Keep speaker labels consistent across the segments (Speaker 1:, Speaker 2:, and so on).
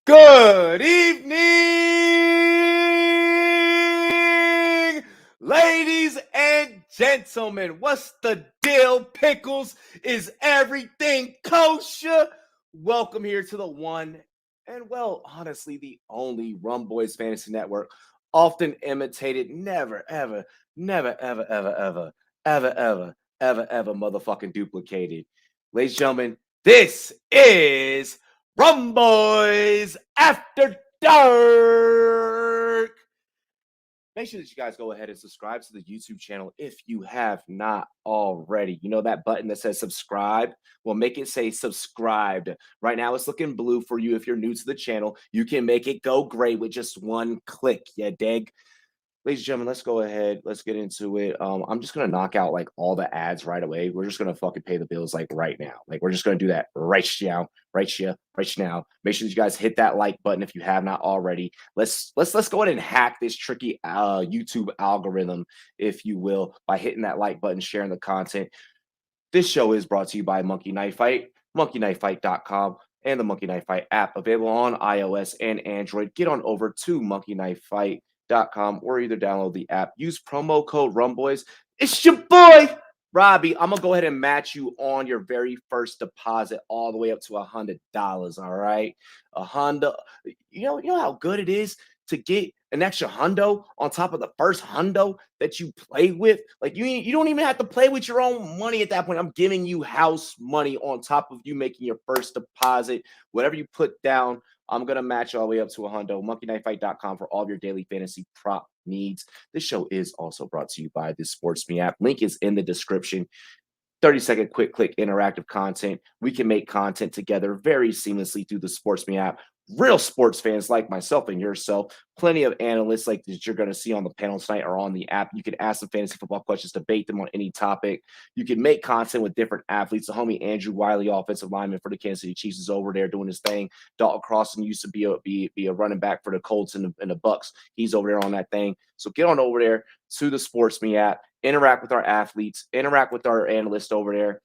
Speaker 1: Good evening, ladies and gentlemen. What's the deal, Pickles? Is everything kosher? Welcome here to the one and, well, honestly, the only Rumboyz Fantasy Network. Often imitated, never, ever, never, ever, ever, ever, ever, ever, ever, ever motherfucking duplicated. Ladies and gentlemen, this is Rumboyz After Dark. Make sure that you guys go ahead and subscribe to the YouTube channel if you have not already. You know that button that says subscribe? Well, make it say subscribed. Right now, it's looking blue for you if you're new to the channel. You can make it go gray with just one click. Yeah, dig? Ladies and gentlemen, let's go ahead. Let's get into it. I'm just gonna knock out like all the ads right away. We're just gonna fucking pay the bills like right now. Like we're just gonna do that right now, right now. Make sure that you guys hit that like button if you have not already. Let's go ahead and hack this tricky YouTube algorithm, if you will, by hitting that like button, sharing the content. This show is brought to you by Monkey Knife Fight, monkeyknifefight.com, and the Monkey Knife Fight app, available on iOS and Android. Get on over to monkeyknifefight.com or either download the app. Use promo code Rumboyz. It's your boy, Robbie. I'm going to go ahead and match you on your very first deposit all the way up to $100, all right? A Honda. You know how good it is to get an extra hundo on top of the first hundo that you play with? Like you don't even have to play with your own money at that point. I'm giving you house money on top of you making your first deposit. Whatever you put down, I'm going to match all the way up to a hundo. monkeyknifefight.com for all of your daily fantasy prop needs. This show is also brought to you by the SportsMe app. Link is in the description. 30-second quick click interactive content. We can make content together very seamlessly through the SportsMe app. Real sports fans like myself and yourself, plenty of analysts like that you're going to see on the panel tonight or on the app. You can ask some fantasy football questions, debate them on any topic. You can make content with different athletes. The homie Andrew Wiley, offensive lineman for the Kansas City Chiefs, is over there doing his thing. Dalton Crossan used to be a running back for the Colts and the Bucks. He's over there on that thing. So get on over there to the SportsMe app. Interact with our athletes. Interact with our analysts over there.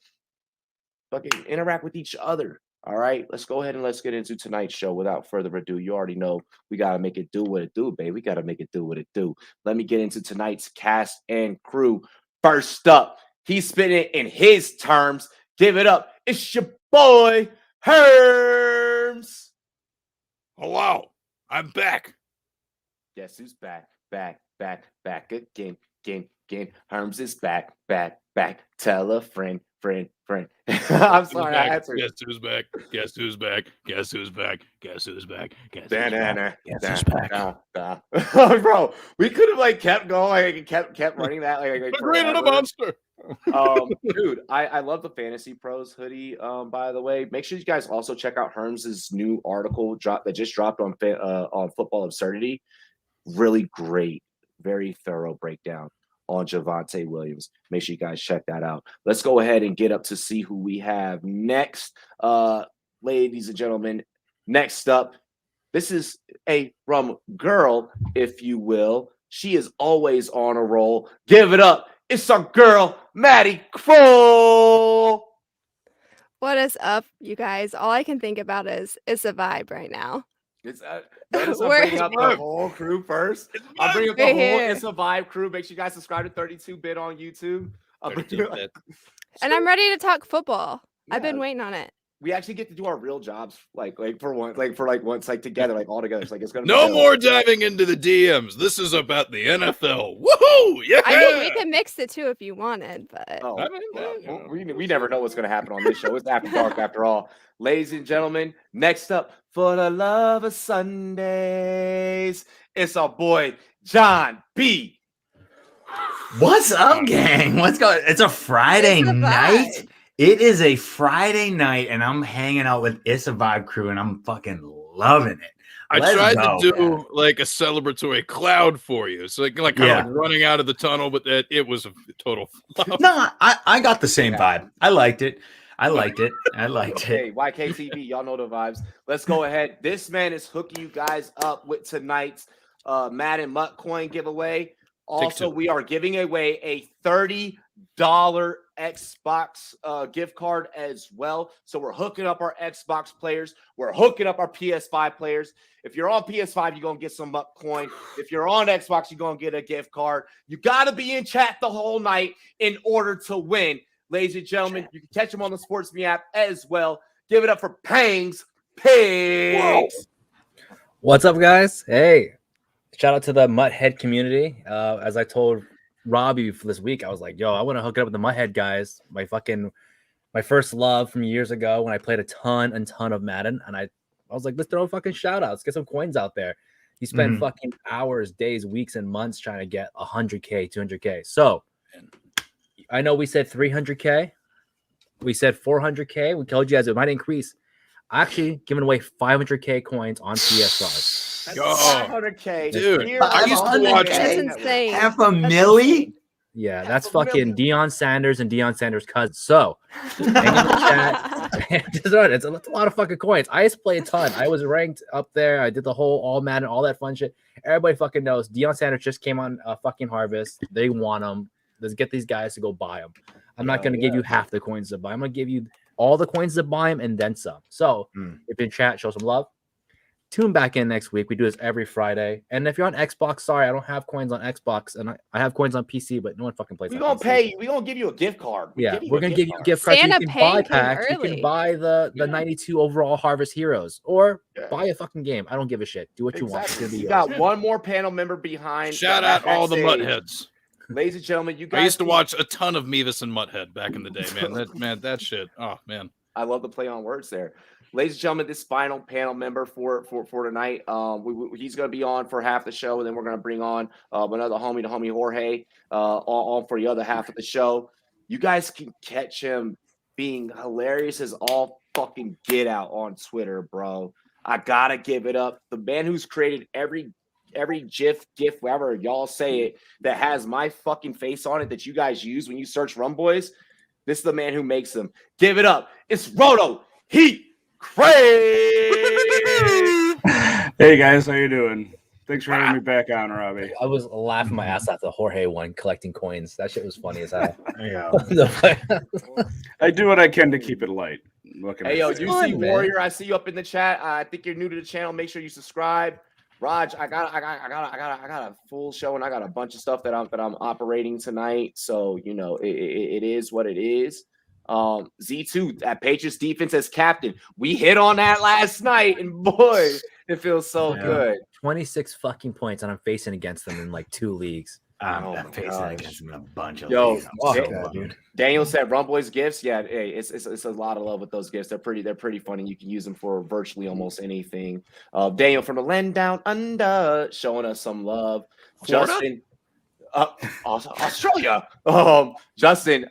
Speaker 1: Fucking interact with each other. All right, let's go ahead and let's get into tonight's show. Without further ado, you already know we got to make it do what it do, baby. We got to make it do what it do. Let me get into tonight's cast and crew. First up, he's spitting it in his terms. Give it up. It's your boy, Herms.
Speaker 2: Hello, I'm back.
Speaker 1: Guess who's back? Back again. Herms is back. Tell a friend. I'm sorry, I had to.
Speaker 2: Guess who's back? Guess who's back? Guess who's back? Guess who's back? Guess who's back?
Speaker 1: Guess who's back? Bro, we could have like kept going, like kept running that like
Speaker 2: created a monster.
Speaker 1: Dude, I love the Fantasy Pros hoodie. By the way, make sure you guys also check out Herms's new article that just dropped on Football Absurdity. Really great, very thorough breakdown on Javonte Williams. Make sure you guys check that out. Let's go ahead and get up to see who we have next. Ladies and gentlemen, next up, this is a Rum girl, if you will. She is always on a roll. Give it up. It's our girl, Maddie Kroll.
Speaker 3: What is up, you guys? All I can think about is it's a vibe right now.
Speaker 1: It's bring up the whole crew first. I'll bring up the whole It's a Vibe crew. Make sure you guys subscribe to 32-bit on YouTube.
Speaker 3: And I'm ready to talk football. Yeah. I've been waiting on it.
Speaker 1: We actually get to do our real jobs, for once together, all together. So it's gonna
Speaker 2: no more diving into the DMs. This is about the NFL. Woohoo! Yeah.
Speaker 3: I mean, we can mix it too if you wanted, but
Speaker 1: we never know what's gonna happen on this show. It's after dark, after all. Ladies and gentlemen, next up, for the love of Sundays, it's our boy John B.
Speaker 4: What's up, gang? What's going? It's a Friday night. It is a Friday night, and I'm hanging out with It's a Vibe crew, and I'm fucking loving it.
Speaker 2: I tried to do like a celebratory cloud for you. So like running out of the tunnel, but it was a total flop.
Speaker 4: No, I got the same vibe. I liked it. Okay,
Speaker 1: YKTV, y'all know the vibes. Let's go ahead. This man is hooking you guys up with tonight's Madden Mutt Coin giveaway. Also, we are giving away a $30 Xbox gift card as well. So we're hooking up our Xbox players. We're hooking up our PS5 players. If you're on PS5, you're going to get some up coin. If you're on Xbox, you're going to get a gift card. You got to be in chat the whole night in order to win. Ladies and gentlemen, you can catch them on the SportsMe app as well. Give it up for Pangs Pigs.
Speaker 5: What's up, guys? Hey, shout out to the Mutthead community. As I told Robbie for this week, I was like, yo, I want to hook it up with the Mutthead guys. My first love from years ago when I played a ton of Madden. And I was like, let's throw a fucking shout outs, get some coins out there. You spend fucking hours, days, weeks, and months trying to get 100K, 200K. So I know we said 300K. We said 400K. We told you guys it might increase. Actually giving away 500K coins on PS5.
Speaker 1: That's 500K.
Speaker 2: Dude, I used to watch
Speaker 3: That's insane.
Speaker 4: Half a milli?
Speaker 5: Yeah, that's fucking Deion Sanders and Deion Sanders' cousin. So, hang in the chat. It's a lot of fucking coins. I used to play a ton. I was ranked up there. I did the whole all Madden, all that fun shit. Everybody fucking knows. Deion Sanders just came on fucking Harvest. They want them. Let's get these guys to go buy them. I'm not going to give you half the coins to buy. I'm going to give you all the coins to buy them and then some. So, if you're in chat, show some love. Tune back in next week. We do this every Friday. And if you're on Xbox, sorry, I don't have coins on Xbox, and I have coins on PC, but no one fucking plays.
Speaker 1: We're gonna pay you. We're gonna give you a gift card.
Speaker 5: We're gonna give you a gift card.
Speaker 3: Santa
Speaker 5: So you can buy
Speaker 3: came
Speaker 5: packs. You
Speaker 3: early.
Speaker 5: can buy the 92 overall Harvest Heroes, or buy a fucking game. I don't give a shit. Do what you want. It's gonna be
Speaker 1: You
Speaker 5: yours.
Speaker 1: got one more panel member behind.
Speaker 2: Shout out all the Muttheads.
Speaker 1: Ladies and gentlemen, you guys.
Speaker 2: I used to watch a ton of Mevis and Mutthead back in the day, man. That shit. Oh man.
Speaker 1: I love the play on words there. Ladies and gentlemen, this final panel member for tonight, he's going to be on for half the show, and then we're going to bring on another homie, the homie Jorge, on for the other half of the show. You guys can catch him being hilarious as all fucking get out on Twitter, bro. I gotta give it up. The man who's created every GIF, whatever y'all say it, that has my fucking face on it that you guys use when you search Rumboyz. This is the man who makes them. Give it up. It's Roto Heat Craig.
Speaker 6: Hey guys, how you doing? Thanks for having me back on, Robbie.
Speaker 5: I was laughing my ass off the Jorge one collecting coins. That shit was funny as hell.
Speaker 6: Yeah. I do what I can to keep it light.
Speaker 1: Hey yo, UC Warrior, I see you up in the chat. I think you're new to the channel. Make sure you subscribe. Raj, I got a full show, and I got a bunch of stuff that I'm operating tonight. So you know, it is what it is. Z2 that Patriots defense as captain. We hit on that last night, and boy, it feels so good.
Speaker 5: 26 fucking points, and I'm facing against them in like 2 leagues.
Speaker 4: I'm facing against them in a bunch of
Speaker 1: leagues.
Speaker 4: Dude.
Speaker 1: Daniel said Rumboyz gifts. Yeah, hey, it's a lot of love with those gifts. They're pretty funny. You can use them for virtually almost anything. Daniel from the land down under showing us some love.
Speaker 2: Florida?
Speaker 1: Justin, Australia. Justin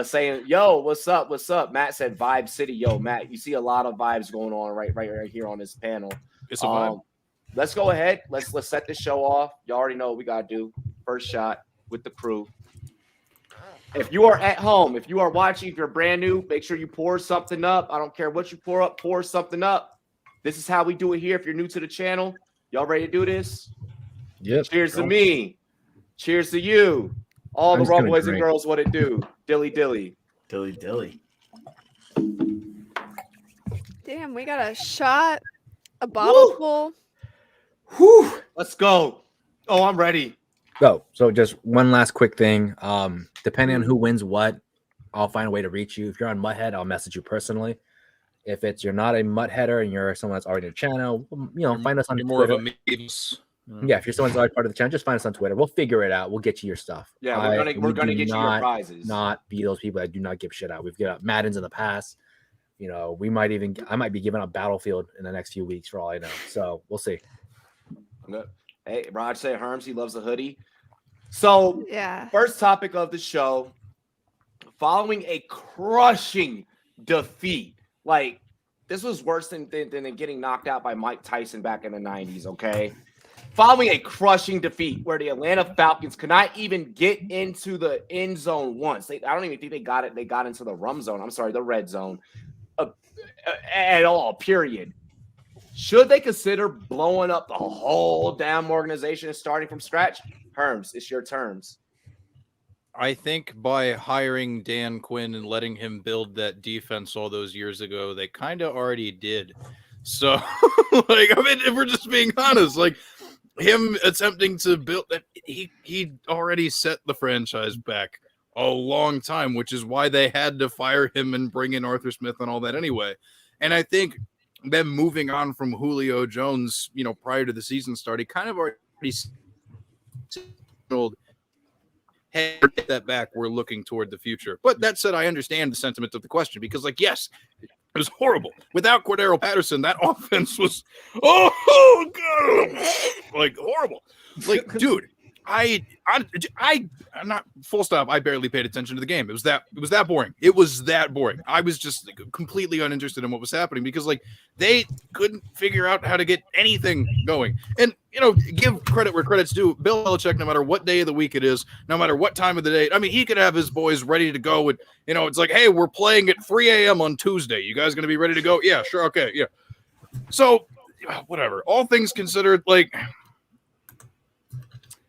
Speaker 1: saying, yo, what's up? Matt said Vibe City. Yo, Matt, you see a lot of vibes going on right here on this panel.
Speaker 2: It's a vibe.
Speaker 1: Let's go ahead. Let's set this show off. You already know what we gotta do. First shot with the crew. If you are at home, if you are watching, if you're brand new, make sure you pour something up. I don't care what you pour up, pour something up. This is how we do it here. If you're new to the channel, y'all ready to do this?
Speaker 5: Yep.
Speaker 1: Cheers to me. Cheers to you. All the Rumboyz and girls, what it do? Dilly dilly.
Speaker 4: Dilly dilly.
Speaker 3: Damn, we got a shot, a bottle full.
Speaker 1: Whew. Let's go. Oh, I'm ready.
Speaker 5: So just one last quick thing. Depending on who wins what, I'll find a way to reach you. If you're on Mutthead, I'll message you personally. If you're not a Muttheader and you're someone that's already in the channel, find us on
Speaker 2: You're more
Speaker 5: Twitter.
Speaker 2: of a Mevis.
Speaker 5: Yeah, if you're someone that's already part of the channel, just find us on Twitter. We'll figure it out. We'll get you your stuff.
Speaker 1: Yeah, we're gonna get you your prizes.
Speaker 5: Not be those people that do not give shit out. We've got Maddens in the past. I might be giving up Battlefield in the next few weeks for all I know. So we'll see.
Speaker 1: Hey, Raj said Herms, he loves a hoodie. So,
Speaker 3: Yeah.
Speaker 1: First topic of the show, following a crushing defeat. Like, this was worse than getting knocked out by Mike Tyson back in the 90s, okay? Following a crushing defeat where the Atlanta Falcons could not even get into the end zone once. I don't even think they got it. They got into the the red zone at all, period. Should they consider blowing up the whole damn organization and starting from scratch? Herms, it's your terms.
Speaker 2: I think by hiring Dan Quinn and letting him build that defense all those years ago, they kind of already did. So, like, I mean, if we're just being honest, like him attempting to build that, he already set the franchise back a long time, which is why they had to fire him and bring in Arthur Smith and all that anyway. And I think them moving on from Julio Jones, you know, prior to the season start, he kind of already signaled, hey, get that back. We're looking toward the future. But that said, I understand the sentiment of the question because, like, yes, it was horrible. Without Cordero Patterson, that offense was, oh God, like horrible. Like, dude, I'm not full stop. I barely paid attention to the game. It was that boring. It was that boring. I was just completely uninterested in what was happening because like they couldn't figure out how to get anything going. And you know, give credit where credit's due. Bill Belichick, no matter what day of the week it is, no matter what time of the day, I mean, he could have his boys ready to go. And you know, it's like, hey, we're playing at 3 a.m. on Tuesday. You guys gonna be ready to go? Yeah, sure, okay, yeah. So whatever. All things considered, like.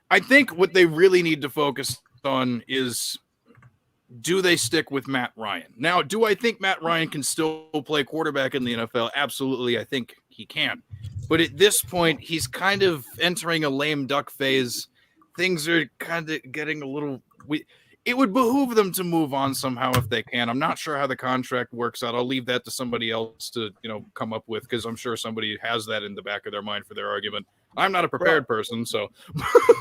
Speaker 2: I think what they really need to focus on is, do they stick with Matt Ryan? Now, do I think Matt Ryan can still play quarterback in the NFL? Absolutely, I think he can. But at this point, he's kind of entering a lame duck phase. Things are kind of getting a little it would behoove them to move on somehow if they can. I'm not sure how the contract works out. I'll leave that to somebody else to, you know, come up with, because I'm sure somebody has that in the back of their mind for their argument. I'm not a prepared person, so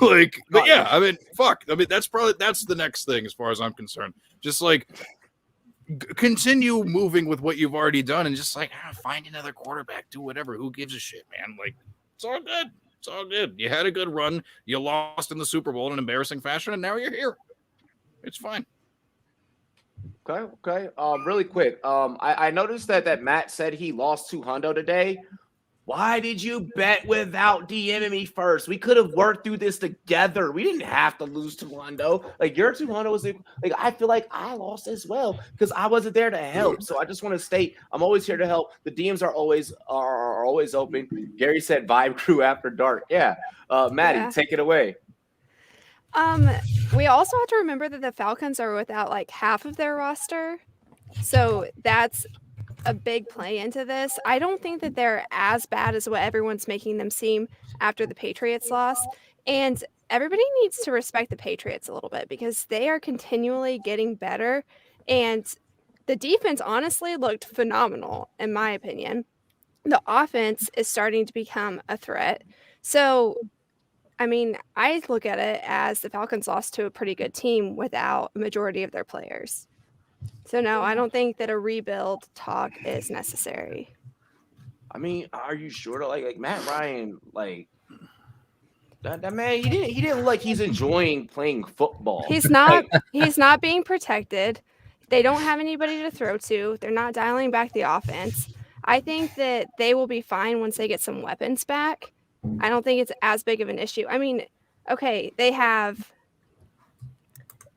Speaker 2: like, but yeah, I mean, fuck. I mean, that's the next thing as far as I'm concerned. Just like continue moving with what you've already done, and just like find another quarterback, do whatever. Who gives a shit, man? Like, it's all good. It's all good. You had a good run. You lost in the Super Bowl in an embarrassing fashion, and now you're here. It's fine.
Speaker 1: Okay. Really quick. I noticed that Matt said he lost to Hundo today. Why did you bet without DMing me first? We could have worked through this together. We didn't have to lose to Hundo. Like, your 200 was like, I feel like I lost as well because I wasn't there to help. So I just want to state I'm always here to help. The DMs are always open. Gary said Vibe Crew After Dark. Yeah. Maddie, take it away.
Speaker 3: We also have to remember that the Falcons are without like half of their roster. So that's a big play into this. I don't think that they're as bad as what everyone's making them seem after the Patriots loss. And everybody needs to respect the Patriots a little bit because they are continually getting better. And the defense honestly looked phenomenal, in my opinion. The offense is starting to become a threat. So, I mean, I look at it as the Falcons lost to a pretty good team without a majority of their players. So, no, I don't think that a rebuild talk is necessary.
Speaker 1: I mean, are you sure? Like Matt Ryan, like that man, he didn't look like he's enjoying playing football.
Speaker 3: He's not. He's not being protected. They don't have anybody to throw to. They're not dialing back the offense. I think that they will be fine once they get some weapons back. I don't think it's as big of an issue. I mean, okay, they have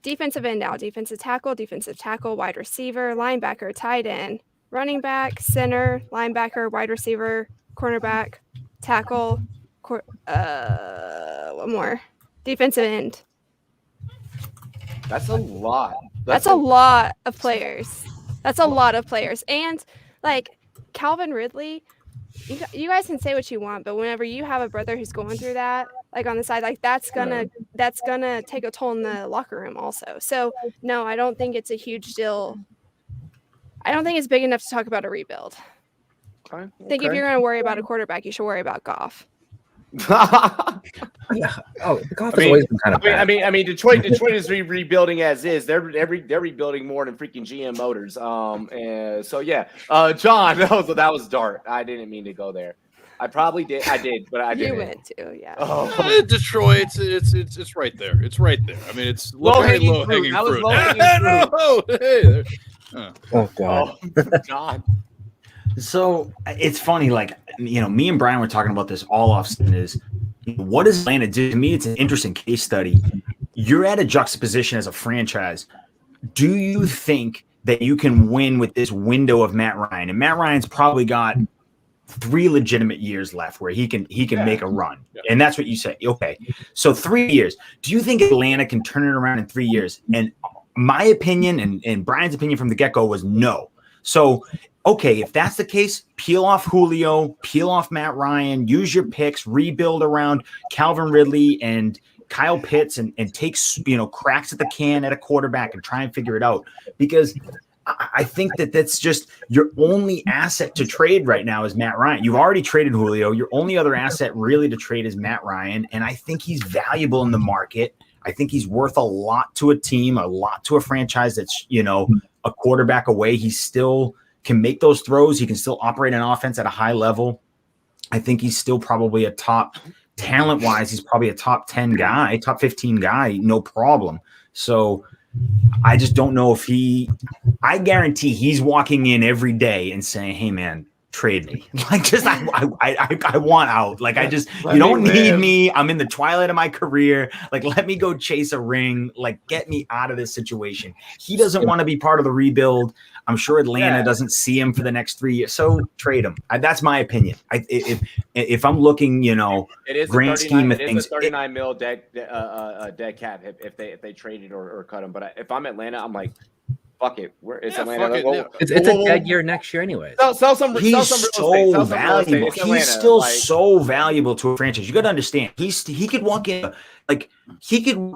Speaker 3: defensive end now, defensive tackle, wide receiver, linebacker, tight end, running back, center, linebacker, wide receiver, cornerback, tackle, one more, defensive end.
Speaker 1: That's a lot.
Speaker 3: That's a lot of players. That's a lot of players. And like Calvin Ridley, you guys can say what you want, but whenever you have a brother who's going through that, like on the side, like that's gonna take a toll in the locker room also. So no, I don't think it's a huge deal. I don't think it's big enough to talk about a rebuild.
Speaker 1: Okay.
Speaker 3: I think if you're gonna worry about a quarterback, you should worry about Goff.
Speaker 5: Goff has always been kind of bad.
Speaker 1: I mean, Detroit is rebuilding as is. They're rebuilding more than freaking GM Motors. And so yeah, John, that was dark. I didn't mean to go there. I probably did. I did, but I didn't.
Speaker 3: You went to, yeah.
Speaker 1: Oh.
Speaker 2: Detroit, it's right there. It's right there. I mean, it's low-hanging fruit.
Speaker 1: That was low-hanging fruit.
Speaker 5: Oh God,
Speaker 1: John.
Speaker 4: So it's funny, like, you know, me and Brian were talking about this all off season is what does Atlanta do? To me, it's an interesting case study. You're at a juxtaposition as a franchise. Do you think that you can win with this window of Matt Ryan? And Matt Ryan's probably got 3 legitimate years left where he can make a run.
Speaker 1: Yeah.
Speaker 4: And that's what you say. Okay. So 3 years. Do you think Atlanta can turn it around in 3 years? And my opinion and Brian's opinion from the get-go was no. So, okay, if that's the case, peel off Julio, peel off Matt Ryan, use your picks, rebuild around Calvin Ridley and Kyle Pitts and take, cracks at the can at a quarterback and try and figure it out. Because I think that's just your only asset to trade right now is Matt Ryan. You've already traded Julio. Your only other asset really to trade is Matt Ryan. And I think he's valuable in the market. I think he's worth a lot to a team, a lot to a franchise that's, a quarterback away. He still can make those throws. He can still operate an offense at a high level. I think he's still probably a top talent-wise. He's probably a top 10 guy, top 15 guy, no problem. So I just don't know if I guarantee he's walking in every day and saying, hey man, trade me. Like, just, I want out. Like, you don't need me. I'm in the twilight of my career. Like, let me go chase a ring. Like, get me out of this situation. He doesn't want to be part of the rebuild. I'm sure Atlanta doesn't see him for the next 3 years. So trade him. That's my opinion. If I'm looking,
Speaker 1: it is
Speaker 4: grand scheme of things,
Speaker 1: it's a 39 mil dead cap if they traded or cut him. But if I'm Atlanta, I'm like, fuck it. Where is Atlanta?
Speaker 5: It's a dead year next year anyway.
Speaker 1: Sell some real
Speaker 4: he's
Speaker 1: estate.
Speaker 4: So valuable. He's still so valuable to a franchise. You got to understand. He could walk in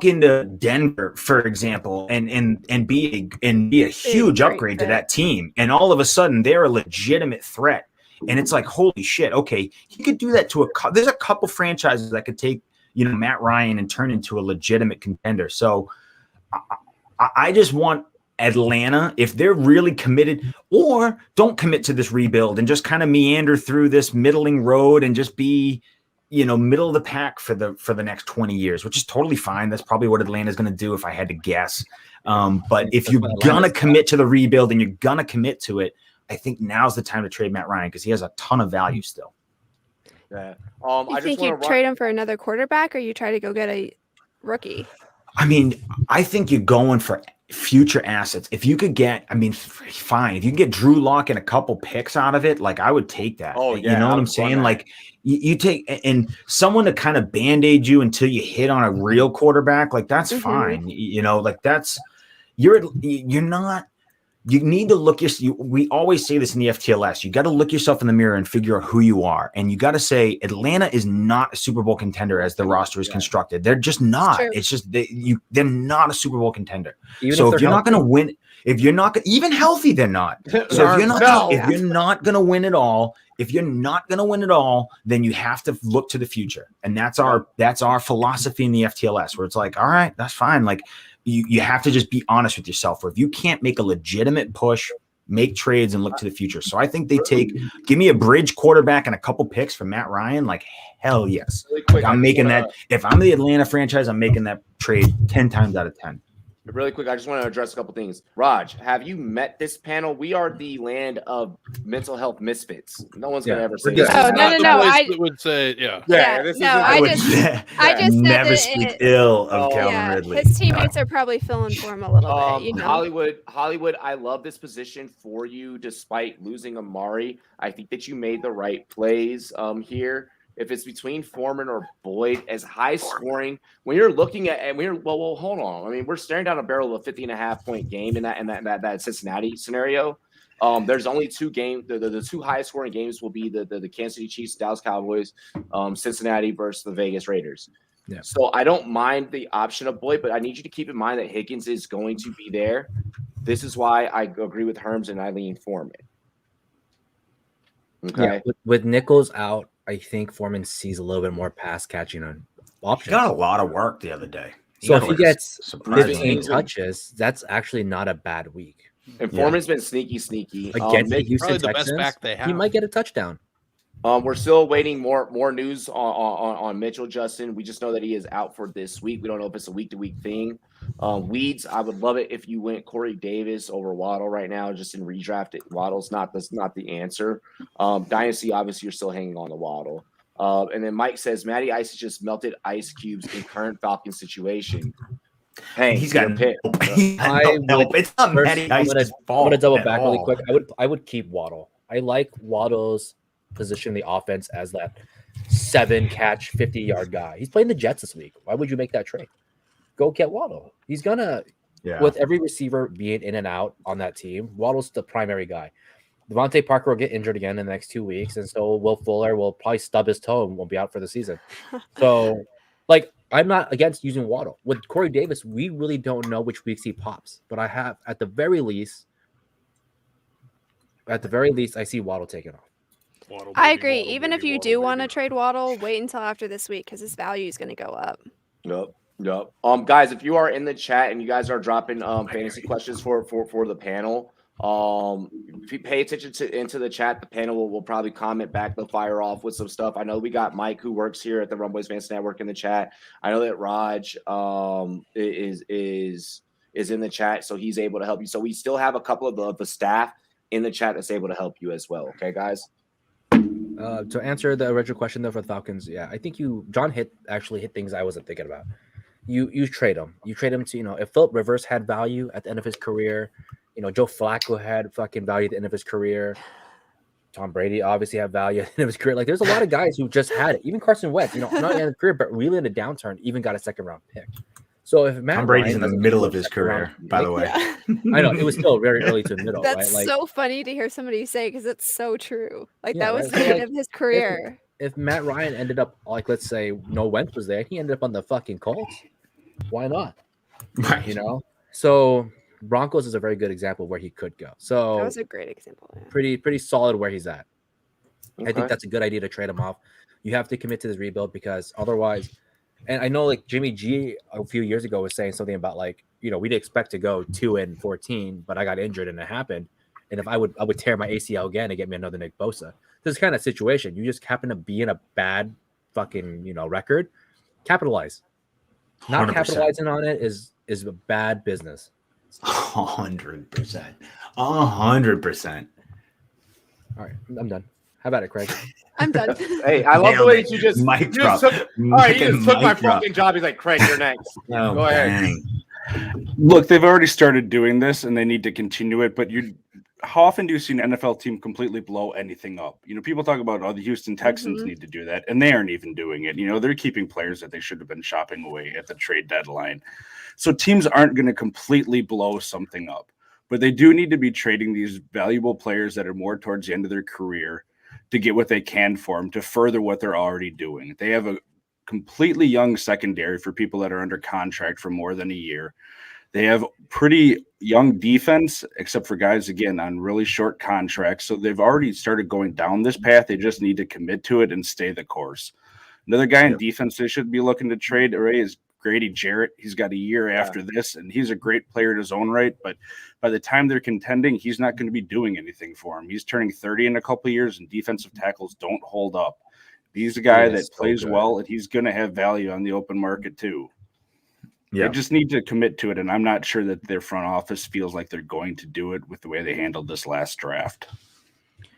Speaker 4: into Denver, for example, and be a huge upgrade to that team. And all of a sudden, they're a legitimate threat. And it's like, holy shit. Okay, he could do that to there's a couple franchises that could take Matt Ryan and turn into a legitimate contender. So I just want Atlanta, if they're really committed, or don't commit to this rebuild and just kind of meander through this middling road and just be, middle of the pack for the next 20 years, which is totally fine. That's probably what Atlanta's going to do if I had to guess. But if you're going to commit to the rebuild and you're going to commit to it, I think now's the time to trade Matt Ryan because he has a ton of value still.
Speaker 1: Yeah.
Speaker 3: You think you trade him for another quarterback or you try to go get a rookie?
Speaker 4: I mean, I think you're going for future assets. If you could get, fine. If you can get Drew Lock and a couple picks out of it, like I would take that. Oh, yeah. You know what I'm saying? Like you take and someone to kind of band-aid you until you hit on a real quarterback, like that's fine. Like that's you need to look we always say this in the FTLS. You got to look yourself in the mirror and figure out who you are. And you got to say Atlanta is not a Super Bowl contender as the roster is constructed. They're just not. It's just they're not a Super Bowl contender. So if you're not going to win, if you're not even healthy, they're not. So if you're not going to win it all, then you have to look to the future. And that's our philosophy in the FTLS, where it's like, all right, that's fine. Like you have to just be honest with yourself. Or if you can't make a legitimate push, make trades and look to the future. So I think give me a bridge quarterback and a couple picks for Matt Ryan. Like, hell yes. Really quick, I'm making that. If I'm the Atlanta franchise, I'm making that trade 10 times out of 10.
Speaker 1: Really quick, I just want to address a couple things. Raj, have you met this panel? We are the land of mental health misfits. No one's gonna ever say that.
Speaker 3: Oh, no.
Speaker 2: I would say,
Speaker 3: I just
Speaker 4: never speak ill of Calvin Ridley.
Speaker 3: His teammates are probably feeling for him a little bit.
Speaker 1: Hollywood, I love this position for you despite losing Amari. I think that you made the right plays here. If it's between Foreman or Boyd as high scoring, when you're looking at, and well, hold on. I mean, we're staring down a barrel of a 50.5 point game in that Cincinnati scenario. There's only two games. The two highest scoring games will be the Kansas City Chiefs, Dallas Cowboys, Cincinnati versus the Vegas Raiders. Yeah. So I don't mind the option of Boyd, but I need you to keep in mind that Higgins is going to be there. This is why I agree with Herms and I lean Foreman. Okay.
Speaker 5: Yeah, with Nichols out, I think Foreman sees a little bit more pass catching on options.
Speaker 4: He got a lot of work the other day.
Speaker 5: So if he gets 15 touches, that's actually not a bad week.
Speaker 1: And Foreman's been sneaky.
Speaker 5: Against the Houston Texans, he might get a touchdown.
Speaker 1: We're still waiting more news on Mitchell Justin. We just know that he is out for this week. We don't know if it's a week-to-week thing. Weeds, I would love it if you went Corey Davis over Waddle right now, just in redraft. Waddle's not the answer. Dynasty, obviously, you're still hanging on to Waddle. And then Mike says Matty Ice has just melted ice cubes in current Falcons situation. Hey,
Speaker 4: he's got
Speaker 1: pick.
Speaker 4: It's not Matty Ice's fault.
Speaker 5: I'm gonna double back really quick. I would keep Waddle. I like Waddle's position the offense as that 7-catch, 50-yard guy. He's playing the Jets this week. Why would you make that trade? Go get Waddle. He's gonna, with every receiver being in and out on that team, Waddle's the primary guy. Devontae Parker will get injured again in the next 2 weeks, and so Will Fuller will probably stub his toe and won't be out for the season. So, like, I'm not against using Waddle. With Corey Davis, we really don't know which weeks he pops, but I have, at the very least, I see Waddle taking off.
Speaker 3: I agree. Even if you do want to trade Waddle, wait until after this week because his value is going to go up.
Speaker 1: Yep. Guys, if you are in the chat and you guys are dropping fantasy questions for the panel, if you pay attention into the chat, the panel will probably comment back. They'll fire off with some stuff. I know we got Mike who works here at the Rumboyz Fantasy Network in the chat. I know that Raj is in the chat, so he's able to help you. So we still have a couple of the staff in the chat that's able to help you as well. Okay, guys.
Speaker 5: To answer the original question though for the Falcons, yeah, I think John actually hit things I wasn't thinking about. You trade him. You trade him to, if Phillip Rivers had value at the end of his career, Joe Flacco had fucking value at the end of his career. Tom Brady obviously had value at the end of his career. Like, there's a lot of guys who just had it. Even Carson Wentz, not in the career, but really in a downturn, even got a second-round pick. So if Matt
Speaker 4: Tom Brady's
Speaker 5: Ryan
Speaker 4: in the middle of his career, by the way.
Speaker 3: Yeah.
Speaker 5: I know it was still very early to the middle.
Speaker 3: That's
Speaker 5: right? Like,
Speaker 3: so funny to hear somebody say because it's so true. Like
Speaker 5: Yeah,
Speaker 3: that was
Speaker 5: right?
Speaker 3: the
Speaker 5: So,
Speaker 3: end of his career.
Speaker 5: if Matt Ryan ended up, like, let's say no Wentz was there, he ended up on the fucking Colts. Why not?
Speaker 4: Right.
Speaker 5: So Broncos is a very good example of where he could go. So
Speaker 3: That was a great example. Yeah.
Speaker 5: pretty solid where he's at. I
Speaker 1: Okay.
Speaker 5: think that's a good idea to trade him off. You have to commit to this rebuild because otherwise, and I know like Jimmy G a few years ago was saying something about like, we'd expect to go 2-14, but I got injured and it happened. And if I would tear my ACL again and get me another Nick Bosa. This kind of situation, you just happen to be in a bad fucking, record, capitalize. Not
Speaker 4: 100%.
Speaker 5: capitalizing on it is a bad business.
Speaker 4: 100%. 100%.
Speaker 3: Oh,
Speaker 5: All right, I'm done. How about it, Craig?
Speaker 3: I'm done.
Speaker 1: Hey, I love the
Speaker 4: Nailed
Speaker 1: way
Speaker 4: it.
Speaker 1: that you just
Speaker 4: Mic drop.
Speaker 1: took. All right, you just took my
Speaker 4: Mic drop.
Speaker 1: fucking job. He's like, Craig, you're next.
Speaker 4: Oh,
Speaker 1: Go ahead.
Speaker 4: dang.
Speaker 6: Look, they've already started doing this, and they need to continue it. But how often do you see an NFL team completely blow anything up? People talk about, the Houston Texans need to do that, and they aren't even doing it. They're keeping players that they should have been shopping away at the trade deadline. So teams aren't going to completely blow something up, but they do need to be trading these valuable players that are more towards the end of their career to get what they can for them to further what they're already doing. They have a completely young secondary for people that are under contract for more than a year. They have pretty young defense, except for guys, again, on really short contracts. So they've already started going down this path. They just need to commit to it and stay the course. Another guy in defense they should be looking to trade array is Grady Jarrett. He's got a year after this, and he's a great player in his own right. But by the time they're contending, he's not going to be doing anything for him. He's turning 30 in a couple of years, and defensive tackles don't hold up. He's a guy that plays well, and he's going to have value on the open market too.
Speaker 4: Yeah.
Speaker 6: They just need to commit to it, and I'm not sure that their front office feels like they're going to do it with the way they handled this last draft.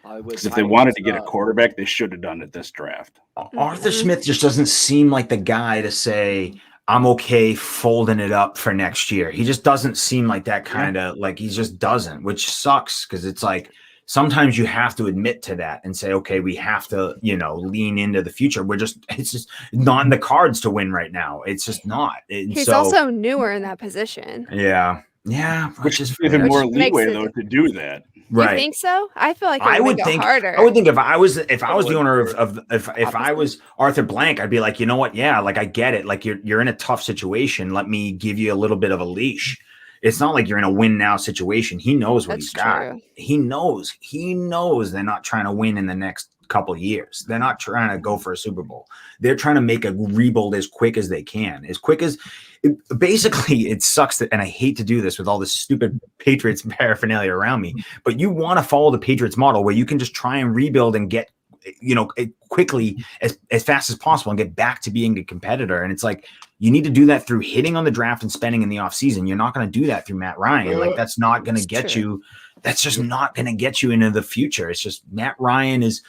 Speaker 6: Because if they wanted to get a quarterback, they should have done it this draft.
Speaker 4: Arthur Smith just doesn't seem like the guy to say, I'm okay folding it up for next year. He just doesn't seem like that kind of, like, he just doesn't, which sucks because it's like sometimes you have to admit to that and say, okay, we have to, lean into the future. It's just not in the cards to win right now. It's just not. And
Speaker 3: He's also newer in that position.
Speaker 4: Yeah,
Speaker 6: which
Speaker 4: is
Speaker 6: give him more
Speaker 3: makes
Speaker 6: leeway
Speaker 3: it-
Speaker 6: though to do that.
Speaker 4: right.
Speaker 3: You think so? I feel like
Speaker 4: I would
Speaker 3: make
Speaker 4: think
Speaker 3: it harder.
Speaker 4: I would think if I was the owner of if I was Arthur Blank, I'd be like, you know what? Yeah, like I get it. Like you're in a tough situation. Let me give you a little bit of a leash. It's not like you're in a win now situation. He knows what
Speaker 3: That's
Speaker 4: he's got.
Speaker 3: true.
Speaker 4: He knows they're not trying to win in the next couple of years. They're not trying to go for a Super Bowl. They're trying to make a rebuild as quick as they can. Basically, it sucks that, and I hate to do this with all this stupid Patriots paraphernalia around me, but you want to follow the Patriots model where you can just try and rebuild and get, quickly as fast as possible and get back to being a competitor. And it's like, you need to do that through hitting on the draft and spending in the offseason. You're not going to do that through Matt Ryan. Like that's not going to get you. That's just not going to get you into the future. It's just Matt Ryan is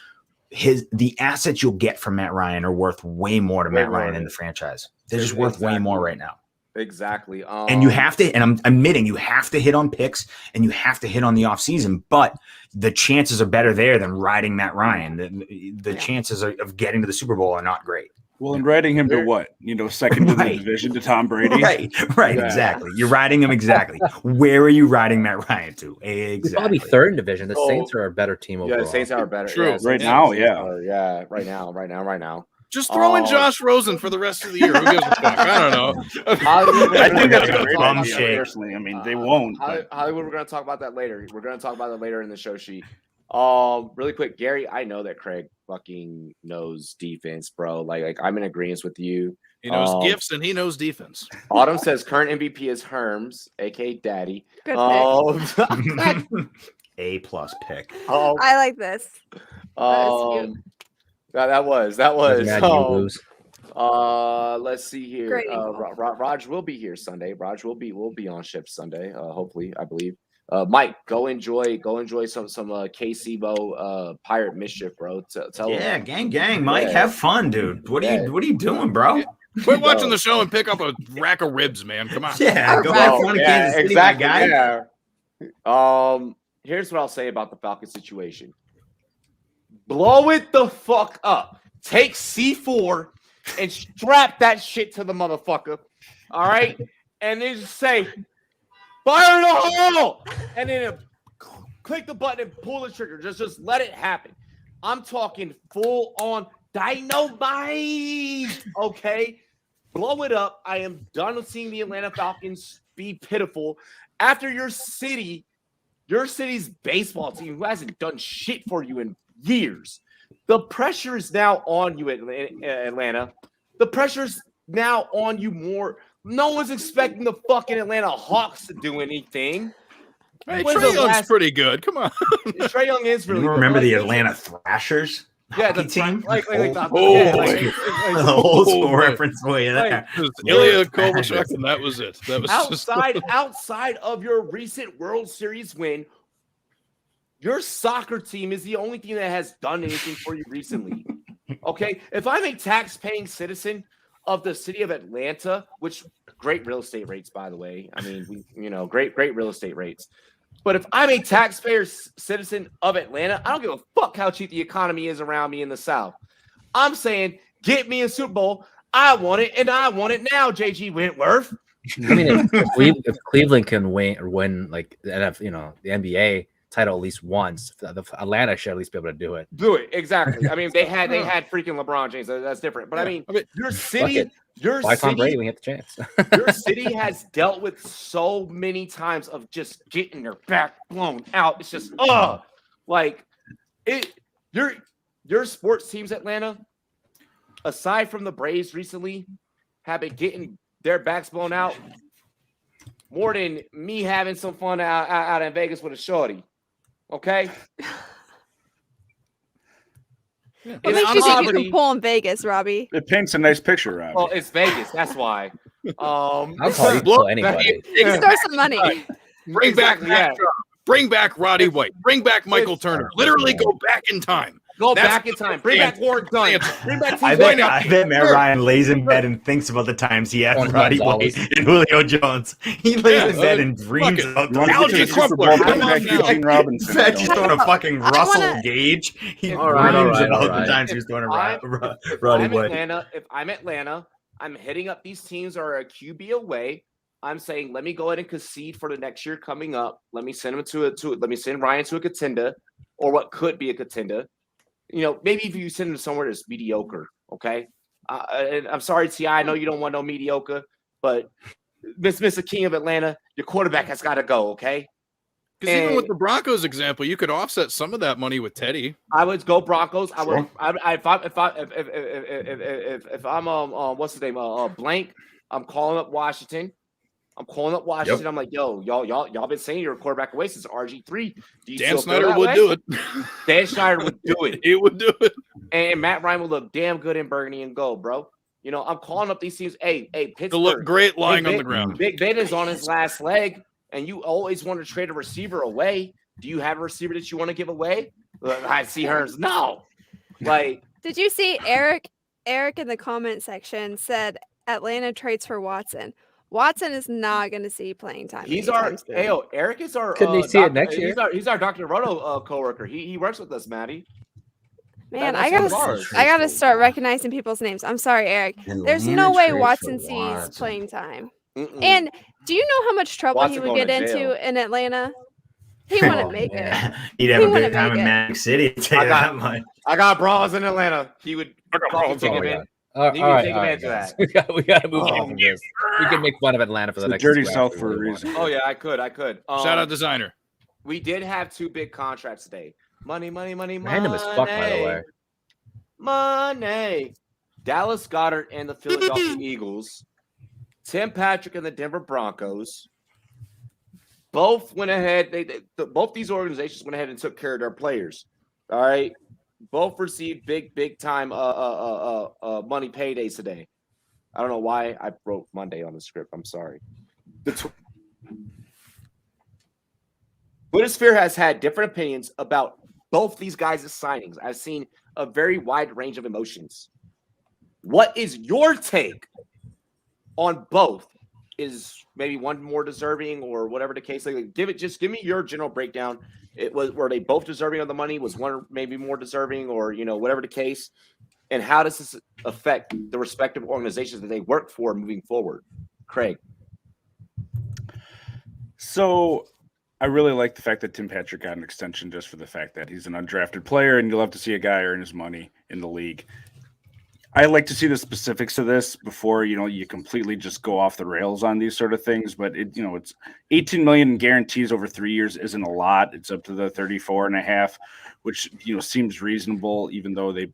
Speaker 4: the assets you'll get from Matt Ryan are worth way more to Matt Ryan in the franchise. They're just worth way more right now.
Speaker 1: Exactly.
Speaker 4: And you have to, and I'm admitting you have to hit on picks and you have to hit on the offseason, but the chances are better there than riding Matt Ryan. The chances of getting to the Super Bowl are not great.
Speaker 6: Well, and riding him to what? Second in the division to Tom Brady?
Speaker 4: Right, exactly. You're riding him exactly. Where are you riding Matt Ryan to? Exactly.
Speaker 5: Probably third in division. The Saints are a better team overall.
Speaker 1: Yeah, the Saints are better.
Speaker 2: True.
Speaker 1: Yeah,
Speaker 6: Right now,
Speaker 1: right now.
Speaker 2: Just throw in Josh Rosen for the rest of the year. Who gives a fuck? I don't know.
Speaker 6: I think that's a great
Speaker 4: Bum
Speaker 6: idea,
Speaker 4: shake.
Speaker 6: personally. I mean, they won't. But
Speaker 1: Hollywood, we're going to talk about that later. We're going to talk about that later in the show sheet. Really quick, Gary, I know that Craig fucking knows defense, bro. Like I'm in agreement with you.
Speaker 2: He knows gifts and he knows defense.
Speaker 1: Autumn says current MVP is Herms, aka Daddy.
Speaker 3: Good
Speaker 4: A+ pick.
Speaker 3: I like this.
Speaker 1: That was.
Speaker 5: Imagine you lose.
Speaker 1: Let's see here.
Speaker 3: Great.
Speaker 1: Raj will be here Sunday. Raj will be on shift Sunday. Hopefully, I believe. Mike, go enjoy some KC Pirate mischief, bro. Tell him.
Speaker 4: gang. Mike, have fun, dude. What are you doing, bro?
Speaker 2: Quit watching the show and pick up a rack of ribs, man. Come on.
Speaker 4: Yeah, go have fun in Kansas City, my guy.
Speaker 1: Yeah. Here's what I'll say about the Falcons situation. Blow it the fuck up. Take C4 and strap that shit to the motherfucker. All right? And then just say, fire in the hole! And then click the button and pull the trigger. Just let it happen. I'm talking full on dynamite. Okay? Blow it up. I am done with seeing the Atlanta Falcons be pitiful. After your city's baseball team, who hasn't done shit for you in years. The pressure is now on you, Atlanta. The pressure is now on you more. No one's expecting the fucking Atlanta Hawks to do anything.
Speaker 2: Hey, Trae Young's pretty good. Come on.
Speaker 1: Trae Young is really
Speaker 4: You
Speaker 1: good.
Speaker 4: remember the Atlanta Thrashers?
Speaker 1: Yeah, the
Speaker 4: team.
Speaker 1: the
Speaker 4: old school reference way there.
Speaker 2: Ilya Kovalchuk, and that was it. That was
Speaker 1: outside of your recent World Series win. Your soccer team is the only team that has done anything for you recently. Okay? If I'm a tax-paying citizen of the city of Atlanta, which great real estate rates, by the way. I mean, great real estate rates. But if I'm a taxpayer citizen of Atlanta, I don't give a fuck how cheap the economy is around me in the South. I'm saying, get me a Super Bowl. I want it, and I want it now, JG Wentworth.
Speaker 5: I mean, if Cleveland can win like the NBA title at least once, the Atlanta should at least be able to do it.
Speaker 1: Do it exactly. I mean, they had freaking LeBron James. That's different. But I mean, your city,
Speaker 5: Tom Brady, we have the chance.
Speaker 1: Your city has dealt with so many times of just getting their back blown out. It's just your sports teams, Atlanta, aside from the Braves recently, have been getting their backs blown out more than me having some fun out in Vegas with a shorty. Okay.
Speaker 3: What makes you think you can pull in Vegas, Robbie?
Speaker 6: It paints a nice picture, Robbie.
Speaker 1: Well, it's Vegas. That's why.
Speaker 5: I'll call you pull anybody.
Speaker 3: Throw some money.
Speaker 2: Bring back Roddy White. Bring back Michael Turner. Literally go back in time.
Speaker 1: Back in time. Bring back Warren Dunn. Bring back
Speaker 4: I bet Matt Ryan lays in bed and thinks about the times he had Roddy White and Julio Jones. He lays in bed and dreams about the
Speaker 2: Algie Crumpler.
Speaker 6: Gene Robinson.
Speaker 4: He's throwing a fucking Russell Gage. He dreams about the times he was throwing a Roddy White.
Speaker 1: If I'm Atlanta, I'm hitting up these teams that are a QB away. I'm saying, let me go ahead and concede for the next year coming up. Let me send him let me send Ryan to a contender, or what could be a contender. Maybe if you send him somewhere that's mediocre, okay? And I'm sorry, T.I., I know you don't want no mediocre, but Mr. King of Atlanta, your quarterback has got to go, okay?
Speaker 2: Because even with the Broncos example, you could offset some of that money with Teddy.
Speaker 1: I would go Broncos. I would.
Speaker 6: Sure.
Speaker 1: If I'm what's his name? Blank. I'm calling up Washington.
Speaker 2: Yep.
Speaker 1: I'm like, yo, y'all been saying you're a quarterback away since RG3.
Speaker 2: Dan Snyder would do it.
Speaker 1: Dan Snyder would do it.
Speaker 2: He would do it.
Speaker 1: And Matt Ryan would look damn good in burgundy and gold, bro. I'm calling up these teams. Hey, Pittsburgh.
Speaker 2: To look great lying on the ground.
Speaker 1: Big Ben is on his last leg, and you always want to trade a receiver away. Do you have a receiver that you want to give away? I see hers. No.
Speaker 3: Did you see Eric in the comment section said Atlanta trades for Watson? Watson is not going to see playing time.
Speaker 1: He's our
Speaker 3: anytime soon.
Speaker 1: Eric is our
Speaker 5: Couldn't he see it next year?
Speaker 1: He's our Dr. Roto coworker. He works with us, Maddie.
Speaker 3: Man,
Speaker 1: That's
Speaker 3: I
Speaker 1: one of ours.
Speaker 3: gotta start recognizing people's names. I'm sorry, Eric. There's no way Watson sees playing time.
Speaker 1: Mm-mm.
Speaker 3: And do you know how much trouble
Speaker 1: Watson
Speaker 3: he would
Speaker 1: going
Speaker 3: get
Speaker 1: to jail.
Speaker 3: into in Atlanta? He wouldn't make it.
Speaker 4: He'd have
Speaker 3: He
Speaker 4: a good
Speaker 3: wouldn't
Speaker 4: time
Speaker 3: make
Speaker 4: in
Speaker 3: it.
Speaker 4: Magic City. I'll tell you that much.
Speaker 1: I got brawls in Atlanta. He would
Speaker 2: brawls
Speaker 1: take
Speaker 2: in
Speaker 1: advantage.
Speaker 5: All
Speaker 1: He
Speaker 5: right,
Speaker 1: would
Speaker 5: all
Speaker 1: take
Speaker 5: right,
Speaker 1: advantage of
Speaker 5: guys.
Speaker 1: that.
Speaker 5: We got to move
Speaker 1: Oh,
Speaker 5: on from this. We can make fun of Atlanta for
Speaker 6: It's
Speaker 5: the
Speaker 6: the
Speaker 5: next
Speaker 6: dirty
Speaker 5: 2
Speaker 6: South
Speaker 5: hours
Speaker 6: for a
Speaker 5: if we
Speaker 6: reason.
Speaker 5: want.
Speaker 1: Oh yeah, I could.
Speaker 2: Shout out designer.
Speaker 1: We did have 2 big contracts today. Money.
Speaker 5: Random as fuck, by the way.
Speaker 1: Money. Dallas Goedert and the Philadelphia Eagles. Tim Patrick and the Denver Broncos. Both went ahead. Both these organizations went ahead and took care of their players. All right. Both received big time money paydays today. I don't know why I wrote Monday on the script. I'm sorry. The Twitter has had different opinions about both these guys' signings. I've seen a very wide range of emotions. What is your take on both? Is maybe one more deserving or whatever the case? Like, give me your general breakdown. Were they both deserving of the money? Was one maybe more deserving, or whatever the case? And how does this affect the respective organizations that they work for moving forward? Craig.
Speaker 6: So I really like the fact that Tim Patrick got an extension just for the fact that he's an undrafted player, and you'll have to see a guy earn his money in the league. I like to see the specifics of this before you completely just go off the rails on these sort of things. But it's $18 million in guarantees over 3 years isn't a lot. It's up to the 34.5, which seems reasonable, even though they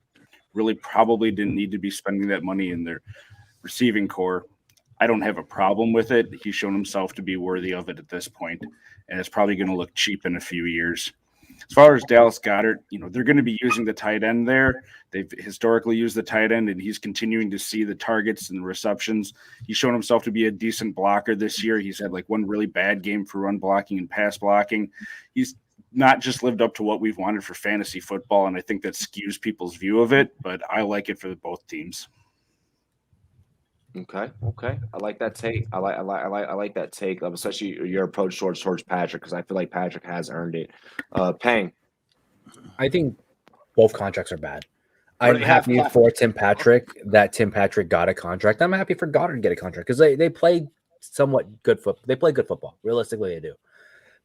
Speaker 6: really probably didn't need to be spending that money in their receiving core. I don't have a problem with it. He's shown himself to be worthy of it at this point, and it's probably going to look cheap in a few years. As far as Dallas Goedert, they're going to be using the tight end there. They've historically used the tight end, and he's continuing to see the targets and the receptions. He's shown himself to be a decent blocker this year. He's had one really bad game for run blocking and pass blocking. He's not just lived up to what we've wanted for fantasy football, and I think that skews people's view of it, but I like it for both teams.
Speaker 1: Okay. I like that take. I like that take, especially your approach towards Patrick, because I feel like Patrick has earned it. Pang.
Speaker 5: I think both contracts are bad. I'm happy for Tim Patrick that Tim Patrick got a contract. I'm happy for Goddard to get a contract because they play somewhat good football. They play good football. Realistically, they do.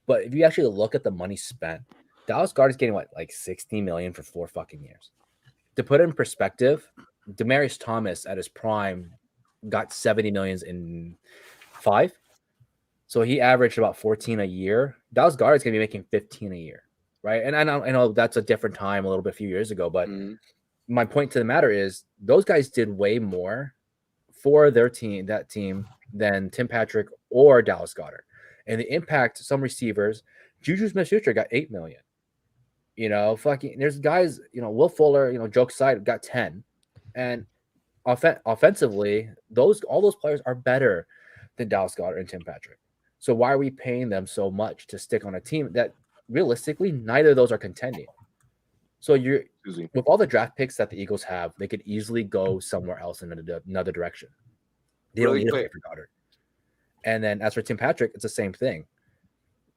Speaker 5: But if you actually look at the money spent, Dallas Goedert is getting $60 million for 4 fucking years. To put it in perspective, Demaryius Thomas at his prime got $70 million in 5. So he averaged about 14 a year. Dallas Goedert is going to be making 15 a year, right? And I know that's a different time, a little bit a few years ago, but my point to the matter is those guys did way more for their team, than Tim Patrick or Dallas Goedert. And the impact, some receivers, Juju Smith-Schuster got $8 million. There's guys, Will Fuller, joke aside, got 10. And offensively, all those players are better than Dallas Goedert and Tim Patrick. So why are we paying them so much to stick on a team that realistically neither of those are contending? So with all the draft picks that the Eagles have, they could easily go somewhere else in another direction. They don't need to pay for Goddard. And then as for Tim Patrick, it's the same thing.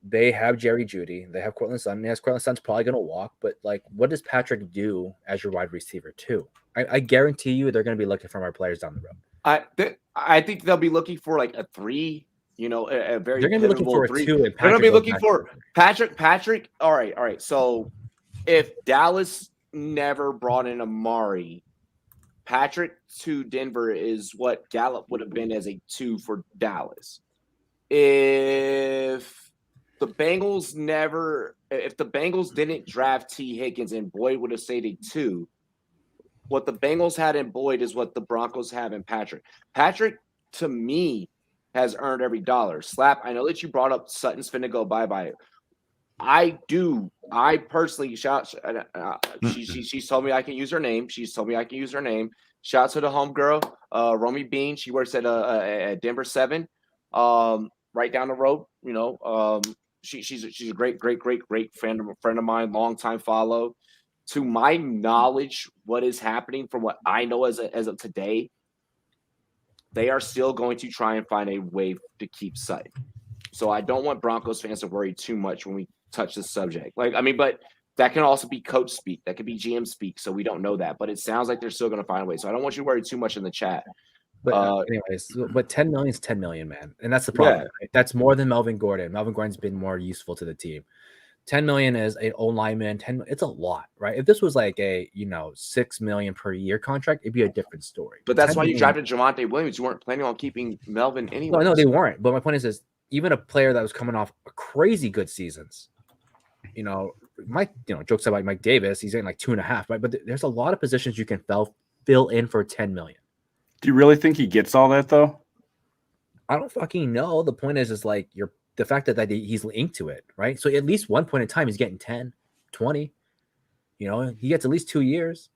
Speaker 5: They have Jerry Jeudy. They have Cortland Sutton. Yes, Cortland Sutton's probably going to walk, but what does Patrick do as your wide receiver too? I guarantee you they're going to be looking for more players down the road.
Speaker 1: I think they'll be looking for a 3. A very.
Speaker 5: They're going to be looking for a
Speaker 1: 3.
Speaker 5: 2.
Speaker 1: They're going to be looking for Patrick. All right. So if Dallas never brought in Amari, Patrick to Denver is what Gallup would have been as a 2 for Dallas. If the Bengals didn't draft T. Higgins and Boyd would have stayed a 2, what the Bengals had in Boyd is what the Broncos have in Patrick. Patrick, to me, has earned every dollar. Slap, I know that you brought up Sutton's finna go bye-bye. I personally she's told me I can use her name. Shout out to the homegirl, Romy Bean. She works at Denver 7, right down the road. She's a great friend of mine, longtime follow. To my knowledge, what is happening from what I know as of today, they are still going to try and find a way to keep Sutton. So I don't want Broncos fans to worry too much when we touch this subject. But that can also be coach speak. That could be GM speak. So we don't know that. But it sounds like they're still going to find a way. So I don't want you to worry too much in the chat.
Speaker 5: But anyways, but 10 million is 10 million, man. And that's the problem. Right? That's more than Melvin Gordon. Melvin Gordon's been more useful to the team. 10 million is an old lineman. It's a lot, right? If this was like a, 6 million per year contract, it'd be a different story.
Speaker 1: But that's why you drafted Javonte Williams. You weren't planning on keeping Melvin anyway.
Speaker 5: No, they weren't. But my point is even a player that was coming off crazy good seasons, Mike, jokes about Mike Davis, he's getting like 2.5, right? But there's a lot of positions you can fill in for 10 million.
Speaker 6: Do you really think he gets all that though?
Speaker 5: I don't fucking know. The point is like the fact that he's linked to it, right? So at least one point in time, he's getting 10, 20. He gets at least 2 years.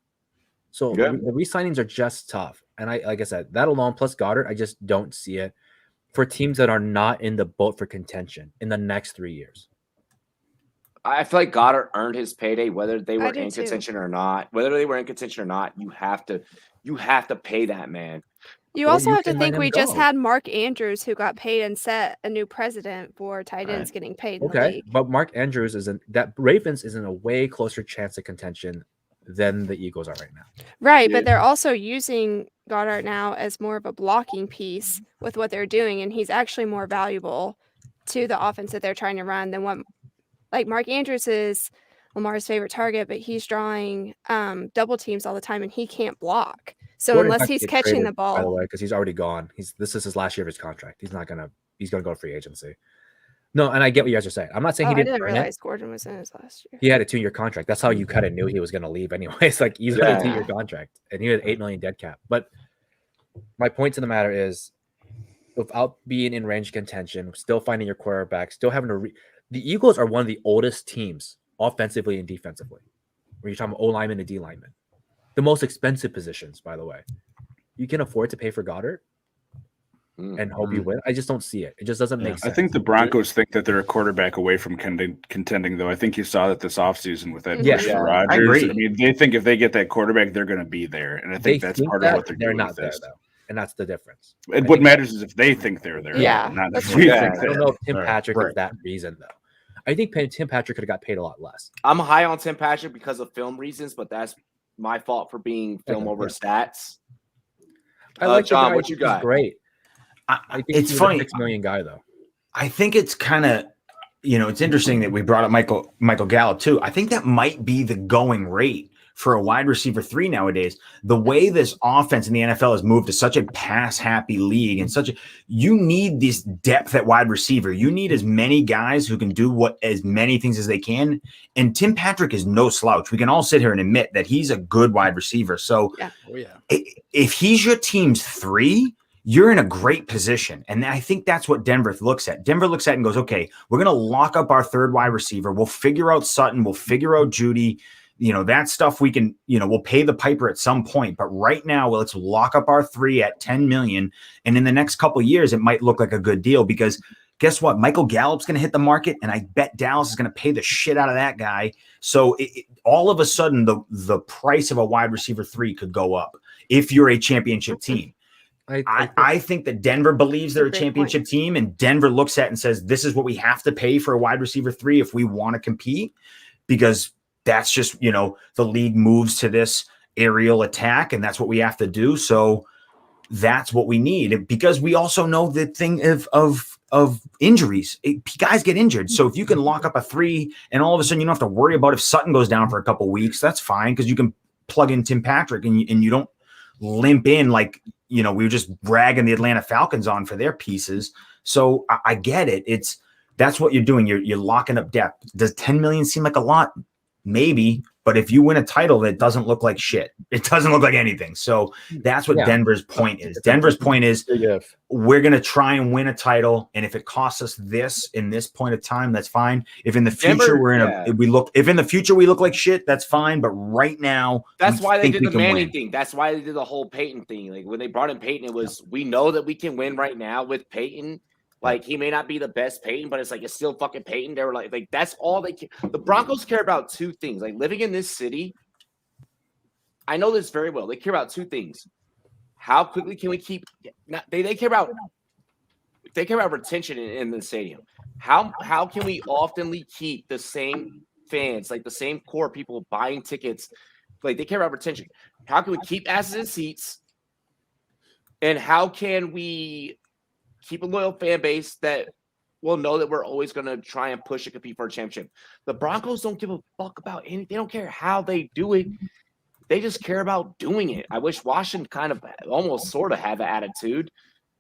Speaker 5: So the re-signings are just tough. And like I said, that alone plus Goddard, I just don't see it for teams that are not in the boat for contention in the next 3 years.
Speaker 1: I feel like Goddard earned his payday, whether they were in
Speaker 3: too.
Speaker 1: contention or not. Whether they were in contention or not, you have to pay that man.
Speaker 3: You also have to think we just had Mark Andrews who got paid and set a new precedent for tight ends getting paid. In the league.
Speaker 5: But Mark Andrews Ravens is in a way closer chance of contention than the Eagles are right now.
Speaker 3: Right, but they're also using Goddard now as more of a blocking piece with what they're doing, and he's actually more valuable to the offense that they're trying to run than what. Like Mark Andrews is Lamar's favorite target, but he's drawing double teams all the time, and he can't block. So unless he's catching the ball,
Speaker 5: by the way, because he's already gone. This is his last year of his contract. He's gonna go free agency. No, and I get what you guys are saying. I'm not saying he didn't
Speaker 3: realize Gordon was in his last year.
Speaker 5: He had a 2-year contract. That's how you kind of knew he was going to leave anyways. Like he's got a 2-year contract, and he had 8 million dead cap. But my point to the matter is, without being in range contention, still finding your quarterback, still having to. The Eagles are one of the oldest teams offensively and defensively. When you're talking about O lineman and D lineman, the most expensive positions, by the way. You can afford to pay for Goddard and hope you win. I just don't see it. It just doesn't make sense.
Speaker 6: I think the Broncos think that they're a quarterback away from contending, though. I think you saw that this offseason with that Rodgers.
Speaker 4: I agree.
Speaker 6: I mean, they think if they get that quarterback, they're going to be there, and I think that's part of what they're doing.
Speaker 5: They're not
Speaker 6: with
Speaker 5: there
Speaker 6: this.
Speaker 5: though, and that's the difference.
Speaker 6: And what matters is if they think they're there.
Speaker 3: Yeah,
Speaker 6: not if
Speaker 3: that's
Speaker 6: we
Speaker 3: true.
Speaker 6: think
Speaker 5: I
Speaker 6: they're
Speaker 5: don't know if Tim
Speaker 6: there.
Speaker 5: Patrick is that reason though. I think Tim Patrick could have got paid a lot less.
Speaker 1: I'm high on Tim Patrick because of film reasons, but that's my fault for being film over stats.
Speaker 5: I like
Speaker 1: John. What you got?
Speaker 5: He's great. I think
Speaker 4: it's
Speaker 5: he's
Speaker 4: funny.
Speaker 5: a $6 million guy though.
Speaker 4: I think it's kind of, it's interesting that we brought up Michael Gallup too. I think that might be the going rate for a wide receiver 3 nowadays. The way this offense in the NFL has moved to such a pass happy league and you need this depth at wide receiver. You need as many guys who can do as many things as they can. And Tim Patrick is no slouch. We can all sit here and admit that he's a good wide receiver. So if he's your team's 3, you're in a great position. And I think that's what Denver looks at. Denver looks at it and goes, okay, we're going to lock up our 3rd wide receiver. We'll figure out Sutton. We'll figure out Judy. That stuff we can, we'll pay the piper at some point. But right now, let's lock up our 3 at 10 million. And in the next couple of years, it might look like a good deal because guess what? Michael Gallup's going to hit the market. And I bet Dallas is going to pay the shit out of that guy. So all of a sudden, the price of a wide receiver 3 could go up if you're a championship team. I think that Denver believes they're a championship team, and Denver looks at it and says, this is what we have to pay for a wide receiver 3 if we want to compete, because that's just, the league moves to this aerial attack, and that's what we have to do. So that's what we need, because we also know the thing of injuries. Guys get injured. So if you can lock up a 3 and all of a sudden you don't have to worry about if Sutton goes down for a couple of weeks, that's fine, because you can plug in Tim Patrick and you don't limp in like, we were just bragging the Atlanta Falcons on for their pieces. So I get it. That's what you're doing. You're locking up depth. Does 10 million seem like a lot? Maybe, but if you win a title, that doesn't look like shit. It doesn't look like anything. So that's what Denver's point is. Denver's point is we're going to try and win a title, and if it costs us this in this point of time, that's fine. If in the future if in the future we look like shit, that's fine. But right now,
Speaker 1: that's why they did the Manning thing. That's why they did the whole Peyton thing. Like when they brought in Peyton, it was we know that we can win right now with Peyton. Like, he may not be the best Peyton, but it's still fucking Peyton. They were like that's all they care. The Broncos care about 2 things. Like, living in this city, I know this very well. They care about 2 things. How quickly can we keep? They care about retention in the stadium. How can we oftenly keep the same fans, like the same core people buying tickets? Like they care about retention. How can we keep asses in seats? And how can we keep a loyal fan base that will know that we're always going to try and push and compete for a championship? The Broncos don't give a fuck about anything. They don't care how they do it. They just care about doing it. I wish Washington kind of almost sort of had the attitude,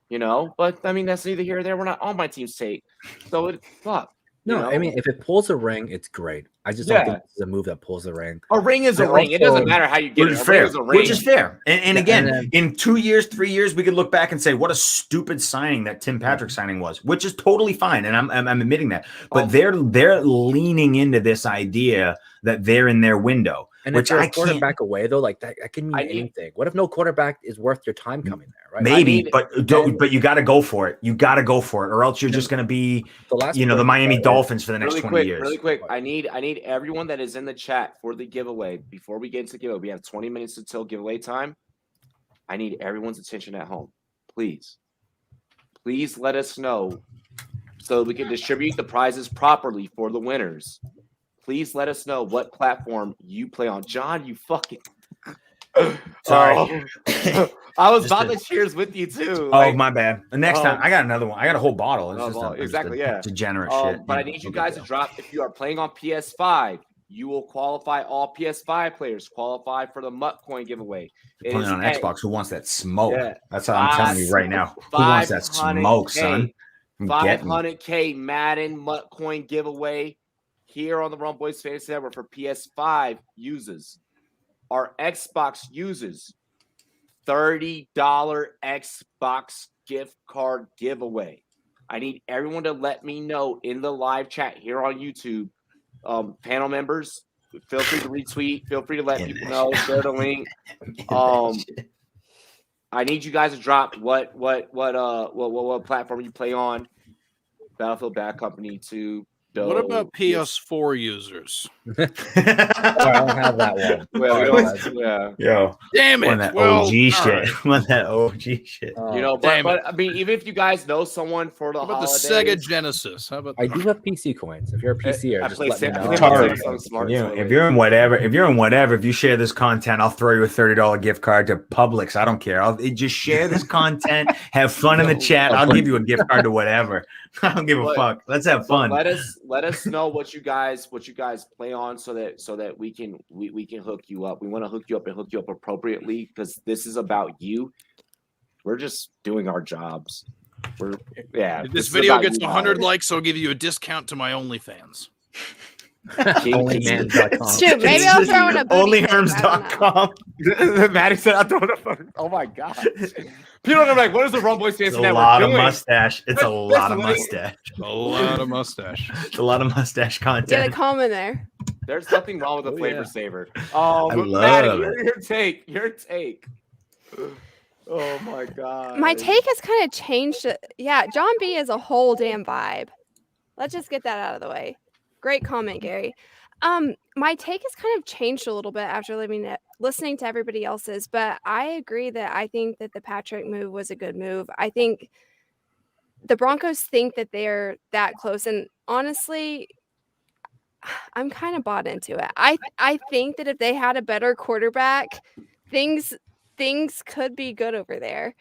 Speaker 1: you know, but I mean, that's neither here nor there. We're not on my team's take. So fuck.
Speaker 5: No,
Speaker 1: you know?
Speaker 5: I mean, if it pulls a ring, it's great. I just don't think it's a move that pulls a ring.
Speaker 1: A ring is a ring. It doesn't matter how you get it.
Speaker 4: Fair,
Speaker 1: Ring is a ring.
Speaker 4: which is fair. And again, in 2 years, 3 years, we could look back and say what a stupid signing that Tim Patrick signing was, which is totally fine, and I'm admitting that. But they're leaning into this idea that they're in their window.
Speaker 5: And if you're a quarterback away, though, like that can mean anything. What if no quarterback is worth your time coming there, right?
Speaker 4: Maybe, but you got to go for it. You got to go for it, or else you're just going to be, the Miami Dolphins for the next 20 years.
Speaker 1: Really quick, I need everyone that is in the chat for the giveaway. Before we get into the giveaway, we have 20 minutes until giveaway time. I need everyone's attention at home. Please let us know so we can distribute the prizes properly for the winners. Please let us know what platform you play on. John, you fucking
Speaker 4: sorry.
Speaker 1: I was about to cheers with you too.
Speaker 4: Oh, my bad. The next time I got another one. I got a whole bottle. It's just degenerate shit.
Speaker 1: But I need you guys to drop. If you are playing on PS5, you will qualify. All PS5 players qualify for the Mutt Coin giveaway.
Speaker 4: Playing on Xbox, who wants that smoke? Yeah. That's how I'm telling you right now. Who wants that smoke, son?
Speaker 1: 500K Madden Mutt Coin giveaway here on the Rumboyz Fantasy Network for PS5 users. Our Xbox users, $30 Xbox gift card giveaway. I need everyone to let me know in the live chat here on YouTube. Panel members, feel free to retweet. Feel free to let people know. Share the link. I need you guys to drop what platform you play on. Battlefield Bad Company 2.
Speaker 2: What about PS4 users?
Speaker 5: I don't have that one.
Speaker 1: Yeah.
Speaker 4: Yo,
Speaker 2: damn it!
Speaker 4: On that OG shit. On that OG shit.
Speaker 1: You know, but I mean, even if you guys know someone for the
Speaker 2: about
Speaker 1: holidays,
Speaker 2: the Sega Genesis? How about
Speaker 5: I do have PC coins. If you're a PCer, just let me know.
Speaker 4: If you're in whatever, if you share this content, I'll throw you a $30 gift card to Publix. I don't care. I'll just share this content, have fun in the chat. I'll give you a gift card to whatever. I don't give a fuck. Let's have fun.
Speaker 1: Let us know what you guys play on so that we can hook you up. We want to hook you up and hook you up appropriately because this is about you. We're just doing our jobs.
Speaker 2: If this video gets 100 likes, I'll give you a discount to my OnlyFans.
Speaker 5: Onlyman.com.
Speaker 3: Shoot, maybe I'll throw in a booty
Speaker 4: Onlyherms.com.
Speaker 1: Maddie said I'll throw in a phone. Oh my god. People are like, what is the Rumboyz Fantasy Network doing?
Speaker 4: A lot of mustache. It's a lot of mustache.
Speaker 2: A lot of mustache.
Speaker 4: It's a lot of mustache content.
Speaker 3: Get a comment there.
Speaker 1: There's nothing wrong with the flavor saver.
Speaker 4: I
Speaker 1: But
Speaker 4: love
Speaker 1: Maddie, your take. Oh my god.
Speaker 3: My take has kind of changed. Yeah, John B is a whole damn vibe. Let's just get that out of the way. Great comment, Gary. My take has kind of changed a little bit after listening to everybody else's, but I agree that I think that the Patrick move was a good move. I think the Broncos think that they're that close, and honestly, I'm kind of bought into it. I think that if they had a better quarterback, things could be good over there.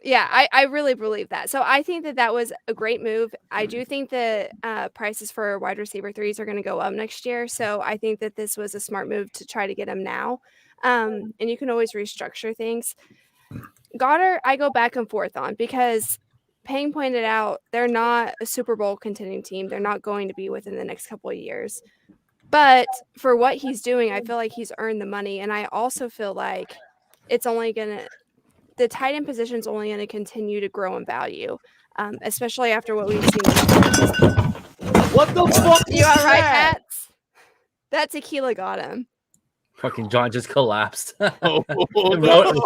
Speaker 3: Yeah, I really believe that. So I think that was a great move. I do think that prices for wide receiver 3s are going to go up next year. So I think that this was a smart move to try to get them now. And you can always restructure things. Goddard, I go back and forth on because Payne pointed out they're not a Super Bowl contending team. They're not going to be within the next couple of years. But for what he's doing, I feel like he's earned the money. And I also feel like it's only going to – the tight end position is only going to continue to grow in value, especially after what we've seen.
Speaker 1: What the fuck?
Speaker 3: You all right, Pats? That tequila got him.
Speaker 5: Fucking John just collapsed.
Speaker 2: Oh,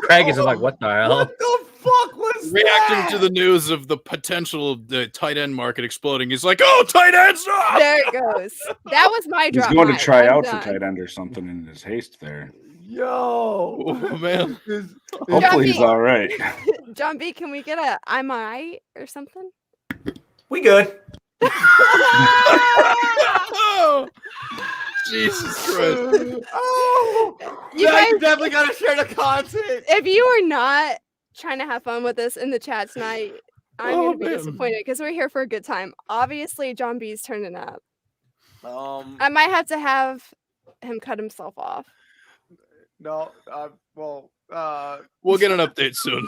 Speaker 5: Craig is like, what the hell?
Speaker 1: What the fuck was
Speaker 2: Reacting
Speaker 1: that?
Speaker 2: to the news of the potential of the tight end market exploding. He's like, oh, tight ends! Ah!
Speaker 3: There it goes. That was my
Speaker 6: He's
Speaker 3: drop.
Speaker 6: going to
Speaker 3: mic.
Speaker 6: try
Speaker 3: I'm
Speaker 6: out
Speaker 3: done.
Speaker 6: for tight end or something in his haste there.
Speaker 1: Yo,
Speaker 2: Oh, man.
Speaker 6: Hopefully he's
Speaker 3: Jumpy.
Speaker 6: all right.
Speaker 3: John B, can we get a I'm alright or something?
Speaker 4: We good.
Speaker 2: Oh, Jesus Christ.
Speaker 1: Oh,
Speaker 3: You
Speaker 1: yeah, you
Speaker 3: guys-
Speaker 1: definitely gotta share the content.
Speaker 3: If you are not trying to have fun with us in the chat tonight, I'm
Speaker 2: Oh,
Speaker 3: gonna be
Speaker 2: man.
Speaker 3: disappointed because we're here for a good time. Obviously, John B's turning up.
Speaker 1: Um,
Speaker 3: I might have to have him cut himself off.
Speaker 1: no, well,
Speaker 2: We'll get an update soon.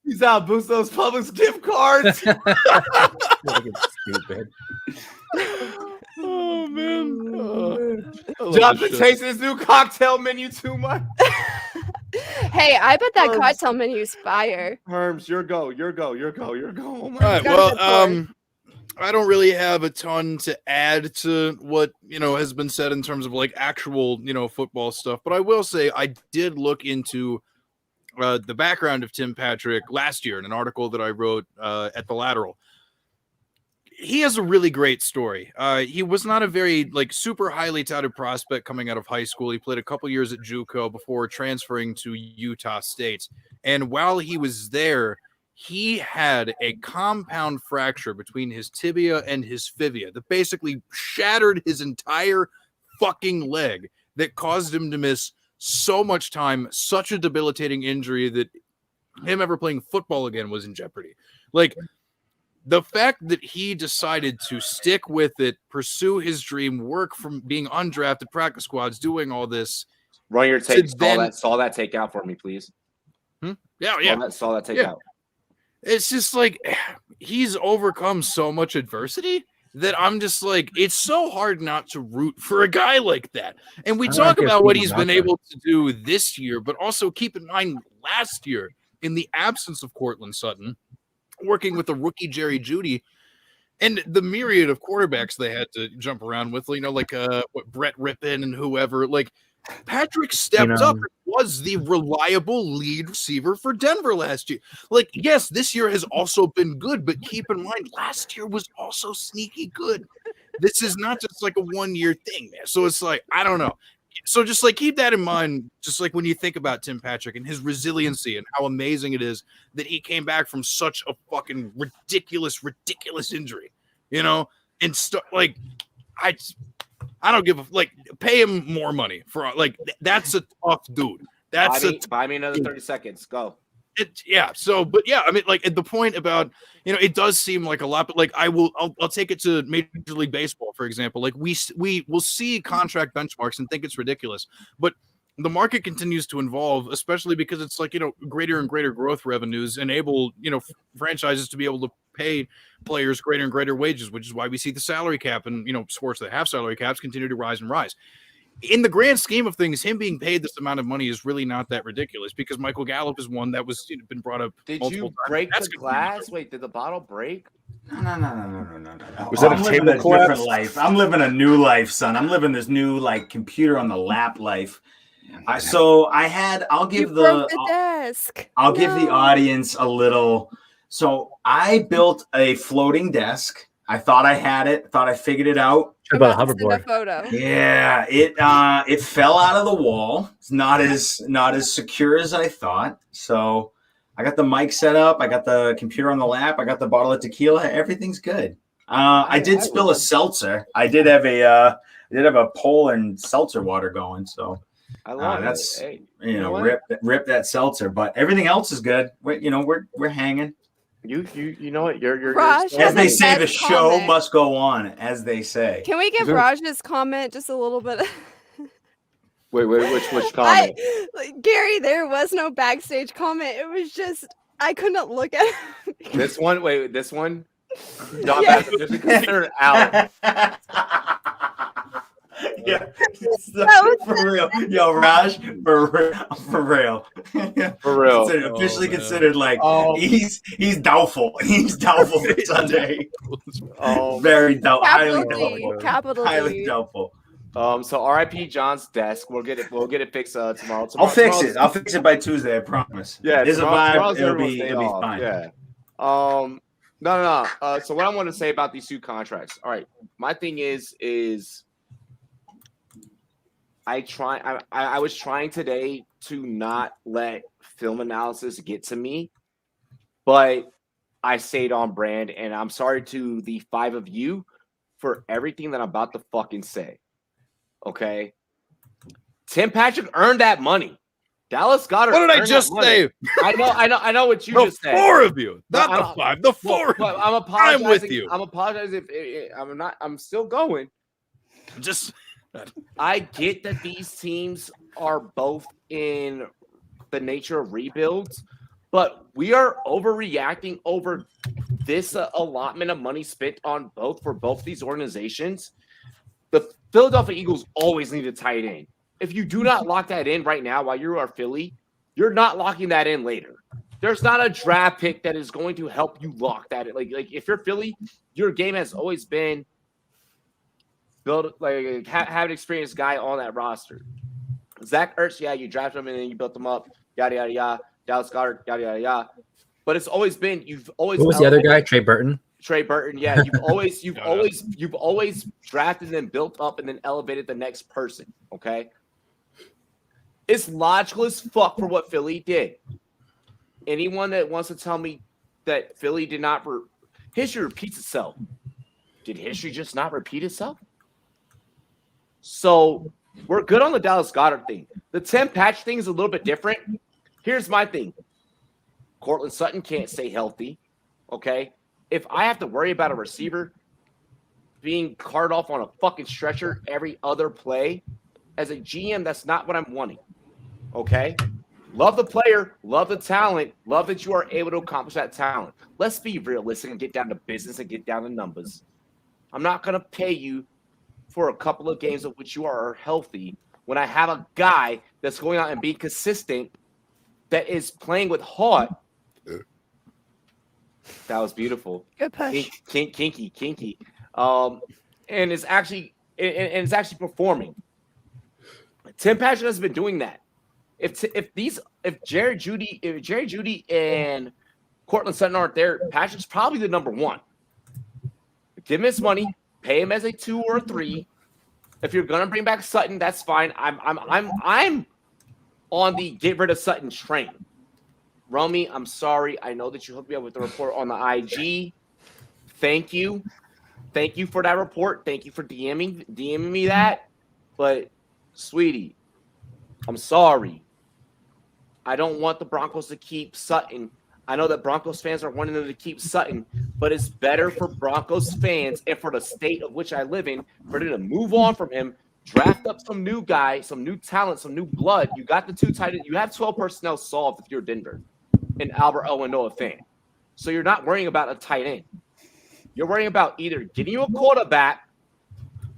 Speaker 1: he's out. Boost those Publix gift cards.
Speaker 5: Fucking stupid.
Speaker 2: Oh, man. I love
Speaker 1: Jonathan
Speaker 2: this shit.
Speaker 1: tasting his new cocktail menu too much.
Speaker 3: Hey, I bet that
Speaker 1: Herms.
Speaker 3: cocktail menu's fire.
Speaker 1: Herms, your go. Oh my
Speaker 2: All right,
Speaker 3: Go
Speaker 2: well,
Speaker 3: ahead,
Speaker 2: I don't really have a ton to add to what has been said in terms of like actual football stuff, but I will say I did look into the background of Tim Patrick last year in an article that I wrote at the Lateral. He has a really great story. He was not a very super highly touted prospect coming out of high school. He played a couple years at JUCO before transferring to Utah State, and while he was there, he had a compound fracture between his tibia and his fibia that basically shattered his entire fucking leg that caused him to miss so much time, such a debilitating injury that him ever playing football again was in jeopardy. The fact that he decided to stick with it, pursue his dream, work from being undrafted, practice squads, doing all this.
Speaker 1: Run your tape.
Speaker 2: then-
Speaker 1: Saw that take out for me, please.
Speaker 2: Yeah.
Speaker 1: Saw that take
Speaker 2: Yeah.
Speaker 1: out.
Speaker 2: It's just he's overcome so much adversity that I'm just it's so hard not to root for a guy like that. And we
Speaker 5: I
Speaker 2: talk
Speaker 5: like your
Speaker 2: about what
Speaker 5: feeling
Speaker 2: he's
Speaker 5: about
Speaker 2: been
Speaker 5: that.
Speaker 2: able to do this year, but also keep in mind last year, in the absence of Cortland Sutton, working with the rookie Jerry Jeudy, and the myriad of quarterbacks they had to jump around with, Brett Rippon and whoever. Patrick stepped up and was the reliable lead receiver for Denver last year. Yes, this year has also been good, but keep in mind, last year was also sneaky good. This is not just a 1 year thing, man. So it's I don't know. So just keep that in mind, just when you think about Tim Patrick and his resiliency and how amazing it is that he came back from such a fucking ridiculous injury, and I don't give a pay him more money for that's a tough dude.
Speaker 1: Buy me another 30 seconds. Go.
Speaker 2: At the point about it does seem like a lot, but I'll take it to Major League Baseball, for example. We will see contract benchmarks and think it's ridiculous, but the market continues to evolve, especially because it's greater and greater growth revenues enable franchises to be able to pay players greater and greater wages, which is why we see the salary cap and sports that have salary caps continue to rise and rise. In the grand scheme of things, him being paid this amount of money is really not that ridiculous, because Michael Gallup is one that was been brought up.
Speaker 1: Did
Speaker 2: multiple
Speaker 1: you
Speaker 2: times.
Speaker 1: break
Speaker 2: That's
Speaker 1: the
Speaker 2: gonna be
Speaker 1: glass? Wait, did the bottle break?
Speaker 4: No.
Speaker 6: Was that a
Speaker 4: I'm living
Speaker 6: table
Speaker 4: a different
Speaker 6: collapse?
Speaker 4: life. I'm living a new life, son. I'm living this new computer on the lap life. I'll
Speaker 3: You
Speaker 4: give
Speaker 3: broke the desk.
Speaker 4: I'll give the
Speaker 3: No.
Speaker 4: audience a little. So I built a floating desk. I thought I had it. Thought I figured it out.
Speaker 5: What about a
Speaker 3: I'm about to send
Speaker 5: hoverboard?
Speaker 3: a photo.
Speaker 4: Yeah, it fell out of the wall. It's not as secure as I thought. So I got the mic set up. I got the computer on the lap. I got the bottle of tequila. Everything's good. I did spill a seltzer. I did have a Poland seltzer water going. So
Speaker 1: I love
Speaker 4: that's
Speaker 1: it. Hey, know what?
Speaker 4: rip that seltzer. But everything else is good. We're hanging.
Speaker 1: You know what? You're
Speaker 3: Raj,
Speaker 4: As they say, the
Speaker 3: Best
Speaker 4: show
Speaker 3: comment.
Speaker 4: must go on. As they say.
Speaker 3: Can we give Raj's comment just a little bit?
Speaker 1: Wait, which comment?
Speaker 3: Gary, there was no backstage comment. It was just I couldn't look at him.
Speaker 1: This one? Wait, this one? John
Speaker 3: Yeah.
Speaker 1: Bassett just considered out.
Speaker 4: Yeah,
Speaker 3: That was
Speaker 4: for real. Yo, Raj, for real.
Speaker 1: For real.
Speaker 4: Officially
Speaker 2: man.
Speaker 4: considered he's doubtful. He's doubtful for Sunday.
Speaker 1: Oh,
Speaker 4: Very doubtful. Highly
Speaker 3: capital D,
Speaker 4: doubtful.
Speaker 3: capital
Speaker 4: Highly
Speaker 3: D.
Speaker 4: doubtful.
Speaker 1: So RIP John's desk. We'll get it fixed tomorrow.
Speaker 4: I'll fix
Speaker 1: tomorrow's-
Speaker 4: it. I'll fix it by Tuesday. I promise.
Speaker 1: Yeah,
Speaker 4: There's a
Speaker 1: tomorrow's
Speaker 4: vibe. It'll
Speaker 1: everyone's
Speaker 4: be
Speaker 1: day
Speaker 4: it'll be
Speaker 1: off.
Speaker 4: fine.
Speaker 1: Yeah. No. So what I want to say about these 2 contracts. All right. My thing is I was trying today to not let film analysis get to me, but I stayed on brand, and I'm sorry to the 5 of you for everything that I'm about to fucking say. Okay? Tim Patrick earned that money. Dallas Goedert.
Speaker 2: What did I
Speaker 1: earned
Speaker 2: just
Speaker 1: that money.
Speaker 2: say?
Speaker 1: I know what you
Speaker 2: The
Speaker 1: just said.
Speaker 2: 4 of you,
Speaker 1: But
Speaker 2: not the 5. The 4.
Speaker 1: Well, I'm apologizing.
Speaker 2: I'm with you.
Speaker 1: I'm apologizing if I'm not. I'm still going.
Speaker 2: Just
Speaker 1: I get that these teams are both in the nature of rebuilds, but we are overreacting over this allotment of money spent on both these organizations. The Philadelphia Eagles always need a tight end. If you do not lock that in right now while you are Philly, you're not locking that in later. There's not a draft pick that is going to help you lock that in. Like if you're Philly, your game has always been build have an experienced guy on that roster. Zach Ertz, yeah, you drafted him and then you built him up, yada yada yada. Dallas Goedert, yada yada yada. But it's always been you've always.
Speaker 5: Who was the other guy? Trey Burton.
Speaker 1: Trey Burton, yeah, you've always drafted and built up and then elevated the next person. Okay, it's logical as fuck for what Philly did. Anyone that wants to tell me that Philly did not history repeats itself. Did history just not repeat itself? So we're good on the Dallas Goedert thing. The Tim Patrick thing is a little bit different. Here's my thing. Cortland Sutton can't stay healthy. Okay. If I have to worry about a receiver being carted off on a fucking stretcher every other play, as a GM, that's not what I'm wanting. Okay. Love the player, love the talent, love that you are able to accomplish that talent. Let's be realistic and get down to business and get down to numbers. I'm not going to pay you for a couple of games of which you are healthy when I have a guy that's going out and being consistent that is playing with heart. That was beautiful.
Speaker 3: Good push.
Speaker 1: Kinky. And it's actually performing. Tim Patrick has been doing that. If Jerry Jeudy and Cortland Sutton aren't there, Patrick's probably the number 1. Give him his money, pay him as a 2 or a 3. If you're gonna bring back Sutton, that's fine. I'm on the get rid of Sutton train. Romy, I'm sorry. I know that you hooked me up with the report on the IG. Thank you. Thank you for that report. Thank you for DMing me that. But, sweetie, I'm sorry. I don't want the Broncos to keep Sutton. I know that Broncos fans are wanting them to keep Sutton, but it's better for Broncos fans and for the state of which I live in for them to move on from him, draft up some new guy, some new talent, some new blood. You got the 2 tight ends. You have 12 personnel solved if you're Denver and Albert O and Noah Fant. So you're not worrying about a tight end. You're worrying about either getting you a quarterback,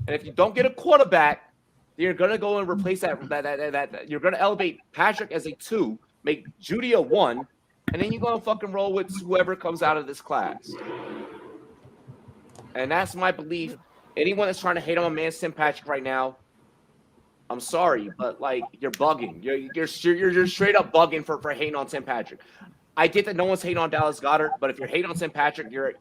Speaker 1: and if you don't get a quarterback, then you're going to go and replace that. You're going to elevate Patrick as a 2, make Jeudy a 1, and then you're going to fucking roll with whoever comes out of this class. And that's my belief. Anyone that's trying to hate on my man Tim Patrick right now, I'm sorry, but like you're bugging. You're straight up bugging for hating on Tim Patrick. I get that no one's hating on Dallas Goedert, but if you're hating on Tim Patrick, you're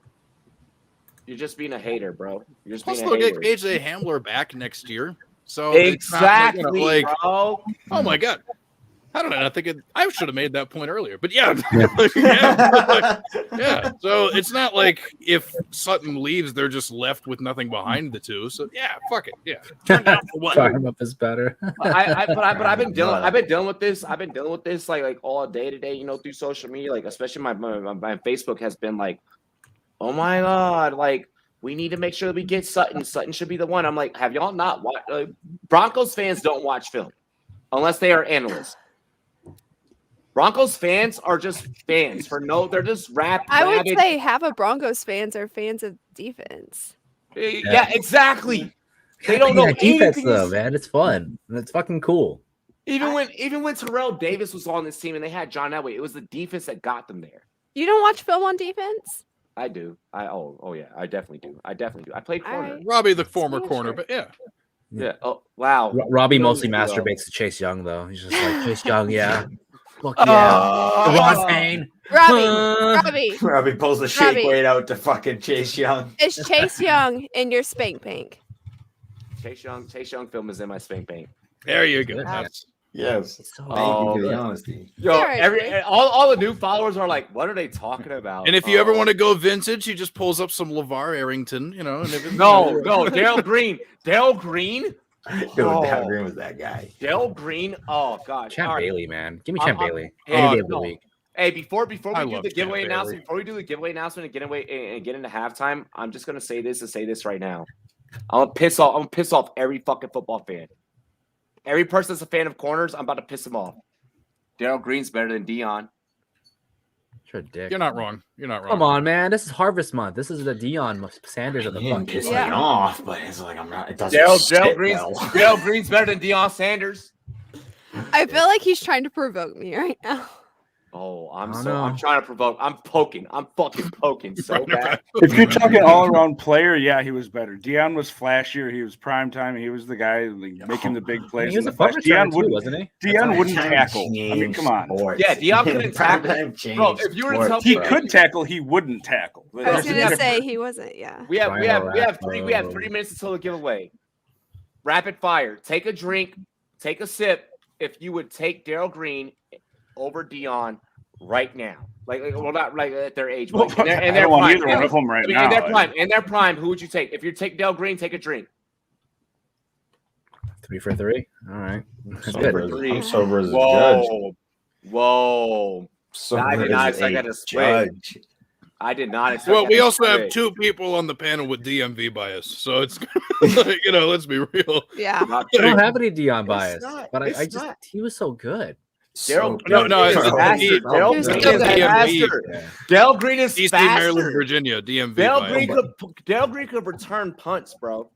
Speaker 1: just being a hater, bro. You're just
Speaker 2: plus
Speaker 1: being
Speaker 2: they'll
Speaker 1: a hater.
Speaker 2: get AJ Hamler back next year. So
Speaker 1: Exactly,
Speaker 2: it's not like,
Speaker 1: bro.
Speaker 2: oh my god. How did I not think it? I should have made that point earlier, but yeah. Yeah. So it's not like if Sutton leaves, they're just left with nothing behind the 2. So yeah, fuck it. Yeah. Turn down for what?
Speaker 5: Talking about this better.
Speaker 1: But I've been dealing with this. I've been dealing with this like all day today, through social media, like especially my Facebook has been like, oh my god, like we need to make sure that we get Sutton. Sutton should be the one. I'm like, have y'all not watched? Broncos fans don't watch film unless they are analysts. Broncos fans are just fans they're just
Speaker 3: I would say half of Broncos fans are fans of defense.
Speaker 1: Yeah, exactly. They don't know
Speaker 5: defense
Speaker 1: anything
Speaker 5: though, man. It's fun. It's fucking cool.
Speaker 1: Even when Terrell Davis was on this team and they had John Elway, it was the defense that got them there.
Speaker 3: You don't watch film on defense?
Speaker 1: I do. Oh yeah, I definitely do. I played corner.
Speaker 2: Robbie, the former corner, but yeah.
Speaker 1: Yeah. Oh wow.
Speaker 5: Robbie
Speaker 1: Who
Speaker 5: mostly
Speaker 1: is he, though?
Speaker 5: masturbates to Chase Young, though. He's just like Chase Young, yeah. Fuck yeah.
Speaker 1: Oh,
Speaker 5: Ron Payne.
Speaker 3: Robbie,
Speaker 4: Robbie pulls the shake
Speaker 3: Robbie.
Speaker 4: weight out to fucking Chase Young.
Speaker 3: is Chase Young in your spank bank?
Speaker 1: Chase Young film is in my spank bank.
Speaker 2: There you go.
Speaker 5: Good.
Speaker 2: That's-
Speaker 4: Yes.
Speaker 5: So
Speaker 4: Thank you for
Speaker 5: good.
Speaker 4: the honesty.
Speaker 1: Yo,
Speaker 3: Alright,
Speaker 1: all the new followers are like, what are they talking about?
Speaker 2: And if you ever want to go vintage, he just pulls up some LeVar Arrington, you know. And if
Speaker 1: no, Daryl Green.
Speaker 4: Dude,
Speaker 1: Oh.
Speaker 4: Darryl Green was that guy.
Speaker 1: Daryl Green. Oh gosh.
Speaker 5: Champ
Speaker 1: All right.
Speaker 5: Bailey, man. Give me Champ Bailey.
Speaker 1: yeah,
Speaker 5: Any day of the
Speaker 1: no.
Speaker 5: week.
Speaker 1: Hey, before we
Speaker 2: I
Speaker 1: do
Speaker 2: love
Speaker 1: the giveaway
Speaker 2: Champ
Speaker 1: announcement,
Speaker 2: Bailey.
Speaker 1: before we do the giveaway announcement and get into halftime, I'm just gonna say this right now. I'm gonna piss off every fucking football fan. Every person that's a fan of corners, I'm about to piss them off. Daryl Green's better than Dion.
Speaker 5: You're a dick.
Speaker 2: You're not wrong. You're not wrong.
Speaker 5: Come on, man. This is Harvest Month. This is the Dion Sanders of the
Speaker 4: He didn't
Speaker 5: fuck.
Speaker 4: piss me
Speaker 3: Yeah.
Speaker 4: off, but it's like I'm not. It doesn't
Speaker 1: Daryl
Speaker 4: sit
Speaker 1: Green's
Speaker 4: well.
Speaker 1: Daryl Green's better than Deion Sanders.
Speaker 3: I feel like he's trying to provoke me right now.
Speaker 1: Oh,
Speaker 5: I
Speaker 1: I'm
Speaker 5: don't
Speaker 1: so
Speaker 5: know.
Speaker 1: I'm trying to provoke. I'm fucking poking so bad.
Speaker 6: If you're talking all around player, yeah, he was better. Dion was flashier. He was prime time. He was the guy like, making the big
Speaker 5: I mean,
Speaker 6: plays.
Speaker 5: he was
Speaker 6: in
Speaker 5: a
Speaker 6: the
Speaker 5: fun
Speaker 6: flash.
Speaker 5: returner
Speaker 6: Dion
Speaker 5: too,
Speaker 6: wouldn't.
Speaker 5: wasn't he?
Speaker 6: Dion wouldn't
Speaker 4: Prime
Speaker 6: tackle. I
Speaker 4: changed
Speaker 6: mean, come on.
Speaker 4: sports.
Speaker 1: Yeah, Dion couldn't
Speaker 4: Prime
Speaker 1: tackle.
Speaker 4: time changed
Speaker 1: Bro, if you were to
Speaker 4: sports,
Speaker 1: tell
Speaker 6: He
Speaker 1: bro.
Speaker 6: could tackle. He wouldn't tackle.
Speaker 3: I was
Speaker 6: That's
Speaker 3: gonna
Speaker 6: different.
Speaker 3: say he wasn't. Yeah.
Speaker 1: We have
Speaker 5: Ryan
Speaker 1: 3 minutes until the giveaway. Rapid fire. Take a drink. Take a sip. If you would take Daryl Green over Dion right now, well, not like at their age, but in
Speaker 6: I
Speaker 1: their
Speaker 6: don't want
Speaker 1: prime.
Speaker 6: either one of them right
Speaker 1: I mean,
Speaker 6: now.
Speaker 1: in their prime, who would you take? If you take Daryl Green, take a drink.
Speaker 5: 3 for 3. All right. That's
Speaker 4: Sober
Speaker 5: good.
Speaker 4: as- I'm sober as a judge.
Speaker 1: Whoa.
Speaker 4: Sober
Speaker 1: I did not
Speaker 4: as
Speaker 1: expect
Speaker 4: a
Speaker 1: that to split.
Speaker 4: judge.
Speaker 1: I did not expect
Speaker 2: Well,
Speaker 1: that
Speaker 2: we
Speaker 1: to
Speaker 2: also have
Speaker 1: split.
Speaker 2: 2 people on the panel with DMV bias, so it's like, you know, let's be real.
Speaker 3: Yeah.
Speaker 1: Not
Speaker 5: I don't
Speaker 1: true.
Speaker 5: have any Dion bias,
Speaker 1: not.
Speaker 5: but
Speaker 1: It's
Speaker 5: I just
Speaker 1: not.
Speaker 5: he was so good.
Speaker 1: Daryl
Speaker 2: No,
Speaker 1: Green
Speaker 2: no,
Speaker 1: is
Speaker 2: it's
Speaker 1: faster. Daryl
Speaker 3: He was
Speaker 1: Green
Speaker 3: so
Speaker 1: is
Speaker 3: good.
Speaker 1: faster.
Speaker 5: Yeah.
Speaker 1: Daryl Green is
Speaker 2: East Maryland,
Speaker 1: faster.
Speaker 2: Virginia, DMV
Speaker 1: Daryl Green could return punts, bro.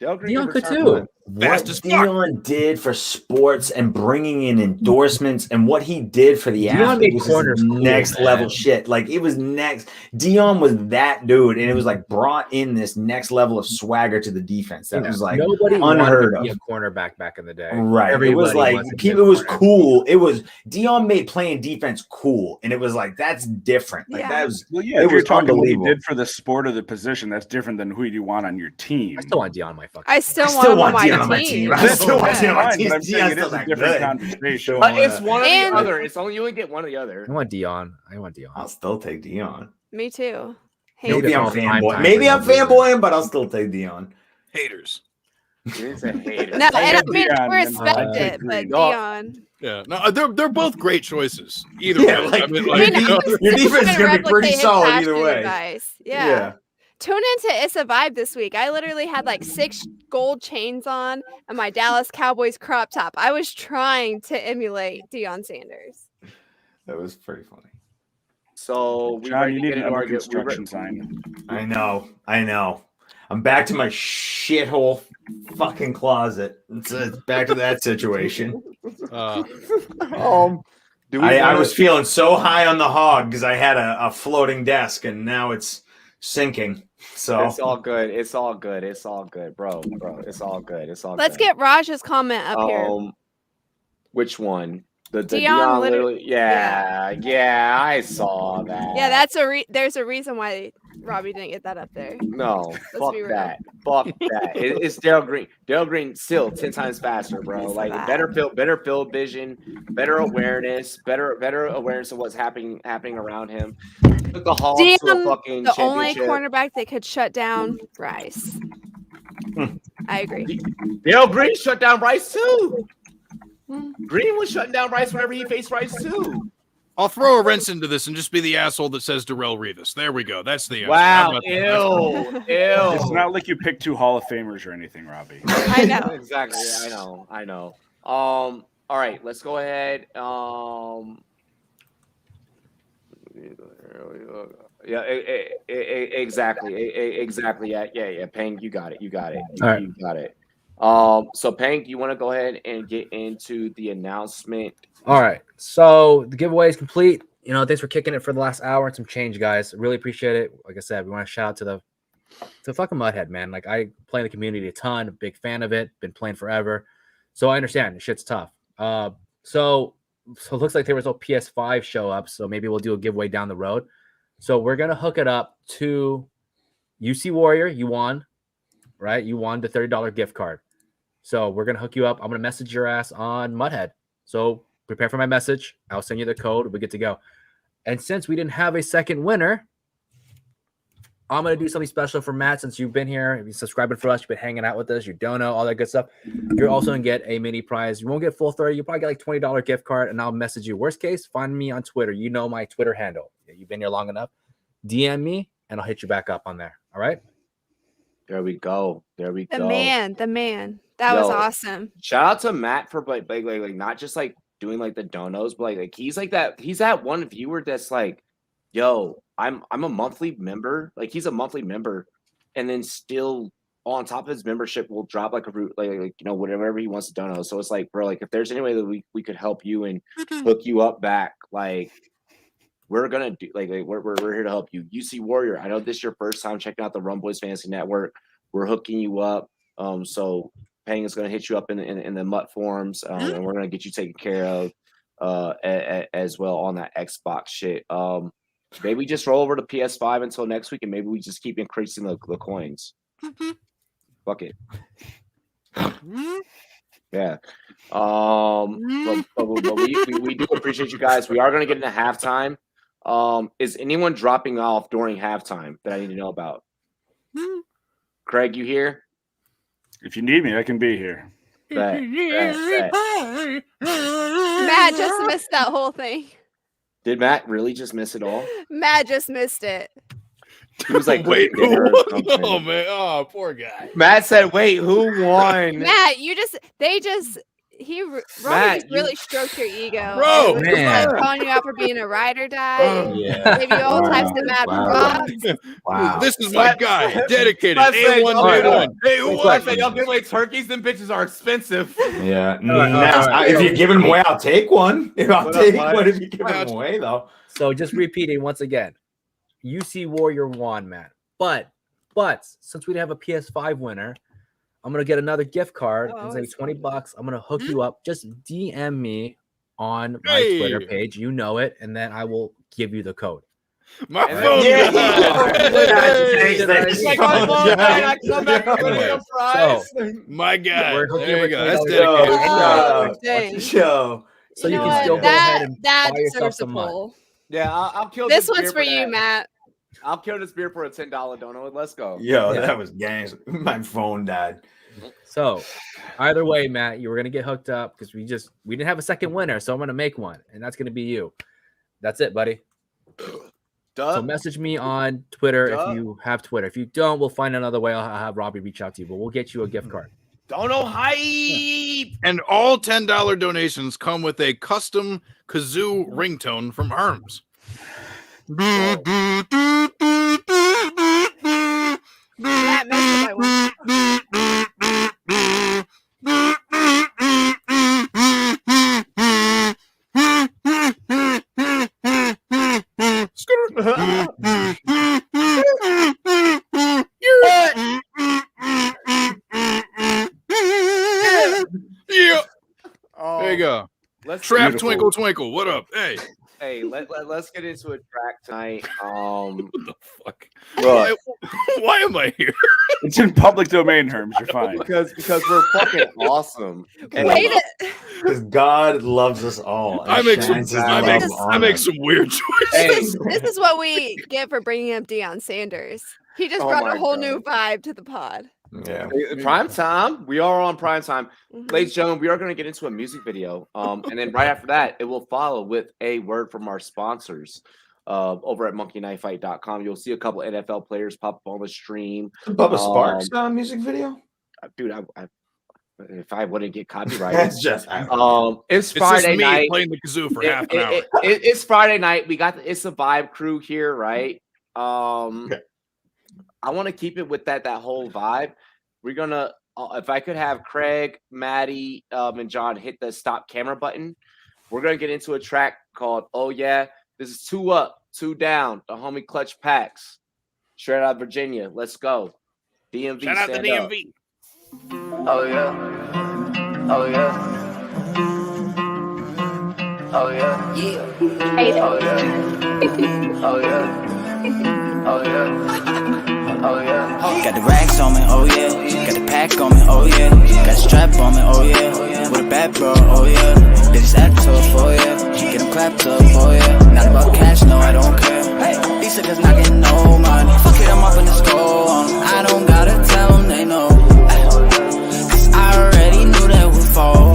Speaker 1: Daryl Green
Speaker 5: Dion could
Speaker 1: return
Speaker 5: too.
Speaker 1: punts.
Speaker 2: Fast
Speaker 4: What
Speaker 2: as fuck.
Speaker 4: Dion did for sports and bringing in endorsements and what he did for the
Speaker 5: Dion
Speaker 4: athlete
Speaker 5: made
Speaker 4: was
Speaker 5: corners
Speaker 4: his
Speaker 5: cool,
Speaker 4: next
Speaker 5: man.
Speaker 4: level shit. Like it was next. Dion was that dude, and it was like brought in this next level of swagger to the defense. That
Speaker 5: Yeah.
Speaker 4: was like
Speaker 5: Nobody
Speaker 4: unheard
Speaker 5: wanted to be
Speaker 4: of.
Speaker 5: a cornerback back in the day.
Speaker 4: Right.
Speaker 5: Everybody
Speaker 4: it was like
Speaker 5: wants to be a
Speaker 4: people. It was
Speaker 5: corner.
Speaker 4: cool. It was Dion made playing defense cool, and it was like that's different. Like
Speaker 3: Yeah.
Speaker 4: that was.
Speaker 6: Well, yeah,
Speaker 4: It
Speaker 6: if you're
Speaker 4: was
Speaker 6: talking what he
Speaker 4: unbelievable.
Speaker 6: did for the sport of the position, that's different than who you want on your team.
Speaker 5: I still want Dion on my fucking.
Speaker 3: I still
Speaker 4: I
Speaker 3: want
Speaker 4: still
Speaker 3: him
Speaker 4: want
Speaker 3: on
Speaker 4: Dion on
Speaker 3: my
Speaker 4: my
Speaker 3: team.
Speaker 4: team. I still want Dion on my
Speaker 6: Fine,
Speaker 4: team.
Speaker 6: but I'm saying
Speaker 4: Dion's
Speaker 6: it is
Speaker 4: still
Speaker 6: a
Speaker 4: that
Speaker 6: different
Speaker 4: good.
Speaker 6: conversation.
Speaker 4: Sure.
Speaker 1: It's one or
Speaker 3: And-
Speaker 1: the other. It's only you only get one or the other.
Speaker 5: I want Dion. I want Dion.
Speaker 4: I'll still take Dion.
Speaker 3: Me too.
Speaker 5: Maybe
Speaker 4: Maybe I'm
Speaker 5: all prime
Speaker 4: fanboy.
Speaker 5: time
Speaker 4: Maybe
Speaker 5: for
Speaker 4: I'm
Speaker 5: no reason.
Speaker 4: fanboying, but I'll still take Dion.
Speaker 2: Haters.
Speaker 1: It's a hater.
Speaker 3: No, and I
Speaker 6: had
Speaker 3: mean
Speaker 6: Dion,
Speaker 3: respect
Speaker 6: and I
Speaker 3: it,
Speaker 6: take
Speaker 3: but
Speaker 6: Green.
Speaker 3: Dion.
Speaker 2: Yeah, no, they're both great choices. Either
Speaker 4: Yeah,
Speaker 2: way.
Speaker 4: like-
Speaker 2: I mean,
Speaker 3: I
Speaker 2: like,
Speaker 3: mean,
Speaker 2: you know,
Speaker 4: Your
Speaker 3: I'm
Speaker 4: defense is
Speaker 3: gonna
Speaker 4: gonna be pretty
Speaker 3: replicate his
Speaker 4: solid either
Speaker 3: passion
Speaker 4: way.
Speaker 3: advice. Yeah. Tune into It's a Vibe this week. I literally had like 6 gold chains on and my Dallas Cowboys crop top. I was trying to emulate Deion Sanders.
Speaker 4: That was pretty funny.
Speaker 1: So we
Speaker 6: John,
Speaker 1: ready
Speaker 6: you
Speaker 1: to
Speaker 6: need
Speaker 1: get
Speaker 6: an
Speaker 1: into our
Speaker 6: under construction sign.
Speaker 4: I know. I'm back to my shithole fucking closet. It's back to that situation.
Speaker 1: Do we
Speaker 4: I
Speaker 1: wanna-
Speaker 4: was feeling so high on the hog because I had a floating desk, and now it's sinking. So
Speaker 1: It's all good. It's all good. It's all good, bro. It's all good. It's all
Speaker 3: Let's
Speaker 1: good.
Speaker 3: get Raj's comment up here.
Speaker 1: Which one? The
Speaker 3: Deion
Speaker 1: Deion
Speaker 3: literally-
Speaker 1: literally. Yeah, I saw that.
Speaker 3: Yeah, there's a reason why Robbie didn't get that up there.
Speaker 1: No, fuck
Speaker 3: be real.
Speaker 1: that. Fuck that. It's Daryl Green. Daryl Green still 10 times faster, bro.
Speaker 3: It's
Speaker 1: Like
Speaker 3: bad.
Speaker 1: better field vision, better awareness of what's happening around him. Took the Hawks to a
Speaker 3: Dion,
Speaker 1: fucking
Speaker 3: the only
Speaker 1: championship.
Speaker 3: cornerback that could shut down Rice. I agree.
Speaker 1: Daryl Green shut down Rice too.
Speaker 3: Hmm.
Speaker 1: Green was shutting down Rice whenever he faced Rice too.
Speaker 2: I'll throw a wrench into this and just be the asshole that says Darrell Revis. There we go. That's the answer. How
Speaker 1: Wow,
Speaker 2: about that?
Speaker 6: It's
Speaker 1: ew.
Speaker 6: not like you picked 2 Hall of Famers or anything, Robbie.
Speaker 3: I know.
Speaker 1: Exactly. I know. All right, let's go ahead. Yeah, exactly. Exactly. Yeah. Pang, you got it. You got it. So Pang, do you want to go ahead and get into the announcement?
Speaker 5: All right. So the giveaway is complete. You know, thanks for kicking it for the last hour and some change, guys. Really appreciate it. Like I said, we want to shout out to the So fucking Mudhead, man. Like I play in the community a ton, a big fan of it, been playing forever. So I understand the shit's tough. So it looks like there was no PS5 show up. So maybe we'll do a giveaway down the road. So we're gonna hook it up to UC Warrior. You won, right? You won the $30 gift card. So we're gonna hook you up. I'm gonna message your ass on Mudhead. So prepare for my message. I'll send you the code. We get to go. And since we didn't have a second winner, I'm going to do something special for Matt. Since you've been here, you've been subscribing for us, you've been hanging out with us, you don't know all that good stuff. You're also going to get a mini prize. You won't get full 30. You'll probably get like $20 gift card, and I'll message you. Worst case, find me on Twitter. You know my Twitter handle. You've been here long enough. DM me, and I'll hit you back up on there. All right?
Speaker 1: There we go. There we
Speaker 3: The
Speaker 1: go.
Speaker 3: man. That was awesome.
Speaker 1: Shout out to Matt for like not just like doing like the donos, but like he's like that. He's that one viewer that's like, yo, I'm a monthly member. Like he's a monthly member, and then still on top of his membership will drop like a like you know whatever he wants to dono. So it's like, bro, like if there's any way that we could help you and hook you up back, like we're gonna do like we're here to help you. UC Warrior, I know this is your first time checking out the Rumboyz Fantasy Network. We're hooking you up. So Pang is gonna hit you up in the MUT forums, and we're gonna get you taken care of as well on that Xbox shit. Maybe we just roll over to PS5 until next week, and maybe we just keep increasing the coins. Fuck it. Yeah. But we do appreciate you guys. We are going to get into halftime. Is anyone dropping off during halftime that I need to know about? Craig, you here?
Speaker 6: If you need me, I can be here.
Speaker 1: Bet.
Speaker 3: Matt just missed that whole thing.
Speaker 1: Did Matt really just miss it all?
Speaker 3: Matt just missed it.
Speaker 1: He was like,
Speaker 2: wait,
Speaker 1: who
Speaker 2: who
Speaker 1: won?
Speaker 2: won? Oh man, oh poor guy.
Speaker 1: Matt said, wait, who won?
Speaker 3: Matt, Robbie
Speaker 1: Matt,
Speaker 3: just really stroked your ego.
Speaker 2: Bro,
Speaker 3: It was
Speaker 4: man.
Speaker 3: like calling you out for being a ride or die.
Speaker 4: Yeah.
Speaker 3: Gave you all types of mad props.
Speaker 4: Wow.
Speaker 2: This is my guy, dedicated.
Speaker 1: Matt said,
Speaker 2: A1,
Speaker 1: oh,
Speaker 2: A1. Hey, who
Speaker 1: I
Speaker 2: won?
Speaker 1: said, y'all give away turkeys, them bitches are expensive.
Speaker 4: Yeah.
Speaker 5: right.
Speaker 4: If you give them away, I'll take one. I'll
Speaker 1: What
Speaker 4: take
Speaker 1: up, Mike?
Speaker 4: one if you give them away, though.
Speaker 5: So just repeating once again, UC Warrior won, Matt. But since we didn't have a PS5 winner, I'm gonna get another gift card.
Speaker 3: Oh,
Speaker 5: It's like
Speaker 3: it's
Speaker 5: $20. I'm gonna hook you up. Just DM me on my Twitter page. You know it, and then I will give you the code.
Speaker 2: My
Speaker 1: And
Speaker 2: phone
Speaker 1: then-
Speaker 2: died.
Speaker 1: It's like my phone died, I come back and win a prize.
Speaker 2: My guy.
Speaker 5: We're hooking
Speaker 2: There you
Speaker 5: with
Speaker 2: go. That's
Speaker 5: $20.
Speaker 2: dedicated.
Speaker 3: Oh, dang.
Speaker 4: Show.
Speaker 5: So
Speaker 3: You
Speaker 5: you
Speaker 3: know
Speaker 5: can
Speaker 3: what?
Speaker 5: still go ahead and
Speaker 3: that
Speaker 5: buy yourself
Speaker 3: deserves a
Speaker 5: some mud.
Speaker 3: pull.
Speaker 1: Yeah, I'll kill
Speaker 3: This
Speaker 1: beer
Speaker 3: one's for you,
Speaker 1: that.
Speaker 3: Matt.
Speaker 1: I'll kill this beer for a $10 dono. Let's go.
Speaker 4: Yo,
Speaker 5: Yeah.
Speaker 4: that was gangs. My phone died.
Speaker 5: So either way, Matt, you were gonna get hooked up because we didn't have a second winner, so I'm gonna make one, and that's gonna be you. That's it, buddy.
Speaker 1: Duh.
Speaker 5: So message me on Twitter
Speaker 1: Duh.
Speaker 5: if you have Twitter. If you don't, we'll find another way. I'll have Robbie reach out to you, but we'll get you a gift card.
Speaker 1: Dono hype.
Speaker 2: And all $10 donations come with a custom kazoo ringtone from Herms.
Speaker 3: Matt missed it by one.
Speaker 2: Yeah.
Speaker 1: Oh,
Speaker 2: There you go.
Speaker 1: Let's
Speaker 2: Trap
Speaker 6: Beautiful.
Speaker 2: Twinkle Twinkle. What up? Hey.
Speaker 1: Hey, let's get into a track tonight.
Speaker 2: What the fuck?
Speaker 1: Look,
Speaker 2: Why am I here?
Speaker 6: It's in public domain, Herms. You're fine.
Speaker 1: because we're fucking awesome. And
Speaker 3: Wait it.
Speaker 4: Because God loves us all. and
Speaker 2: I make some
Speaker 4: shines his
Speaker 1: I
Speaker 4: love
Speaker 1: make-
Speaker 4: on
Speaker 2: I make
Speaker 4: us.
Speaker 2: some weird choices.
Speaker 1: Hey,
Speaker 3: This is what we get for bringing up Deion Sanders. He just
Speaker 1: Oh
Speaker 3: brought
Speaker 1: my
Speaker 3: a whole
Speaker 1: God.
Speaker 3: new vibe to the pod.
Speaker 4: Yeah.
Speaker 1: prime time. We are on prime time.
Speaker 3: Mhm.
Speaker 1: Ladies and gentlemen, we are going to get into a music video. And then right after that, it will follow with a word from our sponsors over at monkeyknifefight.com. You'll see a couple NFL players pop up on the stream.
Speaker 4: Bubba Sparks music video?
Speaker 1: Dude, if I wouldn't get copyrighted.
Speaker 4: It's just
Speaker 1: it's
Speaker 2: It's just
Speaker 1: Friday
Speaker 2: me
Speaker 1: night.
Speaker 2: playing the kazoo for
Speaker 1: It-
Speaker 2: half an
Speaker 1: it-
Speaker 2: hour.
Speaker 1: it's Friday night. We got the It's a Vibe crew here, right? I want to keep it with that whole vibe. We're gonna, if I could have Craig, Maddie, and John hit the stop camera button, we're gonna get into a track called "Oh Yeah." This is 2 Up, 2 Down, the homie Clutch Packs. Straight out of Virginia. Let's go. DMV.
Speaker 2: Shout out to
Speaker 1: stand up.
Speaker 2: DMV.
Speaker 7: Oh yeah. Oh yeah. Oh yeah. Yeah.
Speaker 3: Hey,
Speaker 7: Oh yeah. Oh yeah. Oh yeah. Oh yeah.
Speaker 8: Got the racks on me, oh yeah. Got the pack on me, oh yeah. Got the strap on me, oh yeah. With a bad bro, oh yeah. They just act tough, oh yeah. Get them clapped up, oh yeah. Not about cash, no, I don't care. These suckers not getting no money. Fuck it, I'm up in the store on 'em. I don't gotta tell them, they know. Cause I already knew that would fall.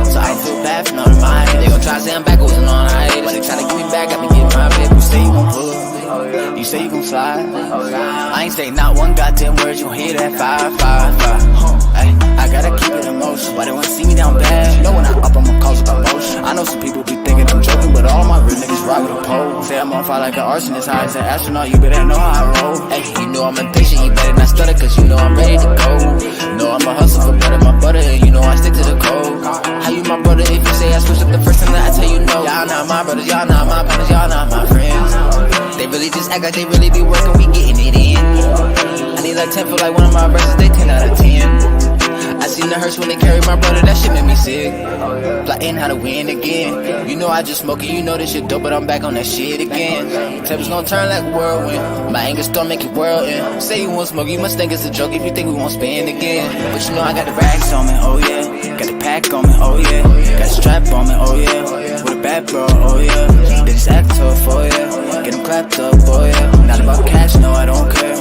Speaker 8: So I don't feel bad for none of mine. They gon' try to say I'm back, wasn't on I. But they try to get me back, I be getting my baby. You say you gon' pull up. You say you gon' slide. I ain't say not one goddamn word, you gon' hear that 555. I gotta keep it emotional. Why they wanna see me down bad? You know when I up, I'ma cause a commotion. I know some people be thinking I'm joking, but all my real niggas rock with a pole. Say I'm on fire like an arsonist, high as an astronaut, you better know how I roll. Hey, you know I'm impatient, you better not stutter, cause you know I'm ready to go. You know I'm a hustle for better, my butter, and you know I stick to the code. How you my brother if you say I switch up the first time that I tell you no? Y'all not my brothers, y'all not my brothers, y'all not my friends. They really just act like they really be working, we getting it in. I need like 10 for like one of my verses, they 10 out of 10. I seen the hearse when they carry my brother, that shit made me sick. Plotting how to win again. You know I just smoke it, you know this shit dope, but I'm back on that shit again. Tables gonna turn like a whirlwind. My anger storm make it whirlwind. Say you want smoke, you must think it's a joke if you think we won't spend again. But you know I got the racks on me, oh yeah. Got the pack on me, oh yeah. Got the strap on me, oh yeah. With a bad bro, oh yeah. They just act tough, oh yeah. Get them clapped up, oh yeah. Not about cash, no, I don't care.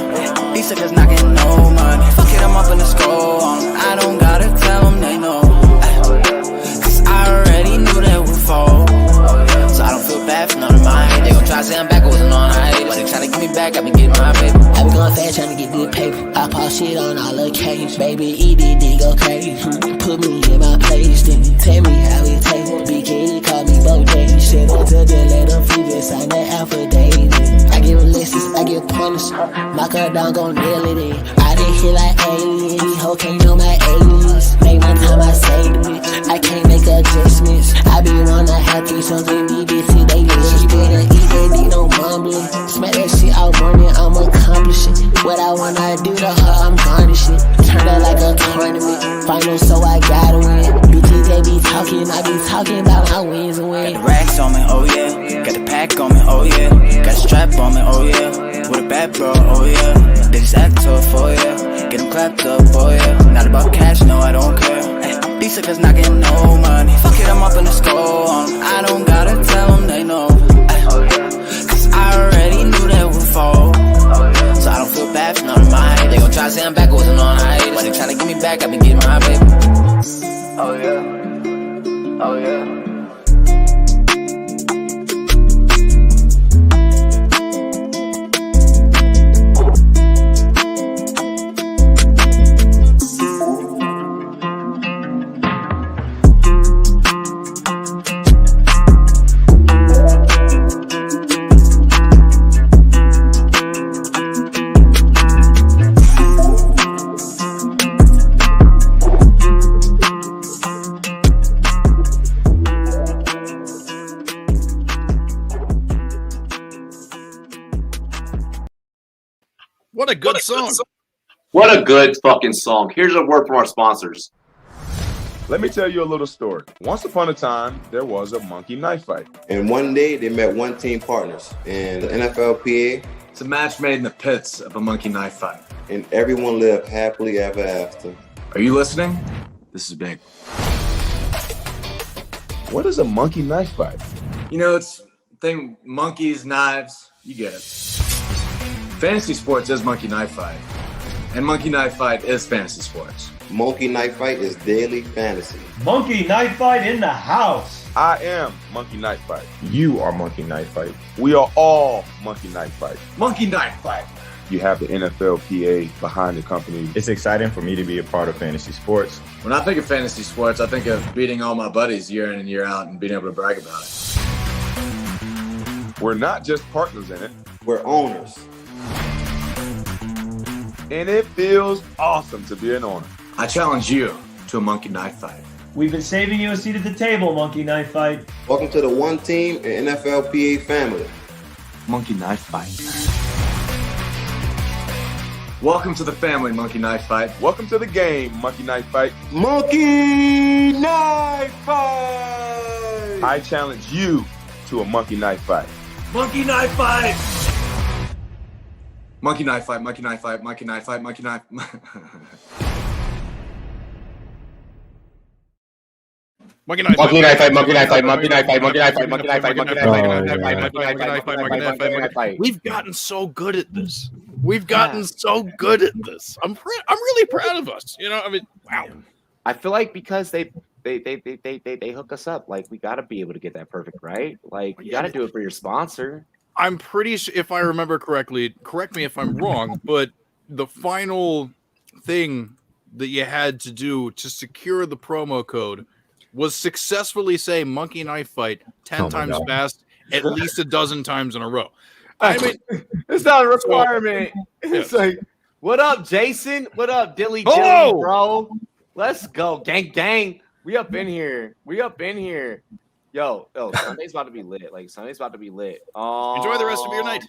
Speaker 8: These suckers not getting no money. Fuck it, I'm up in the score on 'em. I don't gotta tell them, they know. Cause I already knew that would fall. So I don't feel bad for none of mine. They gon' try to say I'm back, I wasn't on I. But they try to get me back, I been getting my paper. I been going fast trying to get good paper. I pop shit on all the case. Baby, EDD go crazy. Put me in my place, then tell me how it tastes. BK call me Bojay. Shit up to the letter, fever, sign the affidavit. I give lessons, I give pointers. My car down, gon' nail it in. I done hit like aliens. These hoes can't know my aliens. Make my time, I say the bitch. I can't make adjustments. I be wanna have threesomes and be busy, they list. She better eat that dick, no mumbling. Smack that shit all morning, I'm accomplishing. What I wanna do to her, I'm garnishing. Turn her like a tournament. Final, so I gotta win. Bitches, they be talking, I be talking about my wins and wins. Got the racks on me, oh yeah. Got the pack on me, oh yeah. Got the strap on me, oh yeah. With a bad bro, oh yeah. They just act tough, oh yeah. Get them clapped up, oh yeah. Not about cash, no, I don't care. These suckers not getting no money. Fuck it, I'm up in the score on 'em. I don't gotta tell them, they know. Cause I already knew that would fall. So I don't feel bad for none of mine. They gon' try to say I'm back, I wasn't on I. But they try to get me back, I been getting my baby.
Speaker 7: Oh yeah. Oh yeah.
Speaker 2: What a good song.
Speaker 1: What a good fucking song. Here's a word from our sponsors.
Speaker 9: Let me tell you a little story. Once upon a time, there was a monkey knife fight.
Speaker 10: And one day they met one team partners in the NFLPA.
Speaker 11: It's a match made in the pits of a monkey knife fight.
Speaker 10: And everyone lived happily ever after.
Speaker 11: Are you listening? This is big.
Speaker 9: What is a monkey knife fight?
Speaker 11: You know, it's thing monkeys, knives, you get it. Fantasy sports is monkey knife fight. And monkey knife fight is fantasy sports.
Speaker 10: Monkey Knife Fight is daily fantasy.
Speaker 12: Monkey Knife Fight in the house.
Speaker 9: I am Monkey Knife Fight. You are Monkey Knife Fight. We are all Monkey Knife Fight.
Speaker 11: Monkey Knife Fight.
Speaker 9: You have the NFLPA behind the company.
Speaker 13: It's exciting for me to be a part of fantasy sports.
Speaker 11: When I think of fantasy sports, I think of beating all my buddies year in and year out and being able to brag about it.
Speaker 9: We're not just partners in it.
Speaker 10: We're owners.
Speaker 9: And it feels awesome to be an owner.
Speaker 11: I challenge you to a monkey knife fight.
Speaker 12: We've been saving you a seat at the table, Monkey Knife Fight.
Speaker 10: Welcome to the one team and NFLPA family.
Speaker 11: Monkey knife fight. Welcome to the family, Monkey Knife Fight.
Speaker 9: Welcome to the game, Monkey Knife Fight.
Speaker 10: Monkey Knife Fight!
Speaker 9: I challenge you to a Monkey Knife Fight.
Speaker 11: Monkey Knife Fight! Monkey Knife Fight, Monkey Knife Fight, Monkey Knife Fight, Monkey Knife.
Speaker 2: Monkey Knife Fight, Monkey Knife Fight, Monkey Knife Fight, Monkey Knife Fight, Monkey Knife Fight, Monkey Knife Fight, Monkey Knife Fight, Monkey Knife Fight, Monkey Knife Fight. We've gotten so good at this. We've gotten so good at this. I'm really proud of us. You know, I mean, wow.
Speaker 1: I feel like because they hook us up, like we got to be able to get that perfect, right? Like you got to do it for your sponsor.
Speaker 2: I'm pretty sure, if I remember correctly, correct me if I'm wrong, but the final thing that you had to do to secure the promo code was successfully say Monkey Knife Fight 10 times fast, at least a dozen times in a row. I mean,
Speaker 1: it's not a requirement. It's like, what up, Jason? What up, Dilly Dilly,
Speaker 2: Hello!
Speaker 1: bro? Let's go, gang. We up in here. Yo, Sunday's about to be lit. Sunday's about to be lit.
Speaker 2: Enjoy the rest of your night.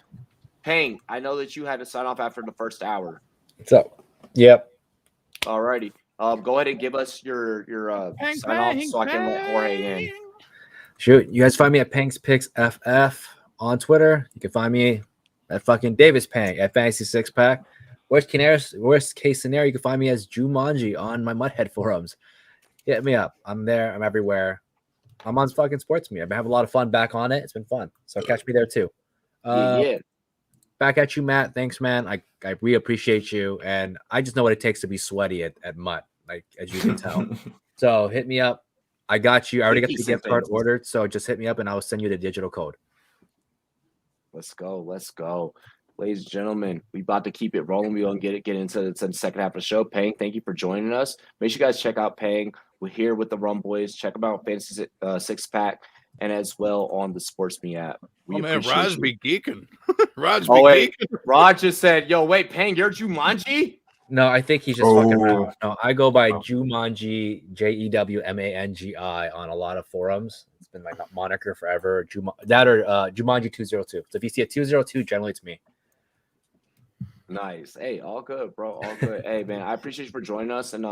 Speaker 1: Pang, I know that you had to sign off after the first hour.
Speaker 5: What's up? Yep.
Speaker 1: Alrighty. Go ahead and give us your sign off so I can let Jorge in.
Speaker 5: Shoot, you guys find me at Pang's Picks FF on Twitter. You can find me at fucking Davis Pang at Fantasy Six Pack. Worst case scenario, you can find me as Jumanji on my Mudhead forums. Hit me up. I'm there. I'm everywhere. I'm on fucking SportsMe. I've been having a lot of fun back on it. It's been fun. So catch me there too.
Speaker 1: Yeah.
Speaker 5: Back at you, Matt. Thanks, man. I really appreciate you. And I just know what it takes to be sweaty at Mutt, like as you can tell. So hit me up. I got you. I already got the gift card ordered. So just hit me up and I'll send you the digital code.
Speaker 1: Let's go. Ladies and gentlemen, we about to keep it rolling. We're going to get into the second half of the show. Pang, thank you for joining us. Make sure you guys check out Pang. We're here with the Rumboyz. Check them out, Fantasy Six Pack, and as well on the SportsMe app.
Speaker 2: Raj be geeking.
Speaker 1: Raj just said, yo, wait, Pang, you're Jumanji?
Speaker 5: No, I think he's just fucking around. No, I go by Jumanji, Jewmangi on a lot of forums. It's been my moniker forever. Jumanji 202. So if you see a 202, generally it's me.
Speaker 1: Nice. Hey, all good, bro. All good. Hey, man, I appreciate you for joining us. And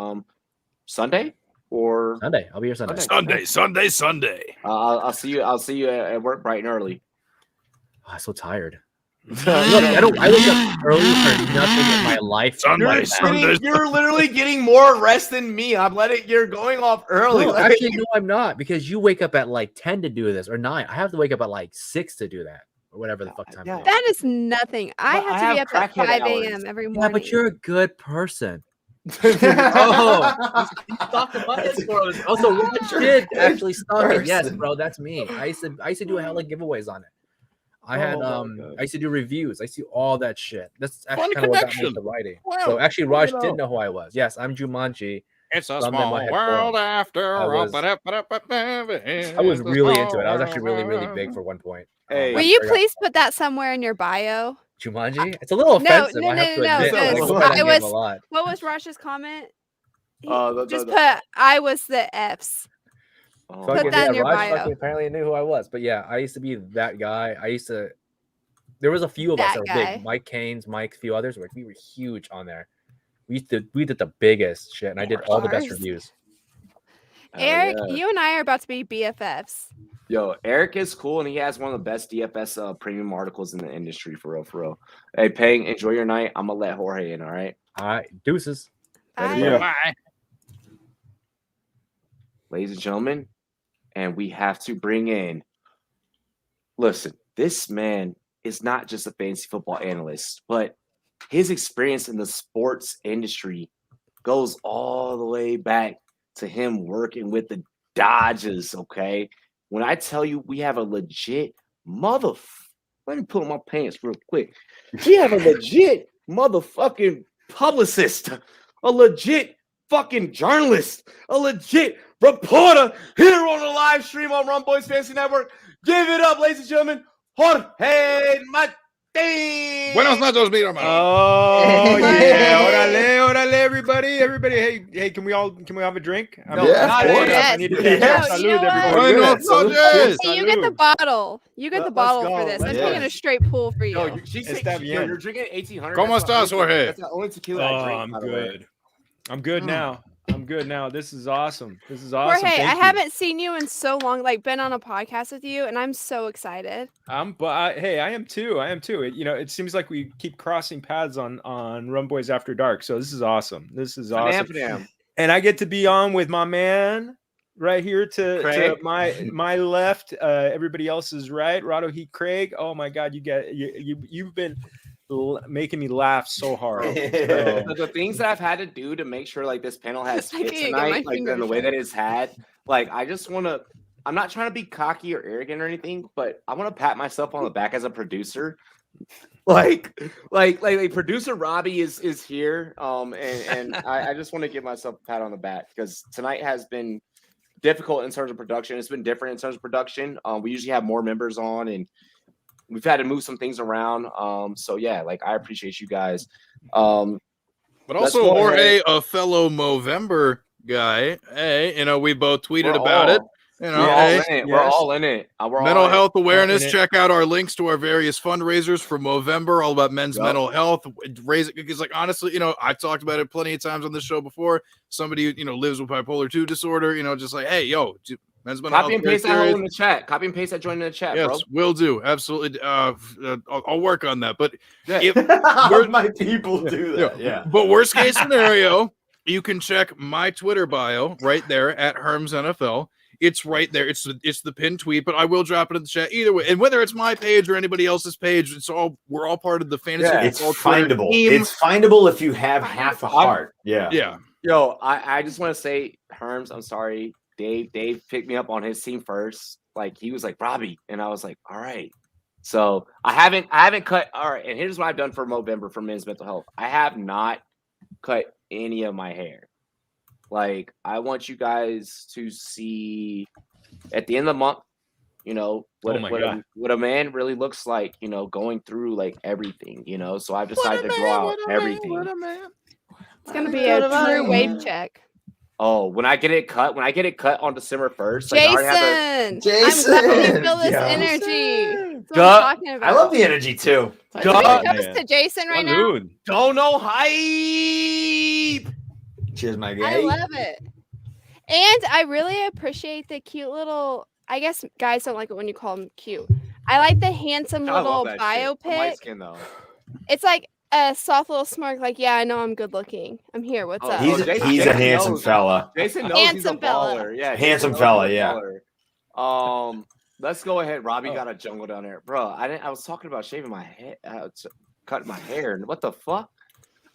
Speaker 1: Sunday.
Speaker 5: I'll be here Sunday.
Speaker 2: Sunday.
Speaker 1: I'll see you at work bright and early.
Speaker 5: Oh, I'm so tired. I wake up early for nothing in my life.
Speaker 2: Sunday.
Speaker 1: You're literally getting more rest than me. You're going off early.
Speaker 5: No, actually, no, I'm not, because you wake up at like 10 to do this or 9. I have to wake up at like 6 to do that or whatever the fuck time.
Speaker 1: Yeah.
Speaker 3: That is nothing. I have to be up at 5 a.m. every morning.
Speaker 5: Yeah, but you're a good person. Also, Rich did actually stalk it. Yes, bro, that's me. I used to do hella giveaways on it. I used to do reviews. I used to do all that shit. That's actually kind of what got me into writing. Wow. So actually, Raj did know who I was. Yes, I'm Jumanji.
Speaker 2: It's a small world after.
Speaker 5: I was really into it. I was actually really big for one point.
Speaker 1: Hey,
Speaker 3: will you please put that somewhere in your bio?
Speaker 5: Jumanji? It's a little offensive.
Speaker 3: No. What was Raj's comment? Just put I was the F's. Put that in your bio.
Speaker 5: Apparently knew who I was. But yeah, I used to be that guy. There was a few of us that were big. Mike Canes, a few others. We were huge on there. We did the biggest shit, and I did all the best reviews.
Speaker 3: Eric, you and I are about to be BFFs.
Speaker 1: Yo, Eric is cool, and he has one of the best DFS premium articles in the industry, for real. Hey, Pang, enjoy your night. I'm going to let Jorge in, all right?
Speaker 5: All right, deuces.
Speaker 2: Bye.
Speaker 1: Ladies and gentlemen, and we have to bring in, listen, this man is not just a fantasy football analyst, but his experience in the sports industry goes all the way back to him working with the Dodgers, okay? When I tell you we have a legit let me put on my pants real quick. We have a legit motherfucking publicist, a legit fucking journalist, a legit reporter here on the live stream on Rumboyz Fantasy Network. Give it up, ladies and gentlemen. Jorge
Speaker 2: Buenos noches, mi hermano.
Speaker 14: Oh yeah, orale, everybody, hey, can we have a drink?
Speaker 1: Yeah, of course.
Speaker 14: I need to salud,
Speaker 3: you know what?
Speaker 14: everybody.
Speaker 2: Buenos noches.
Speaker 3: Hey, you get the bottle. You get the bottle
Speaker 1: let's
Speaker 3: for
Speaker 1: go.
Speaker 3: this. I'm
Speaker 1: Let's
Speaker 3: taking
Speaker 1: go.
Speaker 3: a straight pull for you.
Speaker 1: Yo, she's
Speaker 14: Está bien.
Speaker 1: you're drinking 1800.
Speaker 2: ¿Cómo estás, Jorge?
Speaker 1: That's the only tequila I drink.
Speaker 14: I'm
Speaker 1: by the way.
Speaker 14: good. I'm good now. I'm good now. This is awesome. This is awesome.
Speaker 3: Jorge,
Speaker 14: Thank
Speaker 3: I
Speaker 14: you.
Speaker 3: haven't seen you in so long, like been on a podcast with you, and I'm so excited.
Speaker 14: Hey, I am too. It seems like we keep crossing paths on Rumboyz After Dark. So this is awesome. This is awesome.
Speaker 1: Damn.
Speaker 14: And I get to be on with my man right here to my left. Everybody else is right. Rado Heat Craig. Oh my God, you've been making me laugh so hard.
Speaker 1: The things that I've had to do to make sure like this panel has fit tonight, like in the way that it's had, like I just want to. I'm not trying to be cocky or arrogant or anything, but I want to pat myself on the back as a producer. Like producer Robbie is here, and I just want to give myself a pat on the back because tonight has been difficult in terms of production. It's been different in terms of production. We usually have more members on, and we've had to move some things around. So yeah, like I appreciate you guys.
Speaker 2: But also Jorge, a fellow Movember guy. Hey, we both tweeted about it. We're
Speaker 1: all in it.
Speaker 2: Mental health awareness. Check out our links to our various fundraisers for Movember, all about men's mental health. Raise it because, like, honestly, I've talked about it plenty of times on this show before. Somebody, lives with bipolar 2 disorder, just like, hey, men's mental health.
Speaker 1: Copy and paste that in the chat. Copy and paste that join in the chat,
Speaker 2: yes,
Speaker 1: bro.
Speaker 2: Will do. Absolutely. I'll work on that. But
Speaker 4: my people do that. Yeah.
Speaker 2: But worst case scenario, you can check my Twitter bio right there at Herms NFL. It's right there. It's the pinned tweet, but I will drop it in the chat either way. And whether it's my page or anybody else's page, we're all part of the fantasy.
Speaker 4: Yeah, it's findable. It's findable if you have half a heart. Yeah.
Speaker 2: Yeah.
Speaker 1: Yo, I just want to say, Herms, I'm sorry. Dave picked me up on his team first. Like he was like, Robbie, and I was like, all right. So I haven't cut. All right, and here's what I've done for Movember for men's mental health. I have not cut any of my hair. Like, I want you guys to see at the end of the month, what a man really looks like, going through like everything, So I've decided to draw out everything.
Speaker 3: It's gonna be a true wave check.
Speaker 1: Oh, when I get it cut on December 1st,
Speaker 3: Jason,
Speaker 4: Jason,
Speaker 3: I'm glad you feel this energy. That's what I'm talking about.
Speaker 4: I love the energy too.
Speaker 3: Can we toast to Jason right now?
Speaker 1: Don't know hype.
Speaker 4: Cheers, my guy.
Speaker 3: I love it. And I really appreciate the cute little, I guess guys don't like it when you call them cute. I like the handsome little biopic. It's like a soft little smirk, like, yeah, I know I'm good looking. I'm here. What's up?
Speaker 4: He's a handsome fella.
Speaker 1: Jason knows he's a baller. Yeah,
Speaker 4: handsome fella, yeah.
Speaker 1: Let's go ahead. Robbie got a jungle down there. Bro, I was talking about shaving my head, cutting my hair. What the fuck?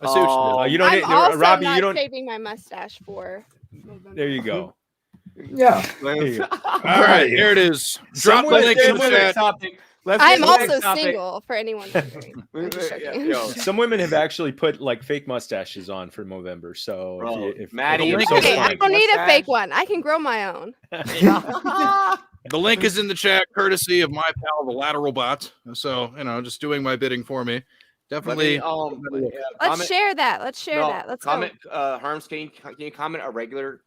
Speaker 14: I see what you don't
Speaker 3: I'm
Speaker 14: need,
Speaker 3: also
Speaker 14: Robbie.
Speaker 3: not
Speaker 14: You don't.
Speaker 3: shaving my mustache for.
Speaker 14: There you go.
Speaker 4: Yeah.
Speaker 14: There you go.
Speaker 2: All right, here it is. Drop the link in the chat.
Speaker 3: I'm also single for anyone wondering.
Speaker 14: Some women have actually put like fake mustaches on for Movember. So if
Speaker 1: Maddie,
Speaker 3: I don't need a fake one. I can grow my own.
Speaker 2: The link is in the chat, courtesy of my pal, the Lateral Bot. So, just doing my bidding for me. Definitely.
Speaker 3: Let's share that. Let's
Speaker 1: comment. Herms, can you comment a regular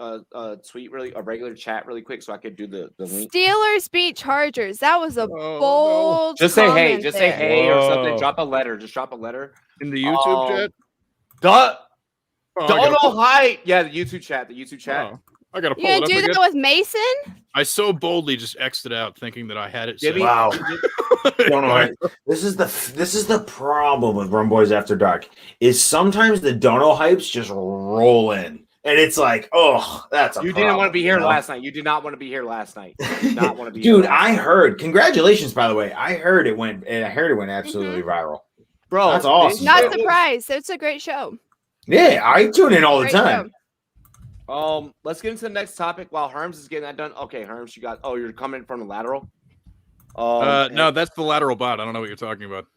Speaker 1: tweet, a regular chat, really quick, so I could do the link.
Speaker 3: Steelers beat Chargers. That was a bold.
Speaker 1: Just say hey. Just say
Speaker 3: there.
Speaker 1: hey or something. Drop a letter. Just drop a letter
Speaker 2: in the YouTube chat.
Speaker 1: Don't know hype. Yeah, the YouTube chat. Oh.
Speaker 2: I gotta pull
Speaker 3: it up. You gonna do that with Mason?
Speaker 2: I so boldly just X'd it out, thinking that I had it.
Speaker 4: Wow. Don't know. This is the problem with Rumboyz After Dark. Is sometimes the dono hypes just roll in, and it's like, oh, that's a.
Speaker 1: You didn't want to be here last night. You did not want to be here last night. You did not want to be.
Speaker 4: Dude, I heard. Congratulations, by the way. I heard it went absolutely viral.
Speaker 1: Bro,
Speaker 4: that's awesome.
Speaker 3: Not surprised. It's a great show.
Speaker 4: Yeah, I tune in all the time.
Speaker 1: Let's get into the next topic while Herms is getting that done. Okay, Herms, you're coming from the lateral.
Speaker 2: No, that's the Lateral Bot. I don't know what you're talking about.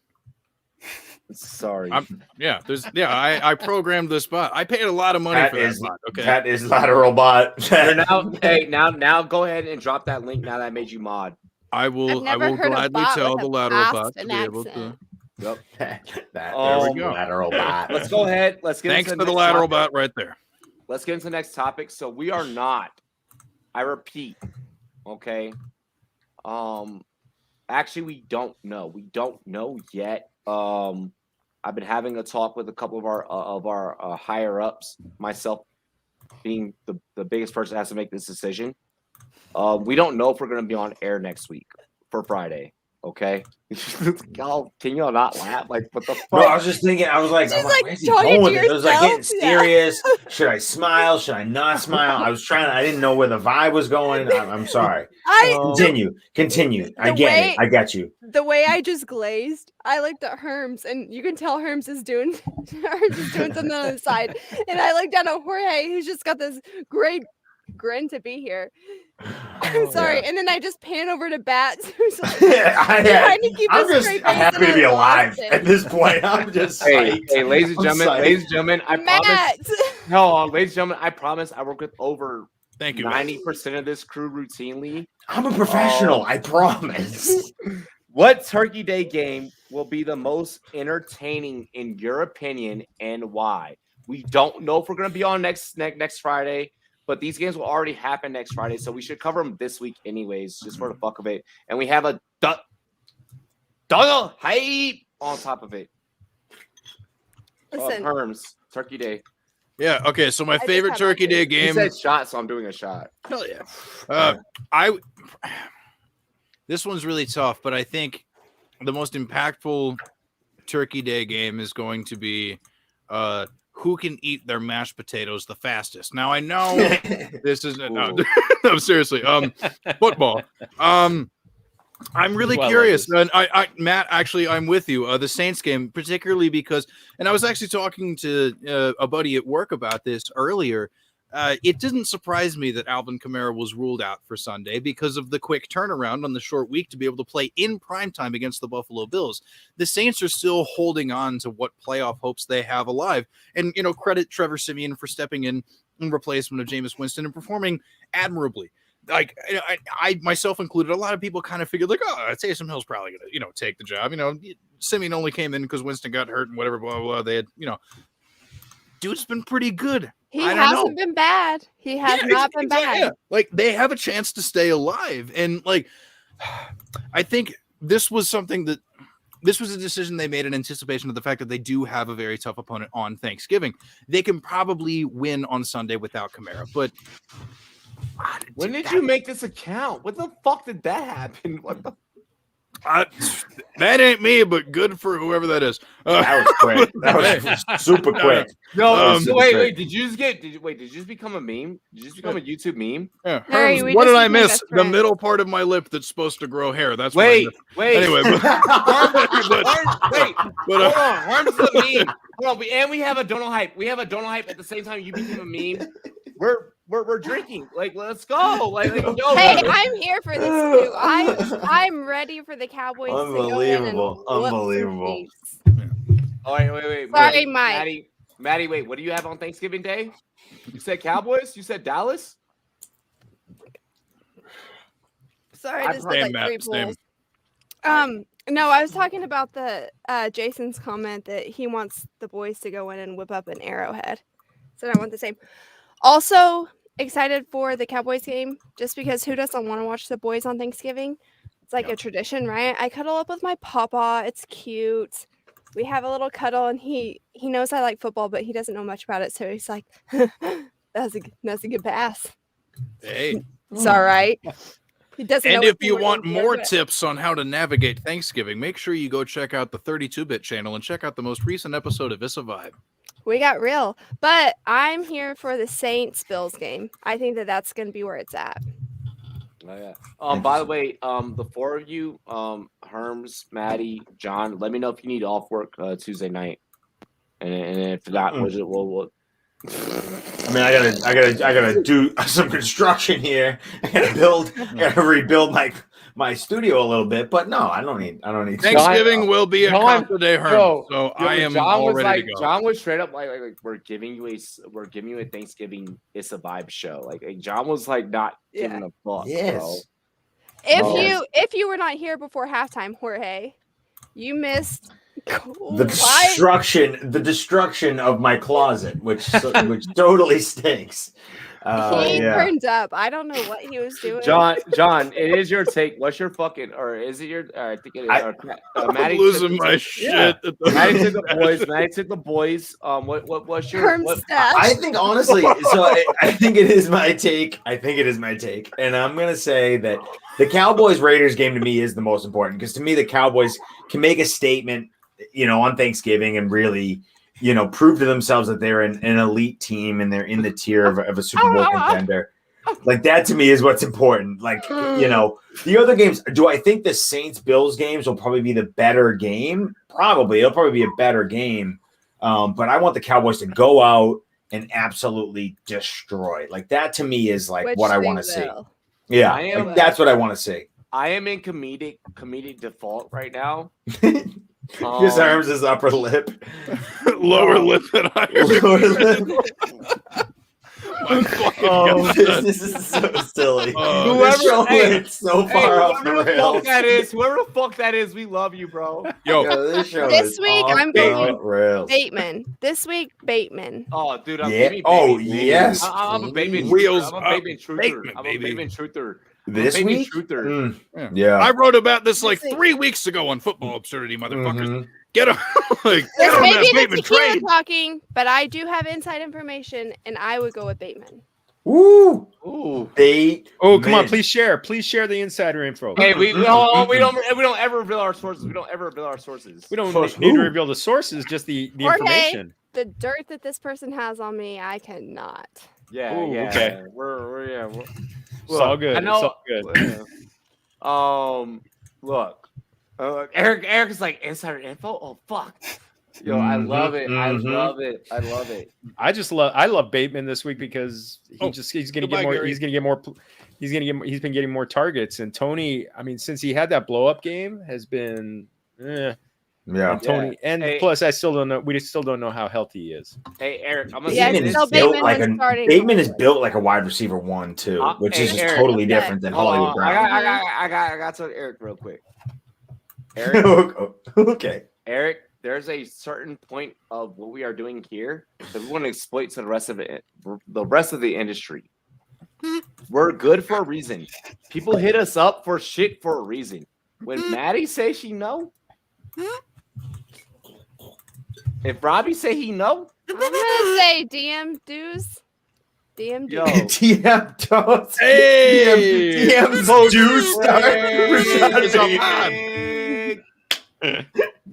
Speaker 1: Sorry.
Speaker 2: I programmed this bot. I paid a lot of money for that bot. Okay,
Speaker 4: that is Lateral Bot.
Speaker 1: now go ahead and drop that link. Now that I made you mod.
Speaker 2: I will gladly tell the Lateral Bot to be able to.
Speaker 1: Yep.
Speaker 4: There we go. Lateral bot.
Speaker 1: Let's go ahead. Let's get
Speaker 2: Thanks
Speaker 1: into
Speaker 2: for the
Speaker 1: next
Speaker 2: lateral
Speaker 1: topic.
Speaker 2: bot right there.
Speaker 1: Let's get into the next topic. So we are not. I repeat. Okay. Actually, we don't know. We don't know yet. I've been having a talk with a couple of our higher ups. Myself being the biggest person that has to make this decision. We don't know if we're going to be on air next week for Friday. Okay. Y'all, can y'all not laugh? Like, what the fuck?
Speaker 4: No, I was just thinking. I was like, where's he going with it? I was like getting serious. Should I smile? Should I not smile? I was trying. I didn't know where the vibe was going. I'm sorry. Continue. I get it. I got you.
Speaker 3: The way I just glazed, I looked at Herms, and you can tell Herms is doing something on the side. And I looked down at Jorge, who's just got this great grin to be here. I'm sorry. And then I just pan over to Bats, who's like trying to keep
Speaker 4: I'm
Speaker 3: a
Speaker 4: just
Speaker 3: straight face.
Speaker 4: happy to be alive at this point. I'm just
Speaker 1: hey, ladies and gentlemen, I promise. No, ladies and gentlemen, I promise I work with over 90% of this crew routinely.
Speaker 4: I'm a professional. I promise.
Speaker 1: What Turkey Day game will be the most entertaining in your opinion, and why? We don't know if we're going to be on next Friday. But these games will already happen next Friday, so we should cover them this week anyways, just for the fuck of it. And we have a double hype on top of it.
Speaker 3: Listen.
Speaker 1: Herms, Turkey Day.
Speaker 2: Yeah, okay, so my favorite Turkey Day game.
Speaker 1: He said shot, so I'm doing a shot.
Speaker 2: Hell yeah. This one's really tough, but I think the most impactful Turkey Day game is going to be who can eat their mashed potatoes the fastest. Now I know this isn't no, seriously. Football. I'm really curious. And I Matt, actually, I'm with you. The Saints game, particularly because, and I was actually talking to a buddy at work about this earlier. It didn't surprise me that Alvin Kamara was ruled out for Sunday because of the quick turnaround on the short week to be able to play in primetime against the Buffalo Bills. The Saints are still holding on to what playoff hopes they have alive. And, credit Trevor Siemian for stepping in replacement of Jameis Winston and performing admirably. Like, I myself included, a lot of people kind of figured like, Taysom Hill's probably going to, take the job. Siemian only came in because Winston got hurt and whatever, blah, blah, blah. They had, dude's been pretty good.
Speaker 3: He hasn't been bad. He has not been bad.
Speaker 2: Yeah. Like, they have a chance to stay alive. And, like, I think this was a decision they made in anticipation of the fact that they do have a very tough opponent on Thanksgiving. They can probably win on Sunday without Kamara. But
Speaker 1: when did you make this account? What the fuck did that happen? What the
Speaker 2: that ain't me, but good for whoever that is.
Speaker 4: That was quick. That was super quick.
Speaker 1: No, wait. Did you just become a meme? Did you just become a YouTube meme?
Speaker 2: Yeah. Herms, what did I miss? The middle part of my lip that's supposed to grow hair. That's
Speaker 1: wait.
Speaker 2: Anyway,
Speaker 1: wait. Hold on. Herms is a meme. Hold on. And we have a Donald hype. We have a Donald hype at the same time. You became a meme. We're drinking. Like, let's go. Like yo,
Speaker 3: hey, I'm here for this too. I'm ready for the Cowboys.
Speaker 4: Unbelievable. Unbelievable.
Speaker 1: Oh, wait.
Speaker 3: Sorry, Mike.
Speaker 1: Maddie, wait. What do you have on Thanksgiving Day? You said Cowboys? You said Dallas?
Speaker 3: Sorry, I just had like 3 pools. No, I was talking about the Jason's comment that he wants the boys to go in and whip up an Arrowhead. So I want the same. Also excited for the Cowboys game, just because who doesn't want to watch the boys on Thanksgiving? It's like a tradition, right? I cuddle up with my papa. It's cute. We have a little cuddle, and he knows I like football, but he doesn't know much about it. So he's like, that's a good pass.
Speaker 2: Hey,
Speaker 3: it's all right. He doesn't.
Speaker 2: And if you want more tips on how to navigate Thanksgiving, make sure you go check out the 32-bit channel and check out the most recent episode of It's a Vibe.
Speaker 3: We got real, but I'm here for the Saints-Bills game. I think that's going to be where it's at.
Speaker 1: Oh yeah. By the way, the 4 of you, Herms, Maddie, John, let me know if you need off work Tuesday night, and if not, we'll.
Speaker 4: I mean, I gotta do some construction here. I gotta rebuild my studio a little bit, but no, I don't need.
Speaker 2: Thanksgiving will be a contra day, Herm. So I am all ready to go.
Speaker 1: John was straight up like we're giving you a Thanksgiving It's a Vibe show. Like John was like not giving a fuck.
Speaker 4: Yes.
Speaker 1: Bro.
Speaker 3: If you were not here before halftime, Jorge, you missed
Speaker 4: the destruction of my closet, which totally stinks.
Speaker 3: He turned up. I don't know what he was doing.
Speaker 1: John, it is your take. What's your fucking, or is it your? I think it is.
Speaker 2: I'm losing my shit.
Speaker 1: Maddie took the boys. Maddie took the boys. What's your?
Speaker 4: I think honestly, I think it is my take. And I'm gonna say that the Cowboys Raiders game to me is the most important because to me the Cowboys can make a statement, on Thanksgiving and really. Prove to themselves that they're an elite team and they're in the tier of a Super Bowl contender. Like that to me is what's important. Like, the other games, do I think the Saints-Bills games will probably be the better game? Probably. It'll probably be a better game. But I want the Cowboys to go out and absolutely destroy. Like that to me is like what I want to see. Yeah, that's what I want to see.
Speaker 1: I am in comedic default right now.
Speaker 4: His arms is upper lip.
Speaker 2: Lower lip and
Speaker 4: lower lip. This is so silly.
Speaker 1: Whoever
Speaker 4: so far off the rails.
Speaker 1: Whoever the fuck that is, we love you, bro.
Speaker 3: This week I'm going Bateman. This week Bateman.
Speaker 1: Oh, dude, I'm
Speaker 4: yes.
Speaker 1: I'm a Bateman.
Speaker 2: Wheels
Speaker 1: I'm a Bateman truther.
Speaker 2: Bateman,
Speaker 1: I'm a Bateman truther.
Speaker 4: This week?
Speaker 2: Yeah. I wrote about this like 3 weeks ago on Football Absurdity, motherfuckers. Get them, get on that Bateman train.
Speaker 3: Talking, but I do have inside information, and I would go with Bateman.
Speaker 4: Ooh.
Speaker 14: Oh, come on, please share the insider info.
Speaker 1: Hey, we don't ever reveal our sources. We don't
Speaker 14: need to reveal the sources, just the information.
Speaker 3: The dirt that this person has on me, I cannot.
Speaker 1: Yeah.
Speaker 14: Okay.
Speaker 1: We're
Speaker 14: It's all good.
Speaker 1: I know,
Speaker 14: it's all good.
Speaker 1: Look, Eric is like insider info. Oh fuck, yo, I love it. I love it.
Speaker 14: I love Bateman this week because he's gonna get more. He's been getting more targets. And Tony, I mean, since he had that blow up game, has been. And Tony, plus, I still don't know. We still don't know how healthy he is.
Speaker 1: Hey, Eric, I'm gonna
Speaker 4: Bateman is built like a wide receiver 1 too, which is just
Speaker 1: Eric,
Speaker 4: totally different than Hollywood Brown.
Speaker 1: I got to Eric real quick. Eric,
Speaker 4: okay.
Speaker 1: Eric, there's a certain point of what we are doing here that we want to exploit to the rest of it, the rest of the industry. We're good for a reason. People hit us up for shit for a reason. When Maddie says she know. If Robbie say he no,
Speaker 3: I'm gonna say DM dues. DM
Speaker 1: Yo.
Speaker 3: dues.
Speaker 4: DM toes.
Speaker 2: Hey,
Speaker 4: DM dues.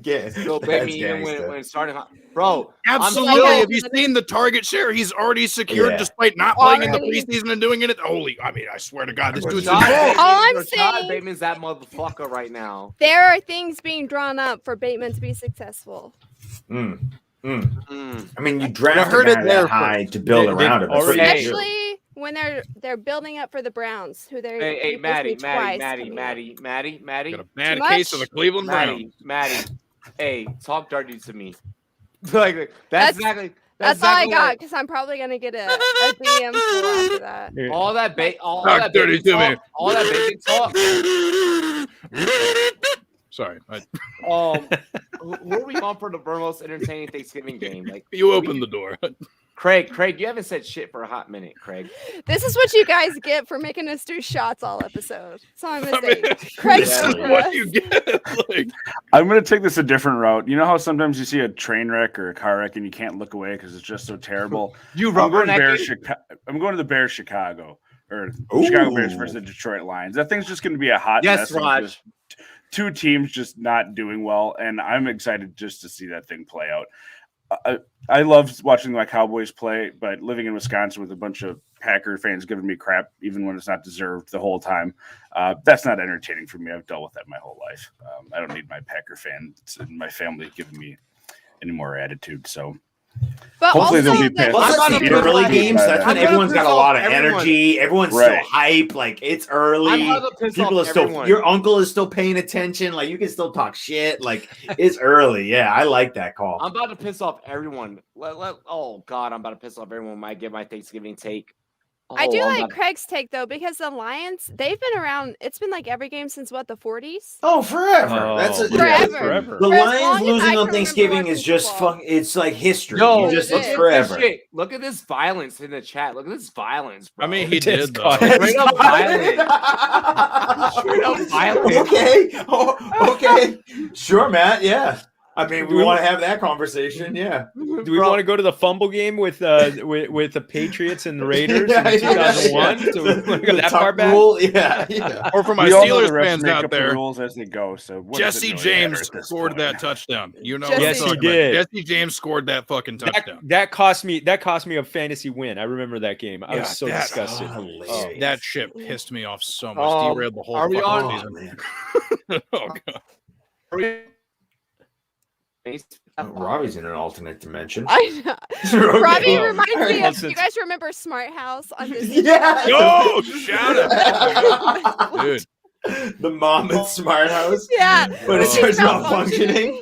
Speaker 1: Yes. So baby, even when starting, bro.
Speaker 2: Absolutely. Have you seen the target share? He's already secured despite not playing in the preseason and doing it. I mean, I swear to God, this dude's
Speaker 3: all I'm saying.
Speaker 1: Bateman's that motherfucker right now.
Speaker 3: There are things being drawn up for Bateman to be successful.
Speaker 4: I mean, you drafted him that high to build around him,
Speaker 3: especially when they're building up for the Browns, who they're
Speaker 1: Hey, Maddie.
Speaker 2: Got a bad case of the Cleveland Browns.
Speaker 1: Maddie, hey, talk dirty to me. Like that's exactly.
Speaker 3: That's all I got because I'm probably gonna get a DM after that.
Speaker 1: All that bait talk.
Speaker 2: Sorry.
Speaker 1: Who are we on for the most entertaining Thanksgiving game? Like
Speaker 2: you opened the door.
Speaker 1: Craig, you haven't said shit for a hot minute, Craig.
Speaker 3: This is what you guys get for making us do shots all episode. So I'm gonna say, Craig,
Speaker 2: this is what you get.
Speaker 6: I'm gonna take this a different route. You know how sometimes you see a train wreck or a car wreck and you can't look away because it's just so terrible. I'm going to the Bears Chicago or Chicago Bears versus the Detroit Lions. That thing's just going to be a hot mess.
Speaker 1: Raj.
Speaker 6: Two teams just not doing well, and I'm excited just to see that thing play out. I love watching my Cowboys play, but living in Wisconsin with a bunch of Packer fans giving me crap, even when it's not deserved the whole time, that's not entertaining for me. I've dealt with that my whole life. I don't need my Packer fans and my family giving me any more attitude. So hopefully they'll be past.
Speaker 4: The early games, that's when everyone's got a lot of energy. Everyone's still hype. Like it's early. People are still. Your uncle is still paying attention. Like you can still talk shit. Like it's early. Yeah, I like that call.
Speaker 1: I'm about to piss off everyone. Oh God, I'm about to piss off everyone when I get my Thanksgiving take.
Speaker 3: I do
Speaker 1: Oh, I'm
Speaker 3: like
Speaker 1: about-
Speaker 3: Craig's take though, because the Lions, they've been around. It's been like every game since what, the 40s?
Speaker 4: Oh, forever.
Speaker 14: Oh,
Speaker 4: That's a,
Speaker 3: Forever.
Speaker 14: forever.
Speaker 4: The
Speaker 3: For as
Speaker 4: Lions
Speaker 3: long as I
Speaker 4: losing
Speaker 3: can
Speaker 4: on
Speaker 3: remember
Speaker 4: Thanksgiving is
Speaker 3: watching
Speaker 4: just
Speaker 3: football.
Speaker 4: it's like history.
Speaker 1: Yo,
Speaker 4: You just
Speaker 1: look
Speaker 4: it's
Speaker 1: at
Speaker 4: forever.
Speaker 1: this shit. Look at this violence in the chat. Look at this violence, bro.
Speaker 2: I mean, he
Speaker 14: It's
Speaker 2: did though.
Speaker 1: Straight up violence. Straight up violence.
Speaker 4: Okay. Oh, okay. Sure, Matt. Yeah. I mean,
Speaker 14: Do
Speaker 4: we
Speaker 14: we-
Speaker 4: want to have that conversation. Yeah.
Speaker 14: Do we want to go to the fumble game with the Patriots and the Raiders in 2001?
Speaker 4: Yeah.
Speaker 14: So we want to go
Speaker 4: The
Speaker 14: that
Speaker 4: tuck
Speaker 14: far back?
Speaker 4: rule. Yeah.
Speaker 2: Or for my
Speaker 6: We all know
Speaker 2: Steelers
Speaker 6: the refs
Speaker 2: fans
Speaker 6: make
Speaker 2: out
Speaker 6: up the
Speaker 2: there,
Speaker 6: rules as they go. So what does
Speaker 2: Jesse
Speaker 6: it really matter
Speaker 2: James
Speaker 6: at this
Speaker 2: scored
Speaker 6: point?
Speaker 2: that touchdown. You know,
Speaker 3: Yes,
Speaker 2: what I'm
Speaker 3: he
Speaker 2: talking about.
Speaker 14: did.
Speaker 2: Jesse James scored that fucking touchdown.
Speaker 14: That cost me a fantasy win. I remember that game. I
Speaker 2: Yeah,
Speaker 14: was so
Speaker 2: that-
Speaker 14: disgusted.
Speaker 4: Oh,
Speaker 2: That shit pissed me off so much. Derailed the whole
Speaker 1: are we
Speaker 2: fucking
Speaker 1: on-
Speaker 2: season.
Speaker 4: man.
Speaker 2: Oh god.
Speaker 1: Are we-
Speaker 4: Robbie's in an alternate dimension.
Speaker 3: I know.
Speaker 4: Okay.
Speaker 3: Robbie
Speaker 4: Oh,
Speaker 3: reminds
Speaker 4: all
Speaker 3: me
Speaker 4: right.
Speaker 3: of. You guys remember Smart House on Disney?
Speaker 4: Yeah.
Speaker 2: Yo, shout out, dude.
Speaker 4: The mom at Smart House.
Speaker 3: Yeah.
Speaker 4: When it
Speaker 2: Oh.
Speaker 4: starts
Speaker 3: She's
Speaker 4: malfunctioning.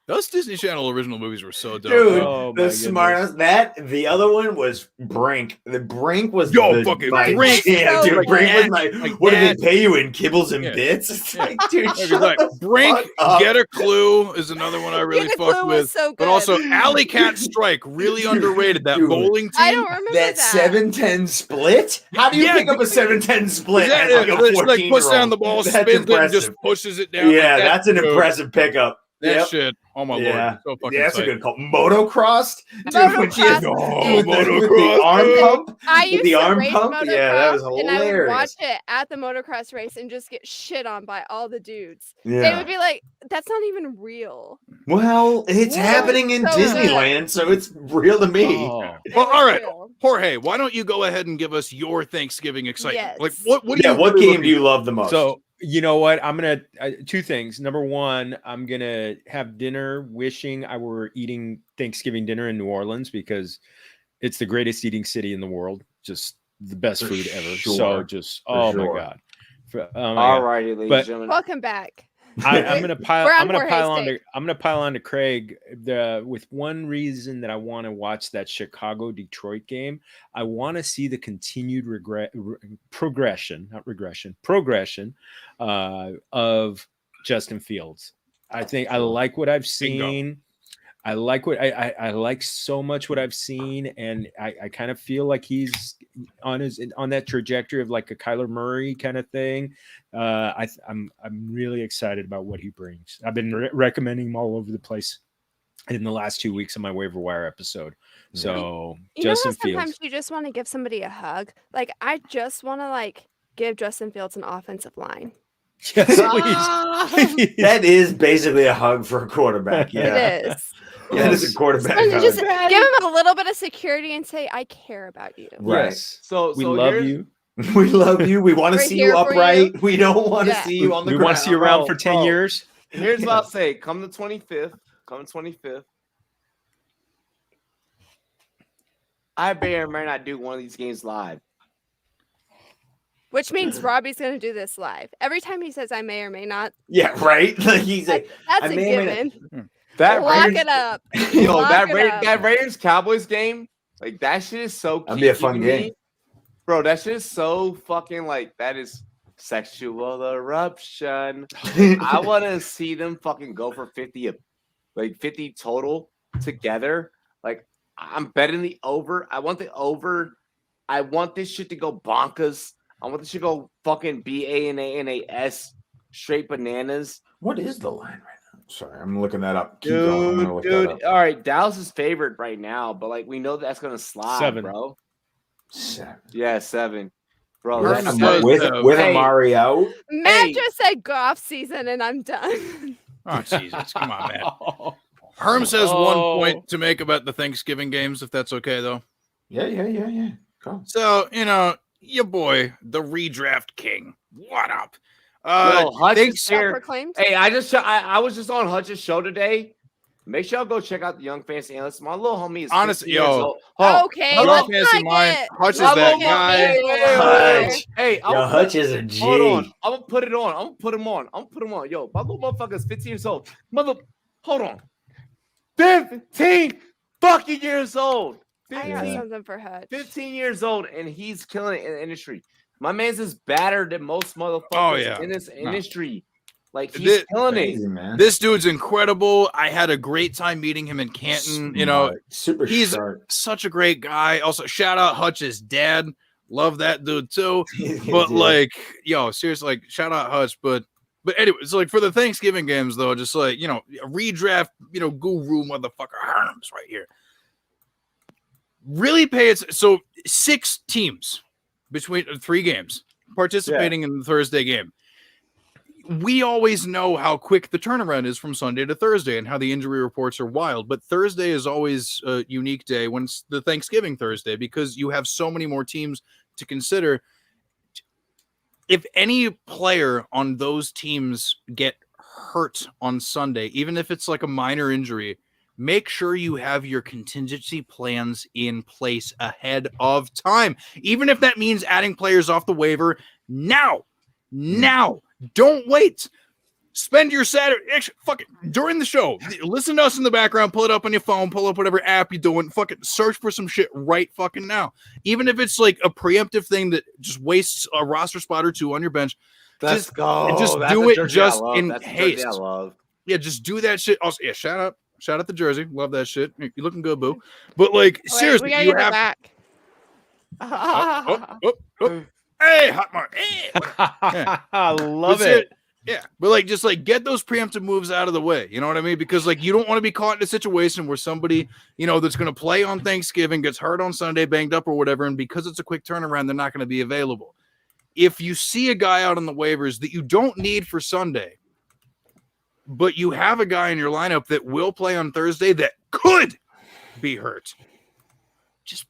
Speaker 2: Those Disney Channel original movies were so dope.
Speaker 4: Dude,
Speaker 14: Oh, my
Speaker 4: the Smart
Speaker 14: goodness.
Speaker 4: House. That the other one was Brink. The Brink was
Speaker 2: Yo,
Speaker 4: the,
Speaker 2: fucking
Speaker 4: my
Speaker 2: Brink.
Speaker 4: jam,
Speaker 3: So
Speaker 4: dude.
Speaker 3: good.
Speaker 4: Brink was my.
Speaker 2: Like
Speaker 4: what do
Speaker 2: that.
Speaker 4: they pay you in kibbles and
Speaker 2: Yeah.
Speaker 4: bits? It's
Speaker 2: Yeah.
Speaker 4: like, dude,
Speaker 2: It's
Speaker 4: shut
Speaker 2: like
Speaker 4: the
Speaker 2: Brink,
Speaker 4: fuck up.
Speaker 2: Get a Clue is another one I really
Speaker 3: Get a
Speaker 2: fucked
Speaker 3: Clue was
Speaker 2: with.
Speaker 3: so
Speaker 2: But also
Speaker 3: good.
Speaker 2: Alley Cat Strike, really underrated. That
Speaker 4: Dude.
Speaker 2: bowling team.
Speaker 3: I don't remember
Speaker 4: That 7-10 split? How do you
Speaker 2: Yeah,
Speaker 4: pick up a 7-10 split?
Speaker 2: Yeah,
Speaker 4: as like a
Speaker 2: it's like
Speaker 4: 14-year-old?
Speaker 2: puts down the ball,
Speaker 4: That's
Speaker 2: spins it, and just
Speaker 4: impressive.
Speaker 2: pushes it down.
Speaker 4: Yeah,
Speaker 2: like that.
Speaker 4: that's an
Speaker 2: Dude,
Speaker 4: impressive pickup.
Speaker 2: That
Speaker 4: Yep.
Speaker 2: shit. Oh my
Speaker 4: Yeah.
Speaker 2: lord. So fucking
Speaker 4: Yeah, that's
Speaker 2: tight.
Speaker 4: a good call. Motocrossed? Dude, when she had
Speaker 3: Motocross
Speaker 4: with
Speaker 3: is-
Speaker 4: the arm
Speaker 2: dude.
Speaker 4: pump?
Speaker 3: I
Speaker 4: With
Speaker 3: used
Speaker 4: the
Speaker 3: to
Speaker 4: arm
Speaker 3: race
Speaker 4: pump?
Speaker 3: motocross,
Speaker 4: Yeah, that was
Speaker 3: and I would watch
Speaker 4: hilarious.
Speaker 3: it at the motocross race and just get shit on by all the dudes. They
Speaker 4: Yeah.
Speaker 3: would be like, "That's not even real."
Speaker 4: Well, it's
Speaker 3: Yeah,
Speaker 4: happening in
Speaker 3: so good.
Speaker 4: Disneyland, so it's real to me.
Speaker 14: Oh.
Speaker 2: Well,
Speaker 3: It
Speaker 2: all
Speaker 3: was
Speaker 2: right,
Speaker 3: real.
Speaker 2: Jorge, why don't you go ahead and give us your Thanksgiving excitement?
Speaker 3: Yes.
Speaker 2: Like, what?
Speaker 4: Yeah,
Speaker 2: do you
Speaker 4: what
Speaker 2: really
Speaker 4: game
Speaker 2: look
Speaker 4: do you love the most?
Speaker 14: So you know what? I'm gonna two things. Number one, I'm gonna have dinner wishing I were eating Thanksgiving dinner in New Orleans because it's the greatest eating city in the world. Just the best
Speaker 4: For
Speaker 14: food ever.
Speaker 4: sure.
Speaker 14: So just
Speaker 4: For
Speaker 14: oh
Speaker 4: sure.
Speaker 14: my god. Oh my
Speaker 1: All
Speaker 14: God.
Speaker 1: righty, ladies
Speaker 14: But-
Speaker 1: and gentlemen.
Speaker 3: Welcome back.
Speaker 14: I'm gonna pile.
Speaker 3: We're on
Speaker 14: I'm gonna pile
Speaker 3: Jorge's
Speaker 14: on to.
Speaker 3: take.
Speaker 14: I'm gonna pile on to Craig. With one reason that I want to watch that Chicago Detroit game. I want to see the continued progression of Justin Fields. I think I like what I've seen. I like what I like so much what I've seen, and I kind of feel like he's on that trajectory of like a Kyler Murray kind of thing. I'm really excited about what he brings. I've been recommending him all over the place in the last 2 weeks of my waiver wire episode. So
Speaker 3: You
Speaker 14: Justin
Speaker 3: know how sometimes
Speaker 14: Fields.
Speaker 3: you just want to give somebody a hug? Like I just want to like give Justin Fields an offensive line.
Speaker 14: Yes, please.
Speaker 4: That is basically a hug for a quarterback. Yeah,
Speaker 3: It is.
Speaker 4: Yeah, it is a quarterback
Speaker 3: And
Speaker 4: hug.
Speaker 3: just give him a little bit of security and say, "I care about you."
Speaker 4: Right.
Speaker 14: Yes.
Speaker 1: So
Speaker 14: We love
Speaker 1: here's-
Speaker 14: you.
Speaker 4: We love you. We want to
Speaker 3: We're
Speaker 4: see
Speaker 3: here
Speaker 4: you
Speaker 3: for
Speaker 4: upright. We don't want to
Speaker 3: Yeah.
Speaker 4: see you on the
Speaker 14: We
Speaker 4: ground.
Speaker 14: want to see you around for 10
Speaker 1: bro.
Speaker 14: years.
Speaker 1: Here's what I'll say. Come the 25th. I may or may not do one of these games live.
Speaker 3: Which means Robbie's going to do this live. Every time he says, "I may or may not,"
Speaker 4: Yeah, right. Like he's like,
Speaker 3: that's
Speaker 4: I
Speaker 3: a
Speaker 4: may or may
Speaker 3: given.
Speaker 1: That
Speaker 3: Lock
Speaker 1: Raiders,
Speaker 3: it up.
Speaker 1: yo,
Speaker 3: Lock
Speaker 1: that
Speaker 3: it up.
Speaker 1: that Raiders Cowboys game, like that shit is so.
Speaker 4: That'd be a
Speaker 1: key
Speaker 4: fun
Speaker 1: to
Speaker 4: game.
Speaker 1: me. Bro. That shit is so fucking like that is sexual eruption. I want to see them fucking go for 50, like 50 total together. Like I'm betting the over. I want the over. I want this shit to go bonkers. I want this shit to go fucking BANANAS straight bananas.
Speaker 4: what is the line right now? Sorry, I'm looking that up. Keep going. I'm gonna look that
Speaker 1: Dude.
Speaker 4: up.
Speaker 1: All right, Dallas is favored right now, but like we know that's gonna slide,
Speaker 14: 7.
Speaker 1: bro.
Speaker 4: 7.
Speaker 1: Yeah, 7. Bro,
Speaker 2: With
Speaker 1: that's
Speaker 2: Am-
Speaker 4: With
Speaker 1: Hey.
Speaker 4: Amari out.
Speaker 3: Matt
Speaker 1: Hey.
Speaker 3: just said golf season, and I'm done.
Speaker 2: Oh Jesus! Come on, man. Herms has 1 point to make about the Thanksgiving games, if that's okay, though.
Speaker 4: Yeah. Go.
Speaker 2: So your boy, the redraft king. What up?
Speaker 1: Yo, Hutch is here.
Speaker 3: Self-proclaimed.
Speaker 1: Hey, I was just on Hutch's show today. Make sure y'all go check out the Young Fantasy Analyst. My little homie is
Speaker 2: Honestly,
Speaker 1: 15 years
Speaker 2: yo.
Speaker 1: old. Oh,
Speaker 3: Okay,
Speaker 2: Young
Speaker 3: let's
Speaker 2: Fantasy
Speaker 3: not
Speaker 2: Mind.
Speaker 3: get.
Speaker 2: Hutch is
Speaker 1: my
Speaker 2: that
Speaker 1: little
Speaker 2: guy.
Speaker 4: Hutch.
Speaker 1: Hey,
Speaker 4: Yo, Hutch is a G.
Speaker 1: Hold on. I'm gonna put it on. I'm gonna put him on. I'm gonna put him on. Yo, my little motherfucker is 15 years old. Hold on. 15 fucking years old.
Speaker 3: I got something for Hutch.
Speaker 1: 15 years old, and he's killing it in the industry. My man's is better than most motherfuckers in this industry. Like, he's killing it,
Speaker 4: man.
Speaker 2: This dude's incredible. I had a great time meeting him in Canton. You know,
Speaker 4: super
Speaker 2: he's
Speaker 4: sharp.
Speaker 2: such a great guy. Also, shout out Hutch's dad. Love that dude too. But
Speaker 4: Dude.
Speaker 2: like, yo, seriously, like, shout out Hutch. But anyways, like, for the Thanksgiving games though, just like, you know, a redraft, you know, guru motherfucker Herms right here. Really pay it. So 6 teams between 3 games participating in the Thursday game. We always know how quick the turnaround is from Sunday to Thursday and how the injury reports are wild. But Thursday is always a unique day when it's the Thanksgiving Thursday because you have so many more teams to consider. If any player on those teams get hurt on Sunday, even if it's like a minor injury, make sure you have your contingency plans in place ahead of time. Even if that means adding players off the waiver now. Don't wait. Spend your Saturday, during the show. Listen to us in the background. Pull it up on your phone. Pull up whatever app you're doing. Fucking search for some shit right fucking now. Even if it's like a preemptive thing that just wastes a roster spot or 2 on your bench.
Speaker 1: Let's go.
Speaker 2: Just
Speaker 1: That's
Speaker 2: do
Speaker 1: a
Speaker 2: it
Speaker 1: jersey
Speaker 2: just
Speaker 1: I love.
Speaker 2: in
Speaker 1: That's a
Speaker 2: haste.
Speaker 1: jersey I love.
Speaker 2: Yeah, just do that shit. Also, yeah, shout out the jersey. Love that shit. You're looking good, boo. But like, seriously,
Speaker 3: we gotta
Speaker 2: you
Speaker 3: get it
Speaker 2: have.
Speaker 3: back.
Speaker 2: Hey, hot mark. Hey. Yeah.
Speaker 14: I love it.
Speaker 2: Yeah, but like, just like, get those preemptive moves out of the way. You know what I mean? Because like, you don't want to be caught in a situation where somebody, you know, that's going to play on Thanksgiving gets hurt on Sunday, banged up or whatever, and because it's a quick turnaround, they're not going to be available. If you see a guy out on the waivers that you don't need for Sunday, but you have a guy in your lineup that will play on Thursday that could be hurt, just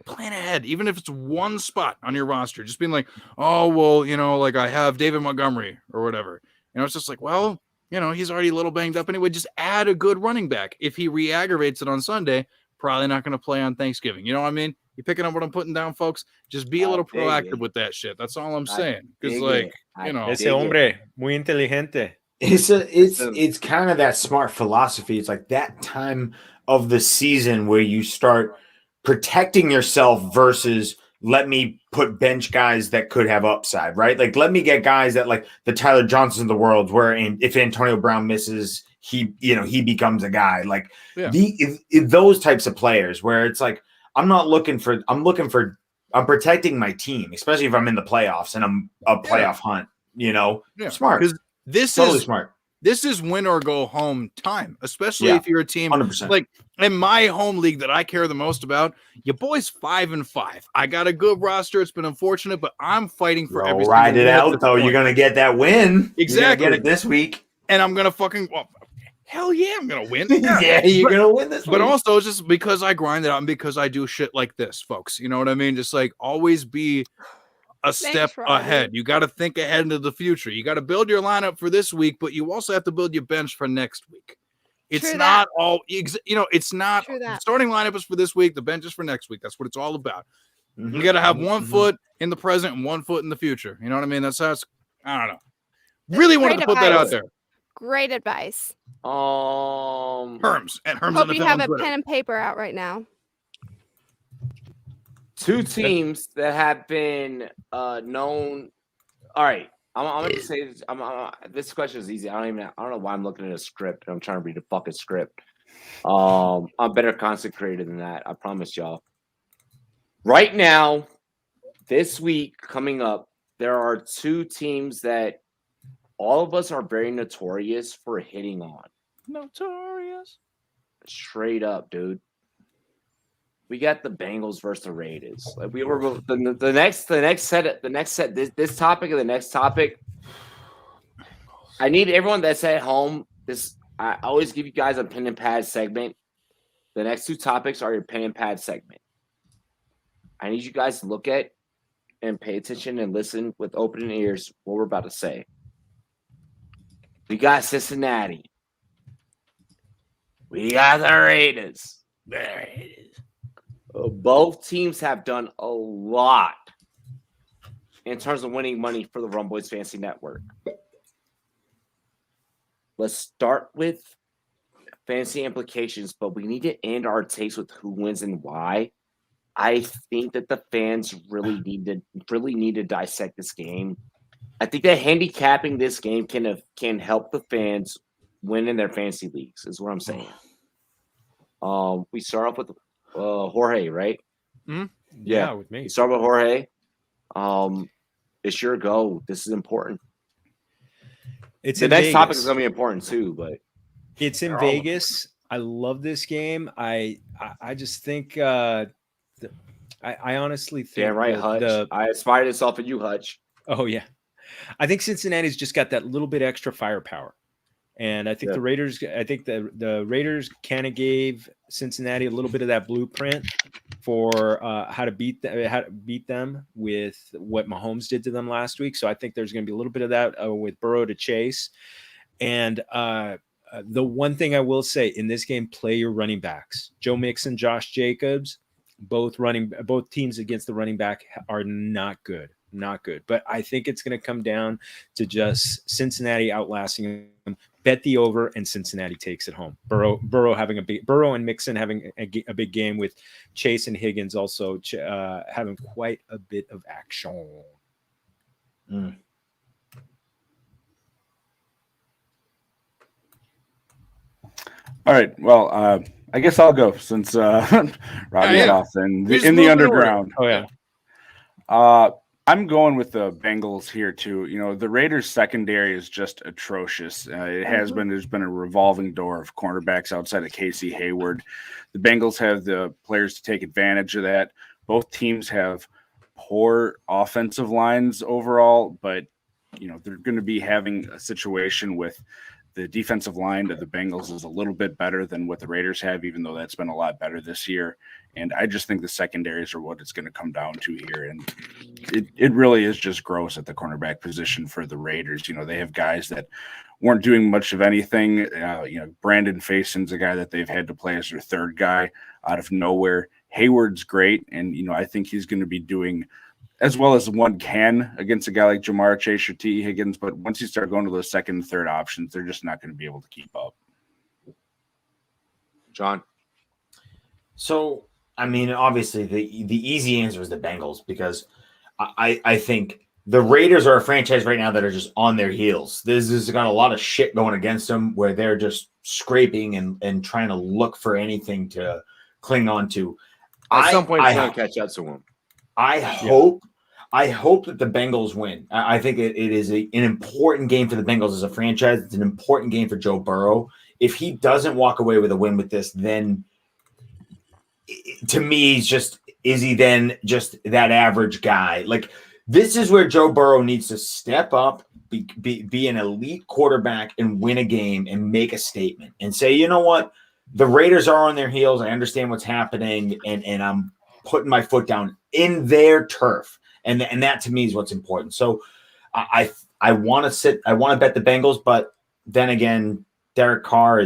Speaker 2: plan ahead, even if it's one spot on your roster. Just being like, oh, well, you know, like I have David Montgomery or whatever. You know, it's just like, well, you know, he's already a little banged up anyway. Just add a good running back. If he re-aggravates it on Sunday, probably not going to play on Thanksgiving. You know what I mean? You picking up what I'm putting down, folks? Just be a little proactive with that shit. That's all I'm saying. Because, like, you know,
Speaker 14: ese hombre muy inteligente.
Speaker 4: It's kind of that smart philosophy. It's like that time of the season where you start protecting yourself versus let me put bench guys that could have upside, right? Like, let me get guys that, like the Tyler Johnsons of the world, where if Antonio Brown misses, he becomes a guy. Like those types of players where it's like, I'm protecting my team, especially if I'm in the playoffs and I'm a playoff hunt, you know, smart.
Speaker 2: Because this
Speaker 4: totally
Speaker 2: is
Speaker 4: smart.
Speaker 2: This is win or go home time, especially if you're a team
Speaker 4: 100%.
Speaker 2: like in my home league that I care the most about. Your boy's 5-5. I got a good roster. It's been unfortunate, but I'm fighting for every
Speaker 4: ride it out though.
Speaker 2: point.
Speaker 4: You're gonna get that win.
Speaker 2: Exactly.
Speaker 4: You're gonna get it this week,
Speaker 2: and I'm gonna fucking hell yeah, I'm gonna win.
Speaker 4: Yeah, you're gonna win this
Speaker 2: But
Speaker 4: week.
Speaker 2: also just because I grind it out and because I do shit like this, folks. You know what I mean? Just like always be a step ahead. You got to think ahead into the future. You got to build your lineup for this week, but you also have to build your bench for next week. It's not all, you know, it's not the starting lineup is for this week. The bench is for next week. That's what it's all about. You got to have one foot in the present and one foot in the future. You know what I mean? That's how it's, I don't know. Really wanted to put that out there.
Speaker 3: Great advice.
Speaker 2: Herms and Herms.
Speaker 3: Hope you have a pen and paper out right now.
Speaker 1: 2 teams that have been known. All right, I'm gonna say this. This question is easy. I don't know why I'm looking at a script. I'm trying to read a fucking script. I'm better consecrated than that. I promise y'all. Right now, this week coming up, there are 2 teams that all of us are very notorious for hitting on.
Speaker 2: Notorious.
Speaker 1: Straight up, dude. We got the Bengals versus the Raiders. Like we were the next set. This topic and the next topic. I need everyone that's at home. I always give you guys a pen and pad segment. The next 2 topics are your pen and pad segment. I need you guys to look at and pay attention and listen with open ears what we're about to say. We got Cincinnati. We got the Raiders. Both teams have done a lot in terms of winning money for the Rumboyz Fantasy Network. Let's start with fantasy implications, but we need to end our takes with who wins and why. I think that the fans really need to dissect this game. I think that handicapping this game can help the fans win in their fantasy leagues, is what I'm saying. We start off with Jorge, right?
Speaker 14: Yeah, with me.
Speaker 1: We start with Jorge. It's your go. This is important.
Speaker 14: It's
Speaker 1: the
Speaker 14: in
Speaker 1: next topic
Speaker 14: Vegas.
Speaker 1: is going to be important too, but
Speaker 14: it's in Vegas. I love this game. I just think I honestly think
Speaker 1: damn right, Hutch. I aspired this off of you, Hutch.
Speaker 14: Oh yeah, I think Cincinnati's just got that little bit extra firepower, and I think the Raiders. I think the Raiders kind of gave Cincinnati a little bit of that blueprint for how to beat them with what Mahomes did to them last week. So I think there's going to be a little bit of that with Burrow to chase, and the one thing I will say in this game, play your running backs. Joe Mixon, Josh Jacobs, both teams against the running back are not good. But I think it's going to come down to just Cincinnati outlasting them. Bet the over, and Cincinnati takes it home. Burrow and Mixon having a big game, with Chase and Higgins also having quite a bit of action.
Speaker 6: All right. Well, I guess I'll go since Robbie's off in the underground.
Speaker 14: Oh yeah.
Speaker 6: I'm going with the Bengals here too. You know, the Raiders secondary is just atrocious. It has been. There's been a revolving door of cornerbacks outside of Casey Hayward. The Bengals have the players to take advantage of that. Both teams have poor offensive lines overall, but you know, they're going to be having a situation with the defensive line of the Bengals is a little bit better than what the Raiders have, even though that's been a lot better this year. And I just think the secondaries are what it's going to come down to here. And it really is just gross at the cornerback position for the Raiders. You know, they have guys that weren't doing much of anything. You know, Brandon Faison's a guy that they've had to play as their third guy out of nowhere. Hayward's great. And, you know, I think he's going to be doing as well as one can against a guy like Jamar Chase or T. Higgins. But once you start going to those second and third options, they're just not going to be able to keep up.
Speaker 1: John.
Speaker 4: So, I mean, obviously the easy answer is the Bengals, because I think the Raiders are a franchise right now that are just on their heels. This has got a lot of shit going against them where they're just scraping and trying to look for anything to cling on to.
Speaker 1: At some point, it's going to catch up to them.
Speaker 4: I hope that the Bengals win. I think it is an important game for the Bengals as a franchise. It's an important game for Joe Burrow. If he doesn't walk away with a win with this, then to me, is he then just that average guy? Like, this is where Joe Burrow needs to step up, be an elite quarterback and win a game and make a statement and say, you know what? The Raiders are on their heels. I understand what's happening, and I'm putting my foot down in their turf. And that to me is what's important. So I want to bet the Bengals, but then again, Derek Carr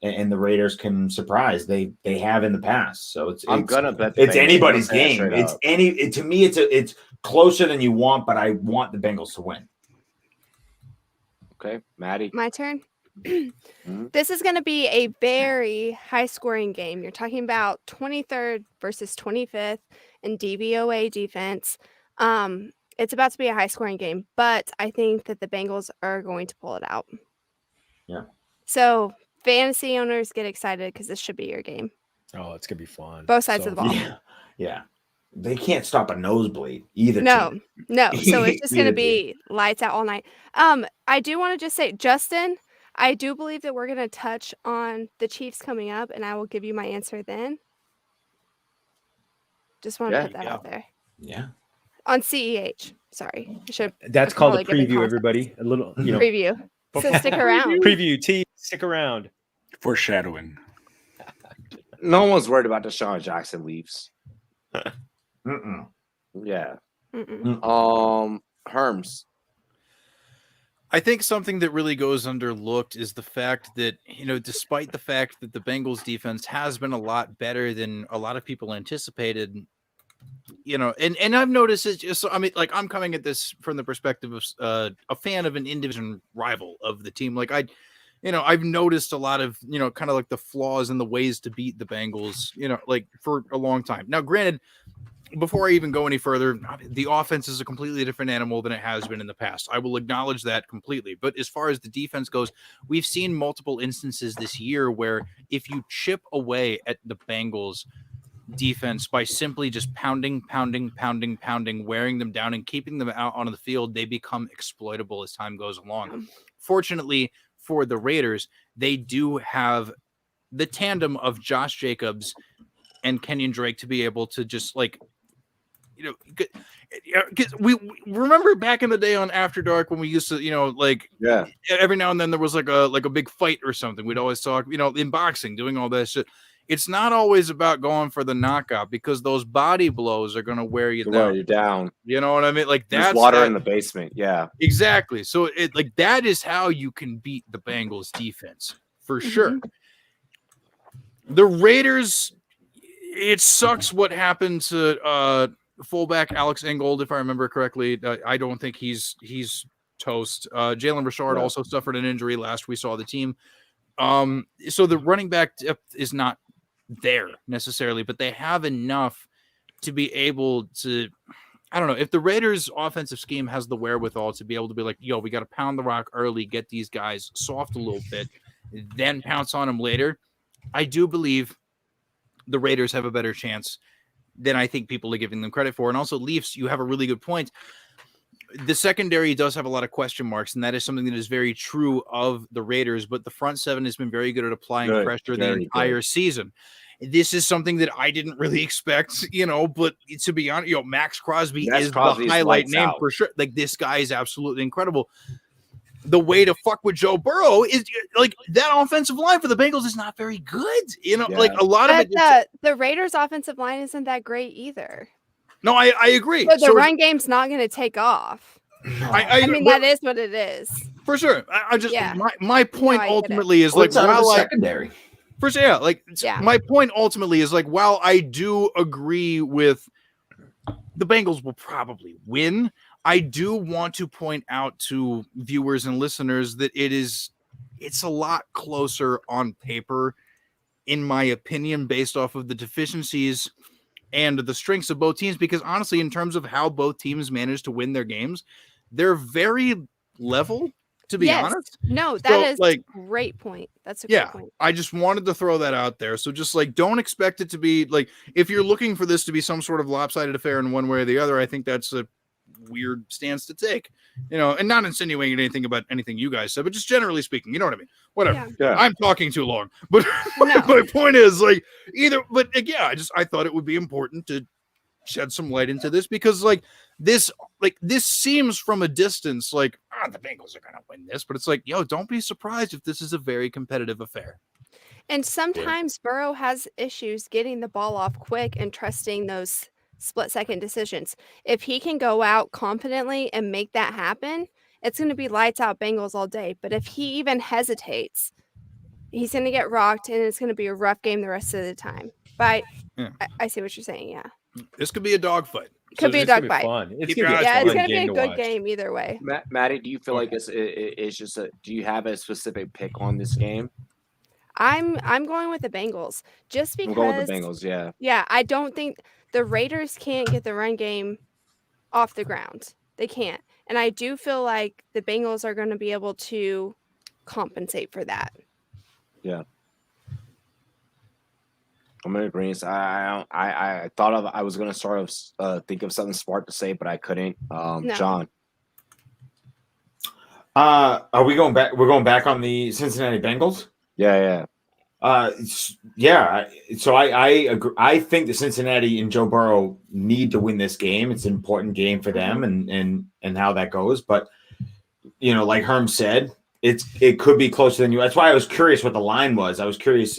Speaker 4: and the Raiders can surprise. They have in the past. So I'm
Speaker 1: gonna bet
Speaker 4: it's anybody's game. To me, it's closer than you want, but I want the Bengals to win.
Speaker 1: Okay, Maddie.
Speaker 3: My turn. This is going to be a very high-scoring game. You're talking about 23rd versus 25th in DVOA defense. It's about to be a high-scoring game, but I think that the Bengals are going to pull it out.
Speaker 4: Yeah.
Speaker 3: So fantasy owners, get excited because this should be your game.
Speaker 14: Oh, it's gonna be fun.
Speaker 3: Both sides of the ball.
Speaker 4: Yeah. They can't stop a nosebleed either.
Speaker 3: No.
Speaker 4: team.
Speaker 3: So it's just going to
Speaker 4: Either
Speaker 3: be lights out all night. I do want to just say, Justin, I do believe that we're going to touch on the Chiefs coming up, and I will give you my answer then. Just want to put that out there.
Speaker 4: Yeah.
Speaker 3: On CEH. Sorry.
Speaker 14: That's called a preview, everybody. A little
Speaker 3: preview. So stick around.
Speaker 14: Preview, T. Stick around.
Speaker 6: Foreshadowing.
Speaker 1: No one's worried about Deshaun Jackson leaves. Yeah. Herms.
Speaker 2: I think something that really goes underlooked is the fact that, you know, despite the fact that the Bengals defense has been a lot better than a lot of people anticipated, you know, and I've noticed it's just, I mean, like, I'm coming at this from the perspective of a fan of an in-division rival of the team. Like, I've noticed a lot of, kind of like the flaws and the ways to beat the Bengals, like for a long time. Now, granted, before I even go any further, the offense is a completely different animal than it has been in the past. I will acknowledge that completely. But as far as the defense goes, we've seen multiple instances this year where if you chip away at the Bengals defense by simply just pounding, wearing them down and keeping them out on the field, they become exploitable as time goes along. Fortunately for the Raiders, they do have the tandem of Josh Jacobs and Kenyon Drake to be able to just because we remember back in the day on After Dark when we used to, every now and then there was like a big fight or something. We'd always talk, in boxing, doing all that shit. It's not always about going for the knockout because those body blows are going to wear you down. You know what I mean? Like
Speaker 1: there's water in the basement. Yeah,
Speaker 2: exactly. So that is how you can beat the Bengals defense for sure. The Raiders, it sucks what happened to fullback Alex Ingold, if I remember correctly. I don't think he's toast. Jalen Richard also suffered an injury last we saw the team. So the running back depth is not there necessarily, but they have enough to be able to, I don't know, if the Raiders offensive scheme has the wherewithal to be able to be like, yo, we got to pound the rock early, get these guys soft a little bit, then pounce on them later. I do believe the Raiders have a better chance than I think people are giving them credit for. And also Leafs, you have a really good point. The secondary does have a lot of question marks, and that is something that is very true of the Raiders, but the front seven has been very good at applying pressure the entire season. This is something that I didn't really expect, but to be honest, Max Crosby is the highlight name for sure. Like, this guy is absolutely incredible. The way to fuck with Joe Burrow is like that offensive line for the Bengals is not very good. Like a lot of it.
Speaker 3: The Raiders offensive line isn't that great either.
Speaker 2: No, I agree.
Speaker 3: But the run game's not going to take off. I mean, that is what it is.
Speaker 2: For sure. I just, my point ultimately is like, while
Speaker 4: secondary.
Speaker 2: For sure. My point ultimately is like, while I do agree with the Bengals will probably win, I do want to point out to viewers and listeners that it's a lot closer on paper, in my opinion, based off of the deficiencies and the strengths of both teams, because honestly, in terms of how both teams managed to win their games, they're very level, to be honest.
Speaker 3: No, that is a great point. That's a great point.
Speaker 2: I just wanted to throw that out there. So just don't expect it to be if you're looking for this to be some sort of lopsided affair in one way or the other, I think that's a weird stance to take, and not insinuating anything about anything you guys said, but just generally speaking, you know what I mean? Whatever. Yeah. I'm talking too long, but my point is I thought it would be important to shed some light into this because this seems from a distance the Bengals are going to win this, but it's don't be surprised if this is a very competitive affair.
Speaker 3: And sometimes Burrow has issues getting the ball off quick and trusting those split-second decisions. If he can go out confidently and make that happen, it's going to be lights out Bengals all day. But if he even hesitates, he's going to get rocked, and it's going to be a rough game the rest of the time. But I see what you're saying. Yeah,
Speaker 2: this could be a dogfight.
Speaker 3: Could be a dogfight.
Speaker 14: It's
Speaker 3: going to be a good game either way.
Speaker 1: Maddie, do you feel like it's just do you have a specific pick on this game?
Speaker 3: I'm going with the Bengals just because.
Speaker 1: I'm going with the Bengals. Yeah.
Speaker 3: Yeah, I don't think the Raiders can't get the run game off the ground. They can't. And I do feel like the Bengals are going to be able to compensate for that.
Speaker 1: Yeah. I'm in agreement. I thought I was going to sort of think of something smart to say, but I couldn't. No. John.
Speaker 4: Are we going back? We're going back on the Cincinnati Bengals?
Speaker 1: Yeah.
Speaker 4: So I agree. I think that Cincinnati and Joe Burrow need to win this game. It's an important game for them and how that goes. But like Herm said, it could be closer than you. That's why I was curious what the line was. I was curious,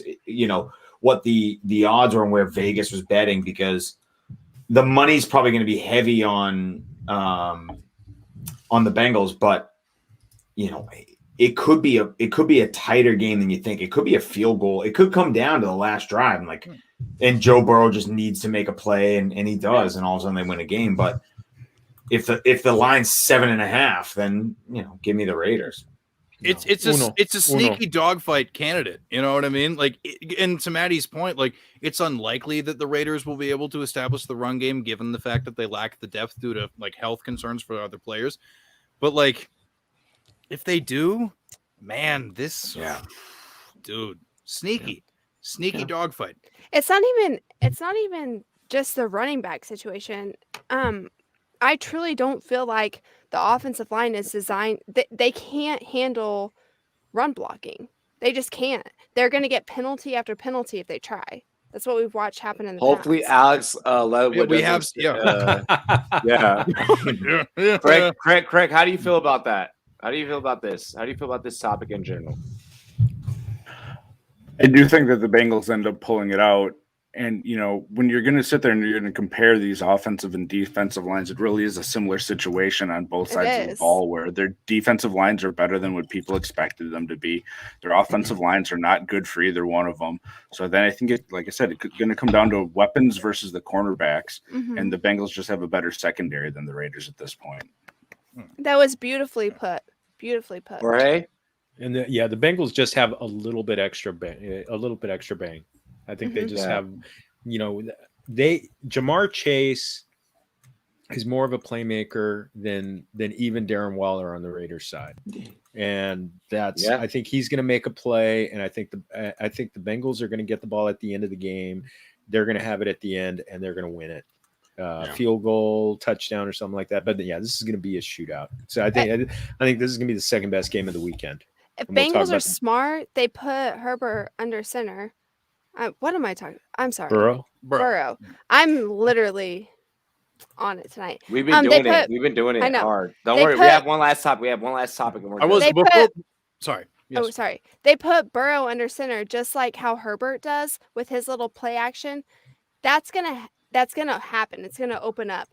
Speaker 4: what the odds were and where Vegas was betting, because the money's probably going to be heavy on the Bengals, but it could be a tighter game than you think. It could be a field goal. It could come down to the last drive, and Joe Burrow just needs to make a play, and he does, and all of a sudden they win a game. But if the line's 7.5, then give me the Raiders.
Speaker 2: It's a sneaky dogfight candidate. You know what I mean? Like, and to Maddie's point, like, it's unlikely that the Raiders will be able to establish the run game given the fact that they lack the depth due to like health concerns for other players. But like, if they do, man, dude, sneaky dogfight.
Speaker 3: It's not even just the running back situation. I truly don't feel like the offensive line is designed. They can't handle run blocking. They just can't. They're going to get penalty after penalty if they try. That's what we've watched happen in the
Speaker 1: Hopefully,
Speaker 3: past.
Speaker 1: Alex Leatherwood Craig, how do you feel about that? How do you feel about this? How do you feel about this topic in general?
Speaker 6: I do think that the Bengals end up pulling it out. And, you know, when you're going to sit there and you're going to compare these offensive and defensive lines, it really is a similar situation on both sides of the ball where their defensive lines are better than what people expected them to be. Their offensive lines are not good for either one of them. So then I think, like I said, it's going to come down to weapons versus the cornerbacks. And the Bengals just have a better secondary than the Raiders at this point.
Speaker 3: That was beautifully put. Beautifully put.
Speaker 1: Right.
Speaker 14: And the Bengals just have a little bit extra bang. I think they just have, you know, Jamar Chase is more of a playmaker than even Darren Waller on the Raiders side. And that's, I think he's going to make a play. And I think the Bengals are going to get the ball at the end of the game. They're going to have it at the end and they're going to win it. Field goal, touchdown or something like that. But yeah, this is going to be a shootout. So I think this is going to be the second best game of the weekend.
Speaker 3: If Bengals are smart, they put Herbert under center. What am I talking? I'm sorry. Burrow. I'm literally on it tonight.
Speaker 1: We've been doing it. We've been doing it hard. Don't worry. We have one last topic.
Speaker 2: Sorry.
Speaker 3: Yes. Oh, sorry. They put Burrow under center just like how Herbert does with his little play action. That's gonna happen. It's gonna open up.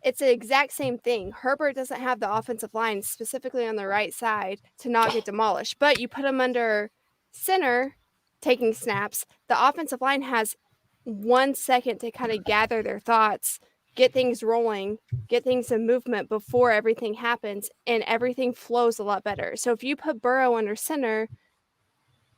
Speaker 3: It's the exact same thing. Herbert doesn't have the offensive line specifically on the right side to not get demolished, but you put him under center taking snaps. The offensive line has 1 second to kind of gather their thoughts, get things rolling, get things in movement before everything happens, and everything flows a lot better. So if you put Burrow under center,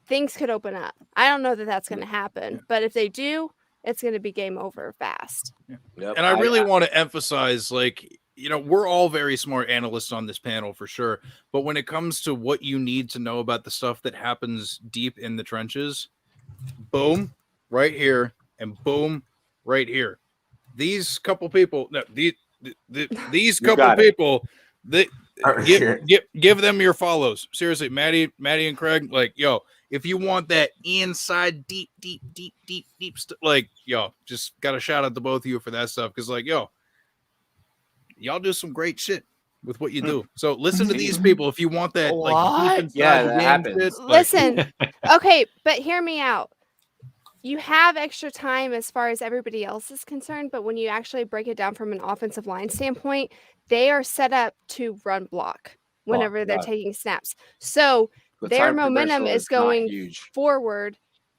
Speaker 3: things could open up. I don't know that that's going to happen, but if they do, it's going to be game over fast.
Speaker 2: Yep. And I really want to emphasize, like, you know, we're all very smart analysts on this panel for sure. But when it comes to what you need to know about the stuff that happens deep in the trenches, boom, right here, and boom, right here. These couple people, these couple people, give them your follows. Seriously, Maddie and Craig, like, yo, if you want that inside deep, like, yo, just got a shout out to both of you for that stuff. Because, like, yo, y'all do some great shit with what you do. So listen to these people if you want that. Like,
Speaker 1: that happens.
Speaker 3: Listen, okay, but hear me out. You have extra time as far as everybody else is concerned, but when you actually break it down from an offensive line standpoint, they are set up to run block whenever they're taking snaps. So their momentum is going forward.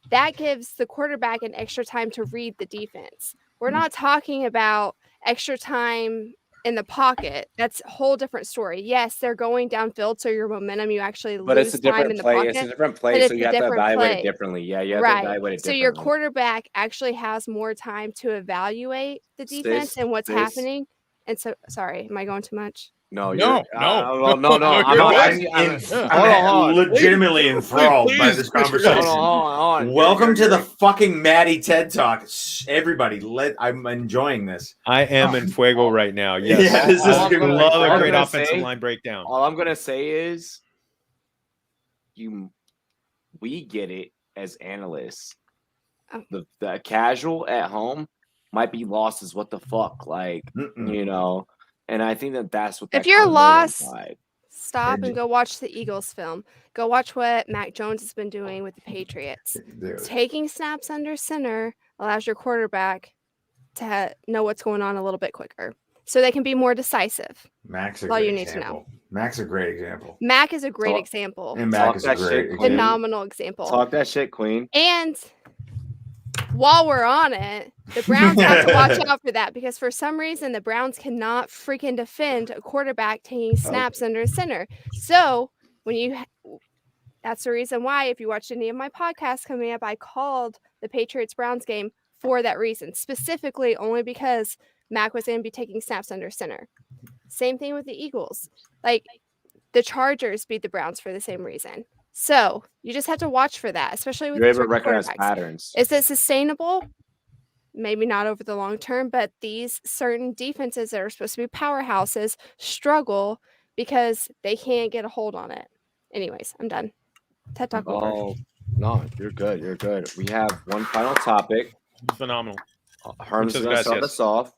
Speaker 3: That gives the quarterback an extra time to read the defense. We're not talking about extra time in the pocket. That's a whole different story. Yes, they're going downfield, so your momentum, you actually lose
Speaker 1: it's a different
Speaker 3: time in the
Speaker 1: play.
Speaker 3: pocket.
Speaker 1: It's a different play, so you have to evaluate it differently. Yeah, you have to evaluate it differently.
Speaker 3: So your quarterback actually has more time to evaluate the defense and what's happening. And so, sorry, am I going too much?
Speaker 1: No.
Speaker 4: I'm legitimately enthralled by this conversation.
Speaker 1: Hold on.
Speaker 4: Welcome to the fucking Maddie TED Talk. Everybody, I'm enjoying this.
Speaker 14: I am in fuego right now. Yes.
Speaker 4: Yeah, this is
Speaker 14: love a great offensive line breakdown.
Speaker 1: All I'm gonna say is, we get it as analysts. The casual at home might be lost as what the fuck, like, you know. And I think that's what.
Speaker 3: If you're lost, stop and go watch the Eagles film. Go watch what Mac Jones has been doing with the Patriots. Taking snaps under center allows your quarterback to know what's going on a little bit quicker, so they can be more decisive.
Speaker 4: Mac's a
Speaker 3: all
Speaker 4: great
Speaker 3: you need
Speaker 4: example.
Speaker 3: to know.
Speaker 4: Mac's a great example.
Speaker 3: Mac is a great example.
Speaker 4: And Mac is a great
Speaker 3: phenomenal example.
Speaker 1: Talk that shit, Queen.
Speaker 3: And while we're on it, the Browns have to watch out for that, because for some reason the Browns cannot freaking defend a quarterback taking snaps under center. So That's the reason why, if you watched any of my podcasts coming up, I called the Patriots-Browns game for that reason, specifically only because Mac was going to be taking snaps under center. Same thing with the Eagles. Like, the Chargers beat the Browns for the same reason. So you just have to watch for that, especially with
Speaker 1: You're
Speaker 3: these
Speaker 1: able to
Speaker 3: rookie
Speaker 1: recognize
Speaker 3: quarterbacks.
Speaker 1: patterns.
Speaker 3: Is it sustainable? Maybe not over the long term, but these certain defenses that are supposed to be powerhouses struggle because they can't get a hold on it. Anyways, I'm done. TED Talk over.
Speaker 1: Oh, no, you're good. You're good. We have one final topic.
Speaker 14: Phenomenal.
Speaker 1: Herm's
Speaker 14: Muchas
Speaker 1: going to start
Speaker 14: gracias.
Speaker 1: us off.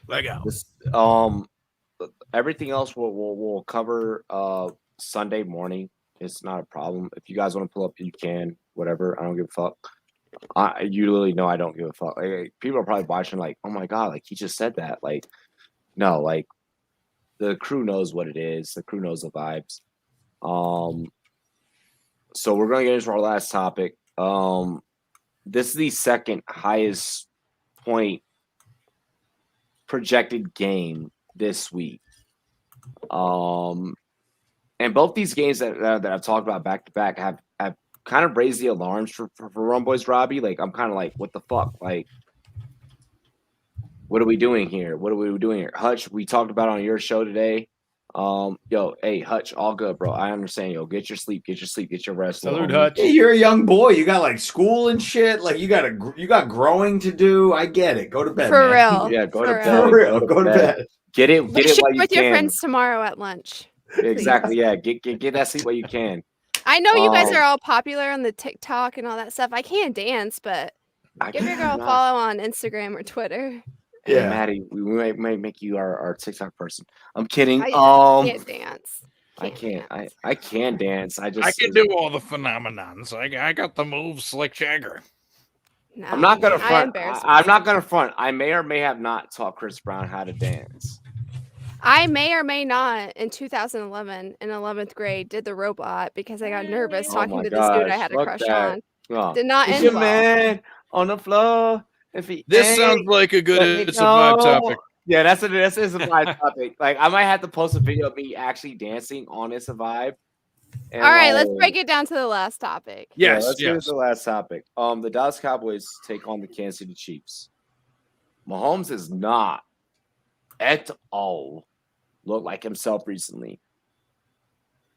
Speaker 2: Leg out.
Speaker 1: Everything else we'll cover Sunday morning. It's not a problem. If you guys want to pull up, you can. Whatever. I don't give a fuck. You literally know I don't give a fuck. Like, people are probably watching like, oh my god, like he just said that. Like, no, like the crew knows what it is. The crew knows the vibes. So we're gonna get into our last topic. This is the second highest point projected game this week. And both these games that I've talked about back to back have kind of raised the alarms for Rumboyz Robbie. Like, I'm kind of like, what the fuck? Like, what are we doing here? What are we doing here? Hutch, we talked about on your show today. Yo, hey, Hutch, all good, bro. I understand. Yo, get your sleep, get your rest.
Speaker 14: Salute, Hutch.
Speaker 4: Hey, you're a young boy. You got like school and shit. Like you got growing to do. I get it. Go to bed,
Speaker 3: For
Speaker 4: man.
Speaker 3: real.
Speaker 1: Yeah, go to
Speaker 3: For
Speaker 1: bed.
Speaker 4: For real. Go to bed.
Speaker 1: Get it
Speaker 3: Share
Speaker 1: while you
Speaker 3: with
Speaker 1: can.
Speaker 3: your friends tomorrow at lunch.
Speaker 1: Exactly. Yeah, get that sleep while you can.
Speaker 3: I know you guys are all popular on the TikTok and all that stuff. I can't dance, but give your girl a follow on Instagram or Twitter.
Speaker 1: Hey, Maddie, we might make you our TikTok person. I'm kidding.
Speaker 3: I can't dance.
Speaker 1: I can dance. I
Speaker 2: can do all the phenomenons. I got the moves like Jagger.
Speaker 3: No,
Speaker 1: I'm not gonna front. I'm not gonna
Speaker 3: myself.
Speaker 1: front. I may or may have not taught Chris Brown how to dance.
Speaker 3: I may or may not in 2011 in 11th grade did the robot because I got nervous talking to this dude I had a crush on. Did not
Speaker 1: Is
Speaker 3: end
Speaker 1: your
Speaker 3: well.
Speaker 1: man on the floor? If he
Speaker 2: This sounds like a good it's a vibe topic.
Speaker 1: Yeah, that's a vibe topic. Like, I might have to post a video of me actually dancing on It's a Vibe.
Speaker 3: All right, let's break it down to the last topic.
Speaker 1: Let's get to the last topic. The Dallas Cowboys take on the Kansas City Chiefs. Mahomes is not at all looked like himself recently.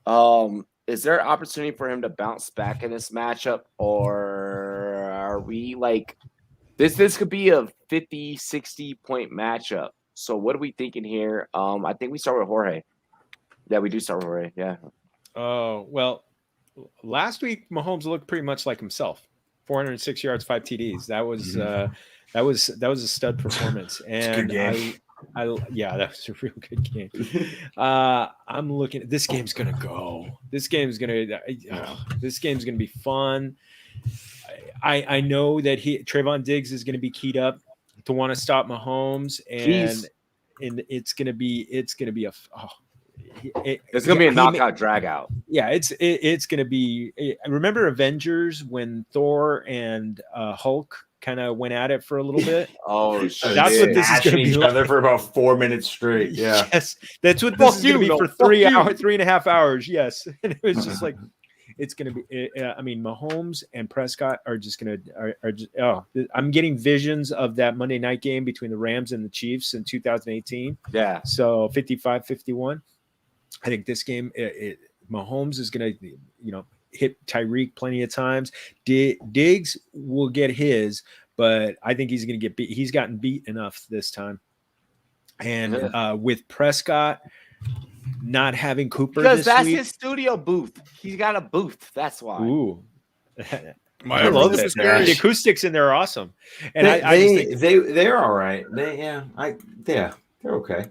Speaker 1: Is there an opportunity for him to bounce back in this matchup, or are we like this could be a 50-60 point matchup? So what are we thinking here? I think we start with Jorge. Yeah, we do start with Jorge. Yeah.
Speaker 14: Oh, well, last week Mahomes looked pretty much like himself. 406 yards, 5 TDs. That was a stud performance. And yeah, that was a real good game. I'm looking at this game's gonna go. This game's gonna be fun. I know that Trayvon Diggs is gonna be keyed up to want to stop Mahomes, and it's gonna be a
Speaker 1: knockout drag out.
Speaker 14: Yeah, it's gonna be. Remember Avengers when Thor and Hulk kind of went at it for a little bit?
Speaker 1: Oh, shit.
Speaker 14: That's what this is going to be
Speaker 4: each
Speaker 14: like.
Speaker 4: other for about 4 minutes straight. Yeah.
Speaker 14: Yes, that's what this is going to be for 3.5 hours. Yes, and it was just like it's going to be. I mean, Mahomes and Prescott are just going to are just. Oh, I'm getting visions of that Monday night game between the Rams and the Chiefs in 2018.
Speaker 1: Yeah.
Speaker 14: So 55-51. I think this game, Mahomes is going to, hit Tyreek plenty of times. Diggs will get his, but I think he's going to get beat. He's gotten beat enough this time. And with Prescott not having Cooper
Speaker 1: because
Speaker 14: this
Speaker 1: that's
Speaker 14: week,
Speaker 1: his studio booth. He's got a booth. That's why.
Speaker 14: Ooh. I love it. The acoustics in there are awesome. And I just think
Speaker 4: they're all right. They're okay.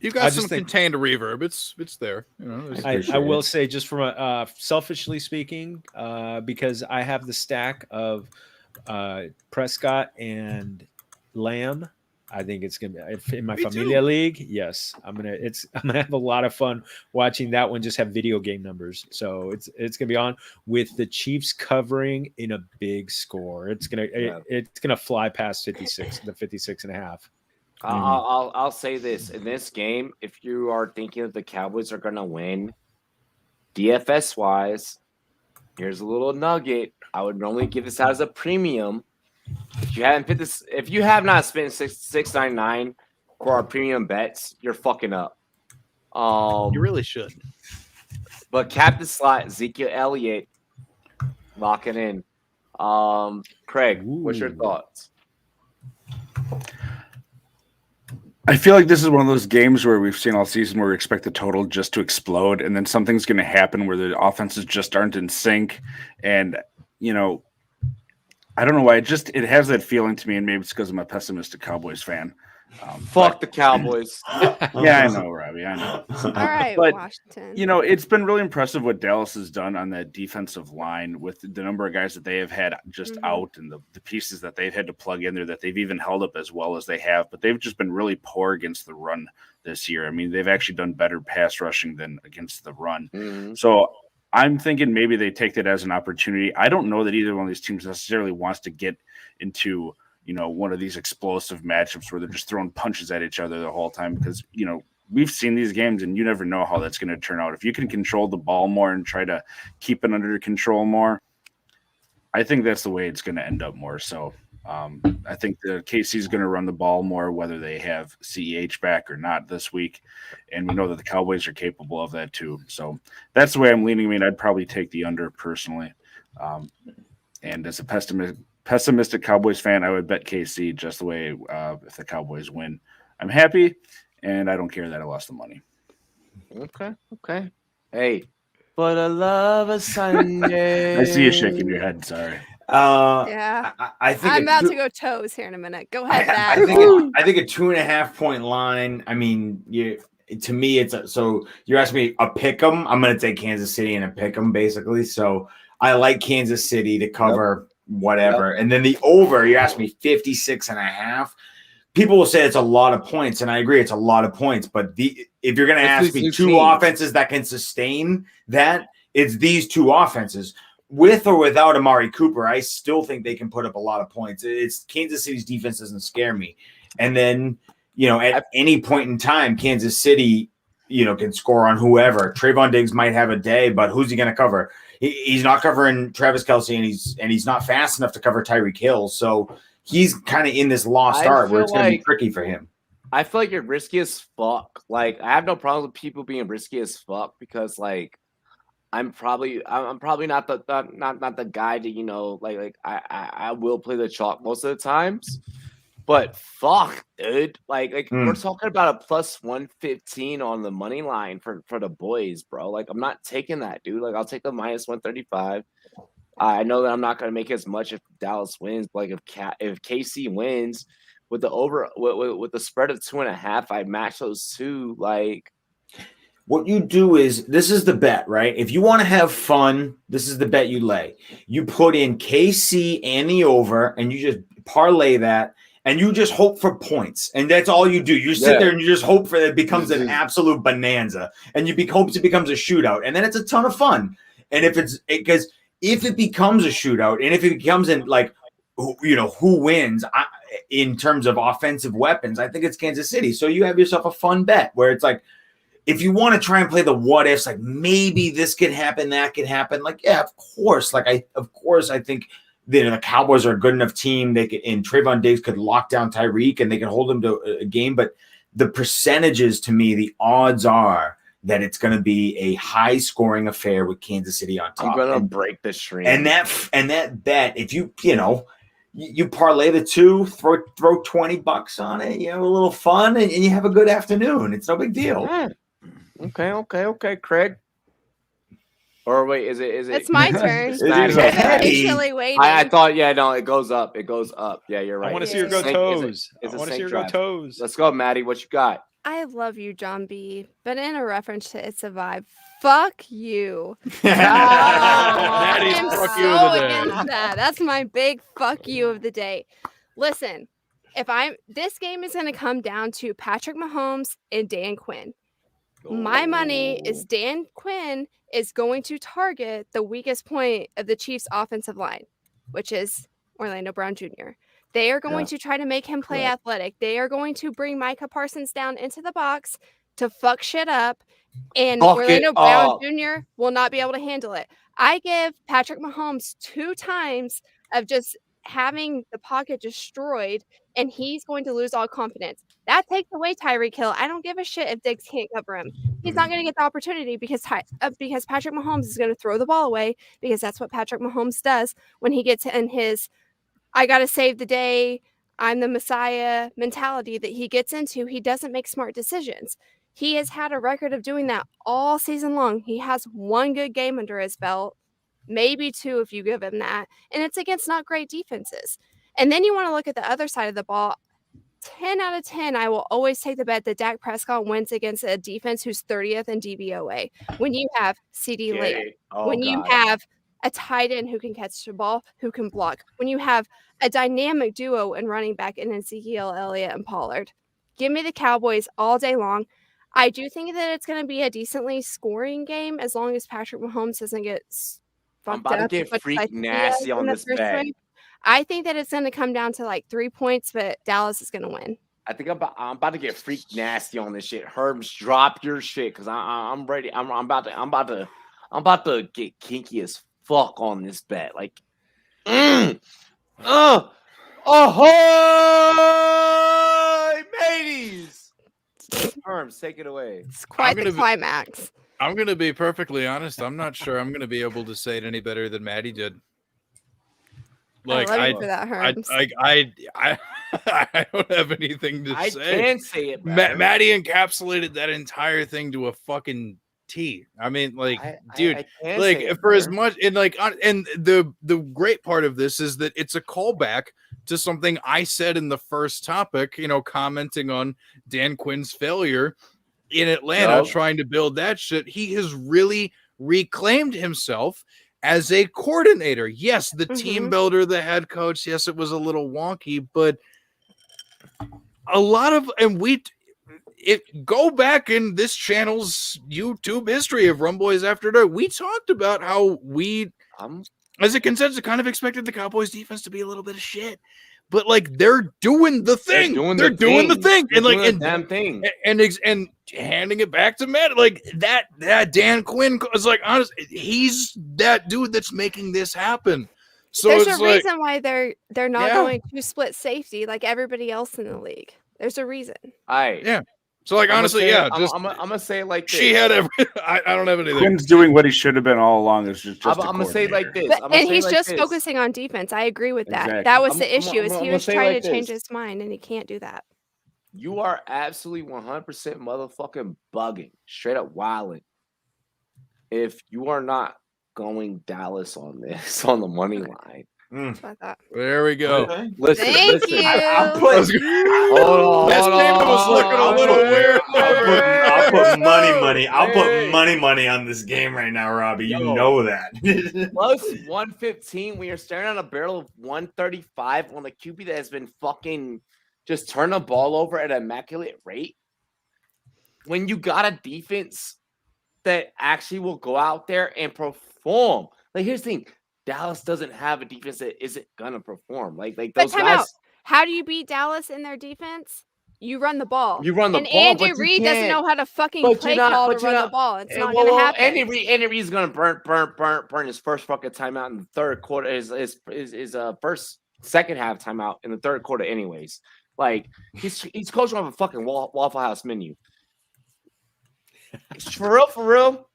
Speaker 2: You got some contained reverb. It's there.
Speaker 14: I will say, just from a selfishly speaking, because I have the stack of Prescott and Lamb. I think it's gonna be in my Familia League. Yes, I'm gonna have a lot of fun watching that one. Just have video game numbers, so it's gonna be on with the Chiefs covering in a big score. It's gonna fly past 56.5.
Speaker 1: I'll say this in this game: if you are thinking that the Cowboys are going to win, DFS wise, here's a little nugget. I would normally give this out as a premium. If you have not spent $6.99 for our premium bets, you're fucking up.
Speaker 2: You really should.
Speaker 1: But captain slot, Ezekiel Elliott, lock it in. Craig, what's your thoughts?
Speaker 6: I feel like this is one of those games where we've seen all season where we expect the total just to explode, and then something's going to happen where the offenses just aren't in sync. And, you know, I don't know why. It has that feeling to me, and maybe it's because I'm a pessimistic Cowboys fan.
Speaker 1: Fuck the Cowboys.
Speaker 6: Yeah, I know, Robbie. I know.
Speaker 3: All right,
Speaker 6: but,
Speaker 3: Washington.
Speaker 6: you know, it's been really impressive what Dallas has done on that defensive line with the number of guys that they have had just out and the pieces that they've had to plug in there that they've even held up as well as they have. But they've just been really poor against the run this year. I mean, they've actually done better pass rushing than against the run. So I'm thinking maybe they take that as an opportunity. I don't know that either one of these teams necessarily wants to get into, you know, one of these explosive matchups where they're just throwing punches at each other the whole time because, you know, we've seen these games and you never know how that's going to turn out. If you can control the ball more and try to keep it under control more, I think that's the way it's going to end up more. So I think the KC is going to run the ball more, whether they have CEH back or not this week. And we know that the Cowboys are capable of that too. So that's the way I'm leaning. I mean, I'd probably take the under personally. And as a pessimistic Cowboys fan, I would bet KC just the way if the Cowboys win. I'm happy, and I don't care that I lost the money.
Speaker 1: Okay. Hey, for the love of Sunday.
Speaker 6: I see you shaking your head. Sorry.
Speaker 3: Yeah.
Speaker 4: I think
Speaker 3: I'm about to go toes here in a minute. Go ahead, Matt.
Speaker 4: I think a 2.5 point line. I mean, to me, it's so you're asking me a pick 'em. I'm going to take Kansas City and a pick 'em basically. So I like Kansas City to cover whatever. And then the over, you asked me 56.5. People will say it's a lot of points, and I agree it's a lot of points. But if you're going to ask me two offenses that can sustain that, it's these two offenses. With or without Amari Cooper, I still think they can put up a lot of points. It's Kansas City's defense doesn't scare me. And then, you know, at any point in time, Kansas City, you know, can score on whoever. Trayvon Diggs might have a day, but who's he going to cover? He's not covering Travis Kelce, and he's not fast enough to cover Tyreek Hill. So he's kind of in this lost art where it's going to be tricky for him.
Speaker 1: I feel like you're risky as fuck. Like, I have no problem with people being risky as fuck because, like, I'm probably not the guy to, you know, like I will play the chalk most of the times. But fuck, dude. Like we're talking about a plus 115 on the money line for the boys, bro. Like, I'm not taking that, dude. Like, I'll take the minus 135. I know that I'm not gonna make as much if Dallas wins, but like if KC wins with the over with the spread of 2.5, I match those two. Like,
Speaker 4: what you do is, this is the bet, right? If you want to have fun, this is the bet you lay. You put in KC and the over, and you just parlay that. And you just hope for points, and that's all you do. You sit there and you just hope for that it becomes an absolute bonanza, and you hope it becomes a shootout, and then it's a ton of fun. And if it becomes a shootout, and if it becomes in like, you know, who wins in terms of offensive weapons, I think it's Kansas City. So you have yourself a fun bet where it's like, if you want to try and play the what ifs, like maybe this could happen, that could happen. Like, yeah, of course. Like I think. The Cowboys are a good enough team. And Trayvon Diggs could lock down Tyreek and they can hold him to a game. But the percentages, to me, the odds are that it's going to be a high scoring affair with Kansas City on top.
Speaker 1: I'm going to break the streak.
Speaker 4: And that bet, if you parlay the two, throw $20 on it, you have a little fun, and you have a good afternoon. It's no big deal.
Speaker 1: Yeah. Okay, Craig. Or wait, is it?
Speaker 3: It's my turn.
Speaker 1: I'm
Speaker 3: patiently waiting.
Speaker 1: I thought, it goes up. It goes up. Yeah, you're right.
Speaker 14: I want to see her go toes.
Speaker 1: I want to see her go toes. Let's go, Maddie. What you got?
Speaker 3: I love you, John B. But in a reference to It's a Vibe, fuck you.
Speaker 2: Maddie's
Speaker 3: I'm
Speaker 2: fuck
Speaker 3: so
Speaker 2: you of the day.
Speaker 3: against that. That's my big fuck you of the day. Listen, this game is going to come down to Patrick Mahomes and Dan Quinn. My money is Dan Quinn is going to target the weakest point of the Chiefs' offensive line, which is Orlando Brown Jr. They are going to try to make him play athletic. They are going to bring Micah Parsons down into the box to fuck shit up, and
Speaker 1: Fuck
Speaker 3: Orlando
Speaker 1: it
Speaker 3: Brown
Speaker 1: up.
Speaker 3: Jr. will not be able to handle it. I give Patrick Mahomes 2 times of just having the pocket destroyed, and he's going to lose all confidence. That takes away Tyreek Hill. I don't give a shit if Diggs can't cover him. He's not going to get the opportunity because Patrick Mahomes is going to throw the ball away, because that's what Patrick Mahomes does when he gets in his I got to save the day, I'm the Messiah mentality that he gets into. He doesn't make smart decisions. He has had a record of doing that all season long. He has 1 good game under his belt, maybe 2 if you give him that, and it's against not great defenses. And then you want to look at the other side of the ball. 10 out of 10, I will always take the bet that Dak Prescott wins against a defense who's 30th in DVOA. When you have CD Lamb, when you have a tight end who can catch the ball, who can block, when you have a dynamic duo in running back in Ezekiel Elliott and Pollard. Give me the Cowboys all day long. I do think that it's going to be a decently scoring game as long as Patrick Mahomes doesn't get fucked up.
Speaker 1: I'm about to get freak nasty on this bet.
Speaker 3: I think that it's going to come down to like 3 points, but Dallas is going to win.
Speaker 1: I think I'm about to get freak nasty on this shit. Herbs, drop your shit, because I'm ready. I'm about to get kinky as fuck on this bet. Like, ahoy, mateys! Herbs, take it away.
Speaker 3: It's quite the climax.
Speaker 2: I'm gonna be perfectly honest. I'm not sure I'm gonna be able to say it any better than Maddie did. Like
Speaker 3: I love you for that, Herbs.
Speaker 2: I don't have anything to say.
Speaker 1: I can say it.
Speaker 2: Maddie encapsulated that entire thing to a fucking T. I mean, like, dude, like for as much and like, and the great part of this is that it's a callback to something I said in the first topic. You know, commenting on Dan Quinn's failure in Atlanta, trying to build that shit. He has really reclaimed himself as a coordinator. Yes, the team builder, the head coach. Yes, it was a little wonky, but a lot of, and go back in this channel's YouTube history of Rumboyz After Dark. We talked about how we, as a consensus, kind of expected the Cowboys defense to be a little bit of shit. But like they're doing the thing, they're doing the thing, and like and
Speaker 1: damn thing,
Speaker 2: and handing it back to Matt. Like that Dan Quinn is like, honest, he's that dude that's making this happen. So
Speaker 3: there's
Speaker 2: it's
Speaker 3: a
Speaker 2: like,
Speaker 3: reason why they're not going to split safety like everybody else in the league. There's a reason.
Speaker 2: Yeah. So like honestly,
Speaker 1: I'm gonna say it like this.
Speaker 2: She had I don't have anything.
Speaker 6: Quinn's doing what he should have been all along. It's just
Speaker 1: I'm gonna say it like this.
Speaker 3: And he's just focusing on defense. I agree with that.
Speaker 6: Exactly.
Speaker 3: That was the issue. Is he was trying
Speaker 1: like
Speaker 3: to change
Speaker 1: this.
Speaker 3: his mind, and he can't do that.
Speaker 1: You are absolutely 100% motherfucking bugging, straight up wilding. If you are not going Dallas on this on the money line.
Speaker 2: There we go.
Speaker 1: Okay. Listen,
Speaker 3: Thank you.
Speaker 1: Hold on.
Speaker 2: This game was looking a little weird.
Speaker 4: I'll put money. I'll put money on this game right now, Robbie. You know that.
Speaker 1: Plus 115. We are staring at a barrel of 135 on a QB that has been fucking just turn the ball over at an immaculate rate. When you got a defense that actually will go out there and perform. Like, here's the thing. Dallas doesn't have a defense that isn't gonna perform. Like those guys.
Speaker 3: How do you beat Dallas in their defense? You run the ball.
Speaker 1: You run the
Speaker 3: and
Speaker 1: ball.
Speaker 3: Andy Reid doesn't know how to fucking play call to run the ball. It's not gonna happen.
Speaker 1: Andy Reid's gonna burn his first fucking timeout in the third quarter. His second half timeout in the third quarter, anyways. Like he's coaching off a fucking Waffle House menu. For real.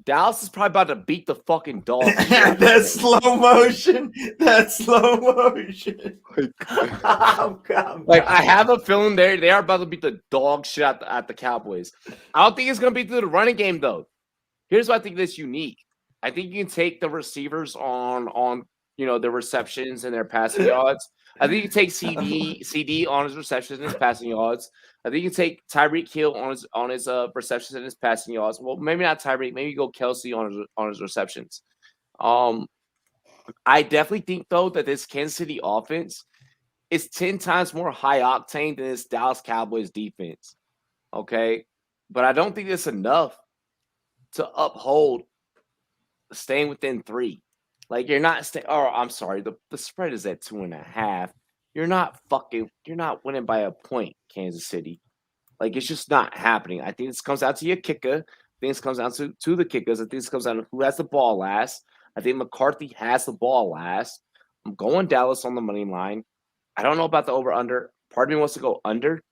Speaker 1: Dallas is probably about to beat the fucking dog.
Speaker 4: That's slow motion.
Speaker 1: Like I have a feeling they are about to beat the dog shit at the Cowboys. I don't think it's gonna be through the running game though. Here's what I think that's unique. I think you can take the receivers on their receptions and their passing yards. I think you take CD on his receptions and his passing yards. I think you take Tyreek Hill on his receptions and his passing yards. Well, maybe not Tyreek. Maybe you go Kelsey on his receptions. I definitely think though that this Kansas City offense is 10 times more high octane than this Dallas Cowboys defense. Okay, but I don't think it's enough to uphold staying within 3. Like you're not I'm sorry, the spread is at 2.5. You're not winning by a point, Kansas City. Like, it's just not happening. I think this comes down to your kicker. I think this comes down to the kickers. I think this comes down to who has the ball last. I think McCarthy has the ball last. I'm going Dallas on the money line. I don't know about the over-under. Part of me wants to go under.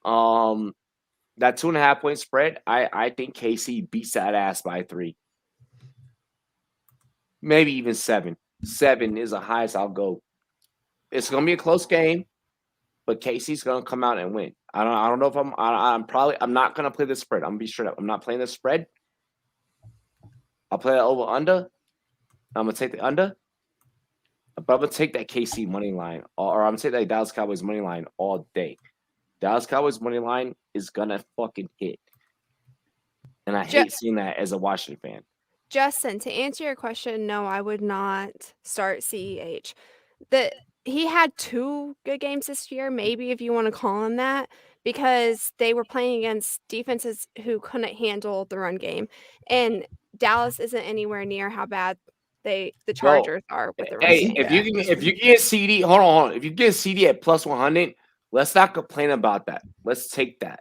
Speaker 1: That 2.5 point spread, I think KC beats that ass by 3. Maybe even 7. 7 is the highest I'll go. It's gonna be a close game, but KC's gonna come out and win. I don't know if I'm not gonna play the spread. I'm gonna be straight up. I'm not playing the spread. I'll play that over under. I'm gonna take the under. But I'm gonna take that KC money line, or I'm gonna take that Dallas Cowboys money line all day. Dallas Cowboys money line is gonna fucking hit, and I hate seeing that as a Washington fan.
Speaker 3: Justin, to answer your question, no, I would not start CEH. He had 2 good games this year, maybe if you want to call him that, because they were playing against defenses who couldn't handle the run game, and Dallas isn't anywhere near how bad the Chargers are with the run game.
Speaker 1: If you get CD, hold on. If you get CD at plus 100, let's not complain about that. Let's take that.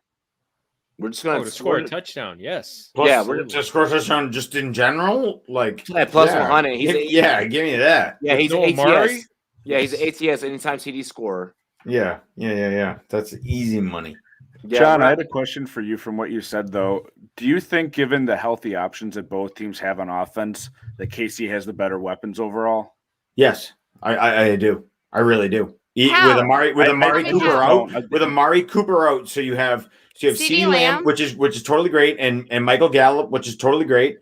Speaker 1: We're just gonna
Speaker 14: score a touchdown. Yes.
Speaker 4: Plus, we're to score a touchdown just in general. Like
Speaker 1: plus 100.
Speaker 4: Give me that.
Speaker 1: Yeah, he's an ATS. Yeah, he's an ATS anytime CD scorer.
Speaker 4: Yeah. That's easy money.
Speaker 1: Yeah,
Speaker 6: John, I had a question for you from what you said, though. Do you think, given the healthy options that both teams have on offense, that KC has the better weapons overall?
Speaker 4: Yes, I do. I really do. With Amari Cooper out, so you have CeeDee Lamb, which is totally great, and Michael Gallup, which is totally great.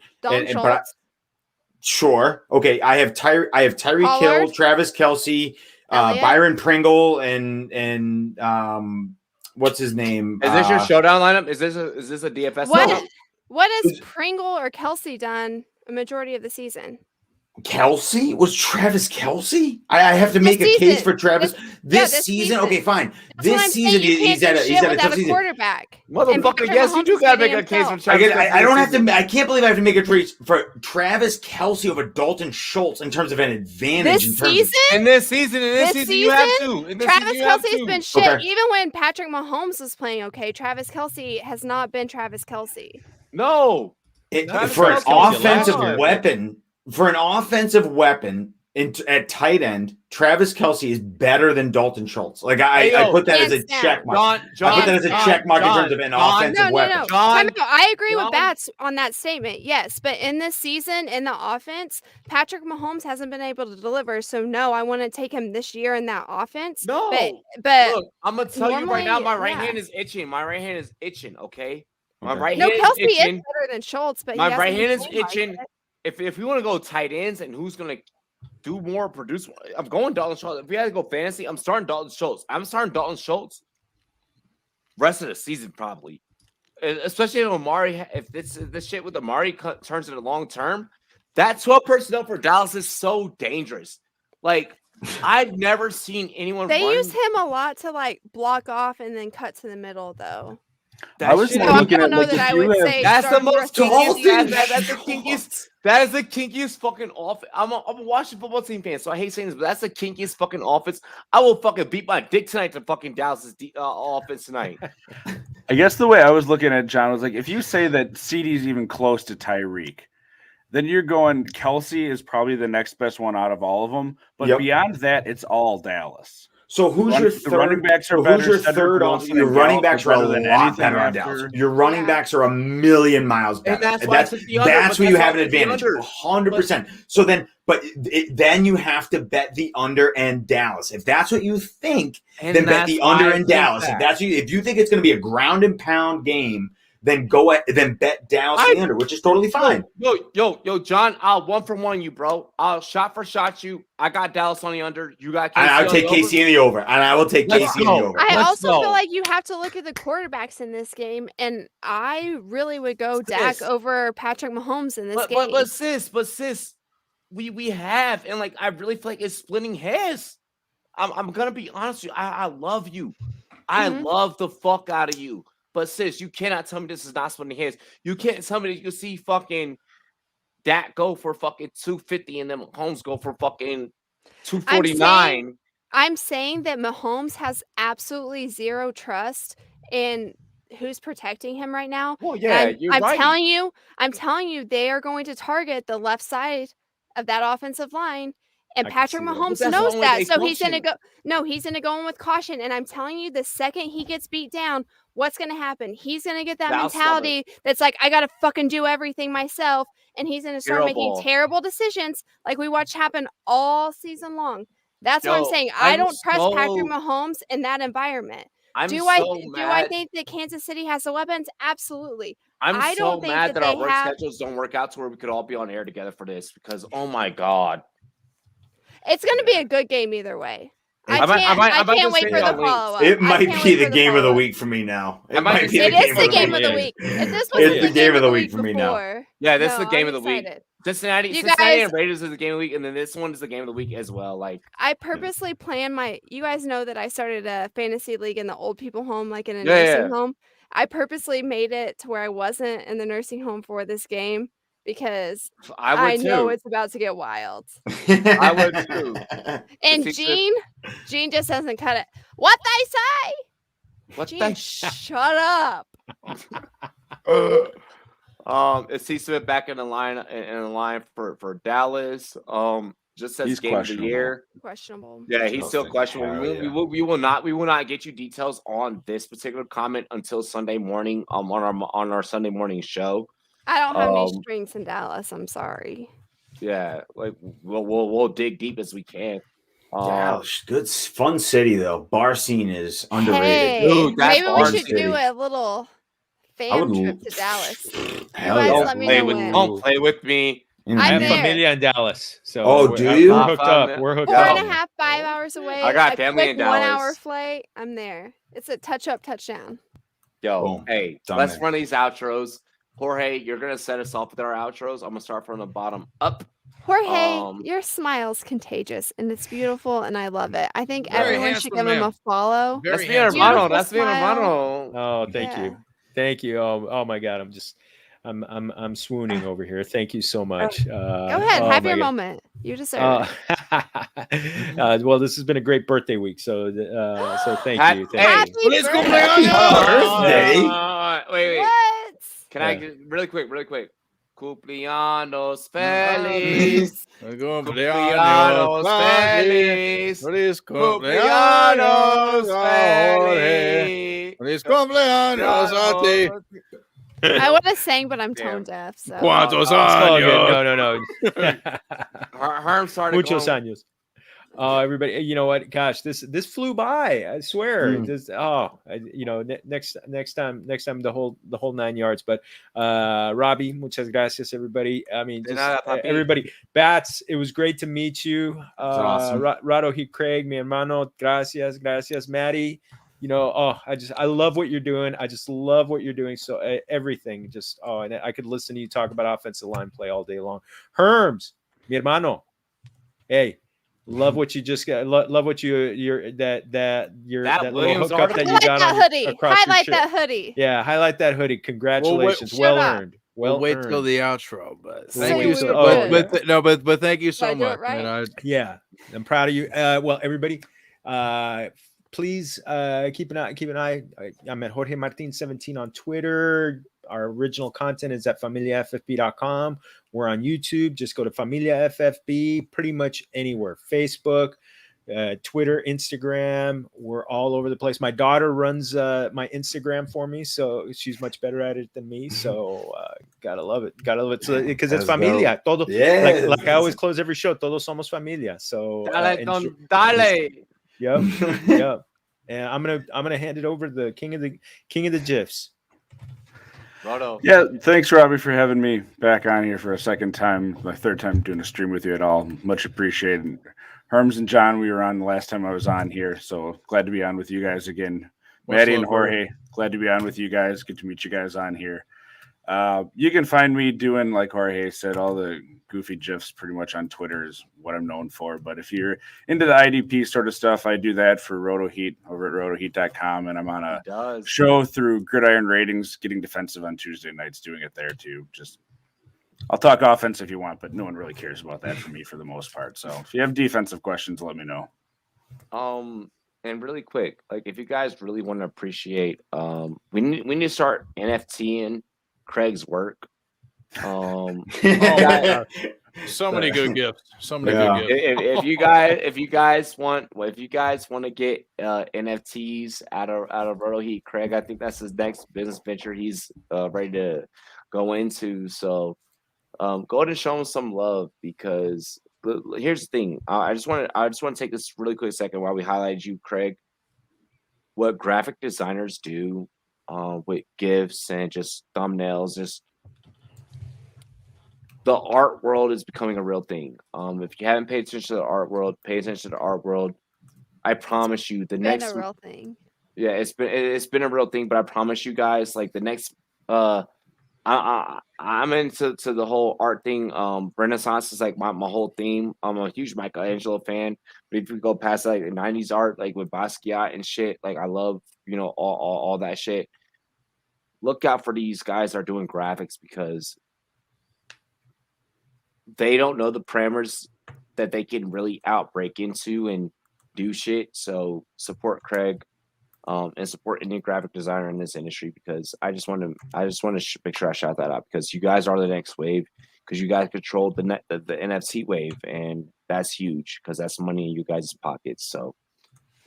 Speaker 4: Sure, okay. I have Tyreek Hill, Travis Kelce, Byron Pringle, and what's his name?
Speaker 1: Is this your showdown lineup? Is this a DFS lineup?
Speaker 3: What has Pringle or Kelce done a majority of the season?
Speaker 4: Kelce? Was Travis Kelce? I have to make a case for Travis this season. Okay, fine. This season he's at a tough season.
Speaker 3: Quarterback.
Speaker 1: Motherfucker, yes, you do gotta make a case for Travis.
Speaker 4: I don't have to. I can't believe I have to make a case for Travis Kelce over Dalton Schultz in terms of an advantage.
Speaker 1: In this season, you have to.
Speaker 3: Travis Kelce's been shit. Okay. Even when Patrick Mahomes was playing okay, Travis Kelce has not been Travis Kelce.
Speaker 1: No.
Speaker 4: For an offensive weapon. For an offensive weapon at tight end, Travis Kelce is better than Dalton Schultz. Like I put that as a check mark. I put that as a check mark in terms of an offensive weapon.
Speaker 3: I agree with Bats on that statement. Yes, but in this season, in the offense, Patrick Mahomes hasn't been able to deliver. So no, I want to take him this year in that offense.
Speaker 1: No,
Speaker 3: but
Speaker 1: look, I'm gonna tell you right now, my right hand is itching. My right hand is itching. Okay, my right
Speaker 3: hand
Speaker 1: is
Speaker 3: itching.
Speaker 1: itching.
Speaker 3: Is better than Schultz, but
Speaker 1: my right hand is itching. If we want to go tight ends and who's going to do more, produce more, I'm going Dalton Schultz. If we had to go fantasy, I'm starting Dalton Schultz. Rest of the season probably, especially if Amari. If this shit with Amari turns into long term, that 12 personnel for Dallas is so dangerous. Like I've never seen anyone.
Speaker 3: They use him a lot to like block off and then cut to the middle, though.
Speaker 6: I was looking at like
Speaker 1: that's the most kinkiest. That is the kinkiest fucking offense. I'm a Washington football team fan, so I hate saying this, but that's the kinkiest fucking offense. I will fucking beat my dick tonight to fucking Dallas' offense tonight.
Speaker 6: I guess the way I was looking at John was like, if you say that CD's even close to Tyreek, then you're going Kelce is probably the next best one out of all of them. But beyond that, it's all Dallas.
Speaker 4: So who's your third?
Speaker 6: The running backs are better.
Speaker 4: Who's your third? Your running backs are a lot better on Dallas. Your running backs are a million miles better.
Speaker 1: And
Speaker 4: that's where you have an advantage, 100%. So then, then you have to bet the under and Dallas. If that's what you think, then bet the under and Dallas. If you think it's going to be a ground and pound game, then bet Dallas the under, which is totally fine.
Speaker 1: Yo, John, I'll 1-for-1 you, bro. I'll shot for shot you. I got Dallas on the under. You got KC
Speaker 4: and I'll take KC in the over. And I will take KC in the over.
Speaker 3: I also feel like you have to look at the quarterbacks in this game, and I really would go Dak over Patrick Mahomes in this game.
Speaker 1: But sis, we have, and like I really feel like it's splitting hairs. I'm gonna be honest with you. I love you. I love the fuck out of you. But sis, you cannot tell me this is not splitting hairs. You can't tell me that you see fucking Dak go for fucking 250 and then Mahomes go for fucking 249.
Speaker 3: I'm saying that Mahomes has absolutely zero trust in who's protecting him right now.
Speaker 1: Well, yeah, you're
Speaker 3: I'm
Speaker 1: right.
Speaker 3: telling you, they are going to target the left side of that offensive line. And
Speaker 4: I can
Speaker 3: Patrick
Speaker 4: see that.
Speaker 3: Mahomes
Speaker 1: But that's
Speaker 3: knows
Speaker 1: the only
Speaker 3: that.
Speaker 1: they
Speaker 3: So he's going to
Speaker 1: function.
Speaker 3: go. No, he's going to go in with caution. And I'm telling you, the second he gets beat down, what's going to happen? He's going to get that
Speaker 1: Dallas love it.
Speaker 3: mentality that's like, I got to fucking do everything myself. And he's going to start
Speaker 1: Hero
Speaker 3: making
Speaker 1: ball.
Speaker 3: terrible decisions like we watched happen all season long. That's what I'm
Speaker 1: Yo,
Speaker 3: saying. I
Speaker 1: I'm
Speaker 3: don't trust Patrick
Speaker 1: so
Speaker 3: Mahomes in that environment.
Speaker 1: I'm
Speaker 3: Do
Speaker 1: so
Speaker 3: I
Speaker 1: mad.
Speaker 3: think that Kansas City has the weapons? Absolutely.
Speaker 1: I'm
Speaker 3: I
Speaker 1: so
Speaker 3: don't think
Speaker 1: mad
Speaker 3: that
Speaker 1: that our
Speaker 3: they
Speaker 1: work
Speaker 3: have.
Speaker 1: schedules don't work out to where we could all be on air together for this because oh my god.
Speaker 3: It's going to be a good game either way. I
Speaker 1: I might
Speaker 3: can't
Speaker 1: just
Speaker 3: wait
Speaker 1: say
Speaker 3: for the
Speaker 1: our links.
Speaker 3: follow up.
Speaker 4: It might be the game of the
Speaker 3: follow-up.
Speaker 4: week for me now.
Speaker 1: I might just
Speaker 4: be
Speaker 1: say
Speaker 3: It is the game of the
Speaker 4: week.
Speaker 3: week. If this
Speaker 4: It's
Speaker 3: wasn't
Speaker 4: the game of the week for me now.
Speaker 3: before,
Speaker 1: Yeah, this is
Speaker 3: no,
Speaker 1: the game
Speaker 3: I'm
Speaker 1: of the week.
Speaker 3: excited.
Speaker 1: Cincinnati
Speaker 3: You
Speaker 1: and
Speaker 3: guys,
Speaker 1: Raiders is the game of the week, and then this one is the game of the week as well. Like
Speaker 3: I purposely plan you guys know that I started a fantasy league in the old people home, like in a
Speaker 1: Yeah,
Speaker 3: nursing
Speaker 1: yeah.
Speaker 3: home. I purposely made it to where I wasn't in the nursing home for this game because
Speaker 1: I would
Speaker 3: know
Speaker 1: too.
Speaker 3: it's about to get wild.
Speaker 1: I would too.
Speaker 3: And
Speaker 1: It's either-
Speaker 3: Gene just doesn't cut it. What they say?
Speaker 1: What
Speaker 3: Gene,
Speaker 1: the
Speaker 3: shut up.
Speaker 1: Is he Smith back in the line for Dallas? Just says
Speaker 6: He's
Speaker 1: game of the
Speaker 6: questionable.
Speaker 1: year.
Speaker 3: Questionable.
Speaker 1: Yeah, he's still questionable. We will not get you details on this particular comment until Sunday morning on our Sunday morning show.
Speaker 3: I don't have any strings in Dallas. I'm sorry.
Speaker 1: Yeah, like we'll dig deep as we can.
Speaker 4: Dallas, good fun city though. Bar scene is underrated.
Speaker 3: Hey,
Speaker 1: Dude, that
Speaker 3: maybe we
Speaker 1: bar
Speaker 3: should
Speaker 4: city.
Speaker 3: do a little fam trip to Dallas.
Speaker 4: Hell
Speaker 3: guys
Speaker 4: yeah.
Speaker 3: let me know when.
Speaker 1: Don't play with me.
Speaker 3: I'm
Speaker 14: I have
Speaker 3: there.
Speaker 14: familia in Dallas. So
Speaker 4: Oh, do you?
Speaker 14: We're hooked up. We're hooked
Speaker 3: 4.5,
Speaker 14: up.
Speaker 3: 5 hours away.
Speaker 1: I got
Speaker 3: a
Speaker 1: family
Speaker 3: quick
Speaker 1: in
Speaker 3: 1 hour
Speaker 1: Dallas.
Speaker 3: flight. I'm there. It's a touch up, touchdown.
Speaker 1: Yo,
Speaker 4: Boom.
Speaker 1: hey,
Speaker 4: Done
Speaker 1: let's
Speaker 4: there.
Speaker 1: run these outros. Jorge, you're gonna set us off with our outros. I'm gonna start from the bottom up.
Speaker 3: Jorge, your smile's contagious and it's beautiful and I love it. I think
Speaker 2: Very
Speaker 3: everyone should
Speaker 2: handsome
Speaker 3: give him
Speaker 2: man.
Speaker 3: a follow.
Speaker 1: That's
Speaker 2: Very
Speaker 1: mi
Speaker 2: handsome.
Speaker 1: hermano.
Speaker 3: Beautiful
Speaker 1: That's mi
Speaker 3: smile.
Speaker 1: hermano.
Speaker 14: Oh, thank
Speaker 3: Yeah.
Speaker 14: you. Thank you. Oh my God. I'm swooning over here. Thank you so much.
Speaker 3: Go ahead, have your
Speaker 14: God.
Speaker 3: moment. You deserve it.
Speaker 14: Well, this has been a great birthday week. So thank you. Thank
Speaker 3: Happy
Speaker 14: you.
Speaker 2: Feliz
Speaker 3: birthday.
Speaker 2: cumpleaños.
Speaker 1: Wait.
Speaker 3: What?
Speaker 1: Can I get really quick? Cumpleaños feliz.
Speaker 2: Cumpleaños feliz. Feliz cumpleaños
Speaker 1: feliz.
Speaker 2: Feliz cumpleaños a ti.
Speaker 3: I would have sang, but I'm
Speaker 1: Damn.
Speaker 3: tone deaf. So.
Speaker 2: ¿Cuántos
Speaker 14: It's all good.
Speaker 2: años?
Speaker 14: No.
Speaker 1: Herm started
Speaker 14: Muchos
Speaker 1: going.
Speaker 14: años. Oh, everybody, you know what? Gosh, this flew by. I swear. Next time, the whole 9 yards. But Robbie, muchas gracias, everybody. I mean,
Speaker 1: De
Speaker 14: just,
Speaker 1: nada, papi.
Speaker 14: everybody. Bats, it was great to meet you.
Speaker 4: awesome.
Speaker 14: Rado He Craig, mi hermano, gracias, Maddie. I love what you're doing. I just love what you're doing. So everything, and I could listen to you talk about offensive line play all day long. Herms, mi hermano, hey, love what you just got. Love what you're that little
Speaker 1: Williams
Speaker 14: hookup that you
Speaker 3: Highlight
Speaker 14: got
Speaker 3: that
Speaker 14: on
Speaker 3: hoodie.
Speaker 14: across your
Speaker 3: Highlight
Speaker 14: shirt.
Speaker 3: that hoodie.
Speaker 14: Yeah, highlight that hoodie. Congratulations,
Speaker 3: Shut
Speaker 14: well
Speaker 3: up.
Speaker 14: earned.
Speaker 2: We'll wait
Speaker 14: earned.
Speaker 2: till the outro, but
Speaker 3: So
Speaker 2: thank
Speaker 3: you
Speaker 2: you
Speaker 3: were
Speaker 2: so
Speaker 3: good.
Speaker 2: but thank you so
Speaker 3: Did I do it
Speaker 2: much.
Speaker 3: right?
Speaker 2: Man.
Speaker 14: Yeah, I'm proud of you. Well, everybody, please keep an eye. I'm at Jorge Martin 17 on Twitter. Our original content is at familiaffb.com. We're on YouTube. Just go to Familia FFB. Pretty much anywhere. Facebook, Twitter, Instagram. We're all over the place. My daughter runs my Instagram for me, so she's much better at it than me. So gotta love it. So because it's
Speaker 4: Let's
Speaker 14: familia. Todo,
Speaker 4: Yeah.
Speaker 14: like I always close every show. Todos somos familia. So
Speaker 1: Dale.
Speaker 14: Yep. And I'm gonna hand it over to the king of the GIFs.
Speaker 1: Roto.
Speaker 6: Yeah, thanks, Robbie, for having me back on here for a second time. My third time doing a stream with you at all. Much appreciated. Herms and John, we were on the last time I was on here, so glad to be on with you guys again. Maddie and Jorge, glad to be on with you guys. Good to meet you guys on here. You can find me doing, like Jorge said, all the goofy GIFs pretty much on Twitter is what I'm known for. But if you're into the IDP sort of stuff, I do that for Roto Heat over at rotoheat.com. And I'm on a show through Gridiron Ratings, getting defensive on Tuesday nights, doing it there too. I'll talk offense if you want, but no one really cares about that for me for the most part. So if you have defensive questions, let me know.
Speaker 1: And really quick, like if you guys really want to appreciate, we need to start NFTing Craig's work.
Speaker 2: Oh my God. So many good gifts. So many good gifts.
Speaker 1: If you guys want to get NFTs out of Roto Heat, Craig, I think that's his next business venture he's ready to go into. So go ahead and show him some love because here's the thing. I just want to take this really quick second while we highlighted you, Craig. What graphic designers do with GIFs and just thumbnails, just the art world is becoming a real thing. If you haven't paid attention to the art world, pay attention to the art world. I promise you, the
Speaker 3: Been
Speaker 1: next
Speaker 3: a real thing.
Speaker 1: yeah, it's been a real thing. But I promise you guys, like the next, I'm into the whole art thing. Renaissance is like my whole theme. I'm a huge Michelangelo fan. But if you go past like the '90s art, like with Basquiat and shit, like I love all that shit. Look out for these guys that are doing graphics because they don't know the parameters that they can really outbreak into and do shit. So support Craig, and support any graphic designer in this industry because I just want to make sure I shout that out because you guys are the next wave because you guys control the NFC wave and that's huge because that's money in you guys' pockets. So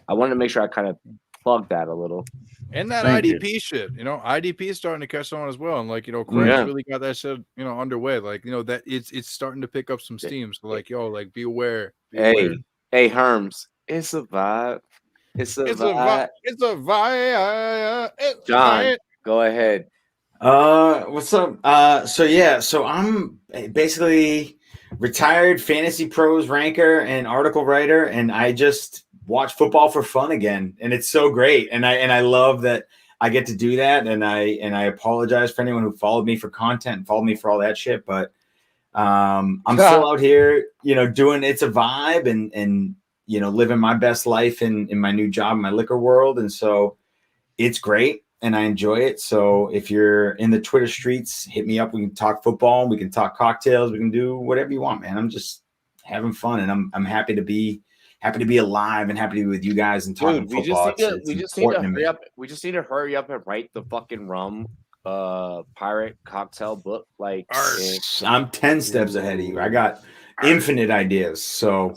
Speaker 1: I wanted to make sure I kind of plug that a little.
Speaker 2: And that IDP shit, IDP is starting to catch on as well. And like, Craig's really got that shit, underway. Like, that it's starting to pick up some steam. So like, be aware.
Speaker 1: Hey, Herms, it's a vibe. It's a vibe.
Speaker 2: It's a vibe.
Speaker 1: John, go ahead.
Speaker 4: What's up? So I'm basically retired Fantasy Pros ranker and article writer, and I just watch football for fun again, and it's so great. And I love that I get to do that. And I apologize for anyone who followed me for content and followed me for all that shit, but I'm still out here, doing it's a vibe and living my best life in my new job in my liquor world. And so it's great and I enjoy it. So if you're in the Twitter streets, hit me up. We can talk football. We can talk cocktails. We can do whatever you want, man. I'm just having fun and I'm happy to be alive and happy to be with you guys and talking football.
Speaker 1: We just need to hurry up. We just need to hurry up and write the fucking rum pirate cocktail book. Like
Speaker 4: I'm 10 steps ahead of you. I got infinite ideas. So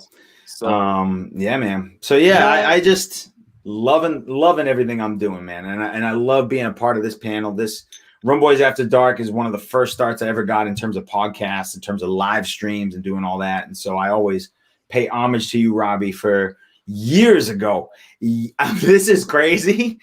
Speaker 4: yeah, man. So yeah, I just loving everything I'm doing, man. And I love being a part of this panel. This Rumboyz After Dark is one of the first starts I ever got in terms of podcasts, in terms of live streams and doing all that. And so I always pay homage to you, Robbie, for years ago. This is crazy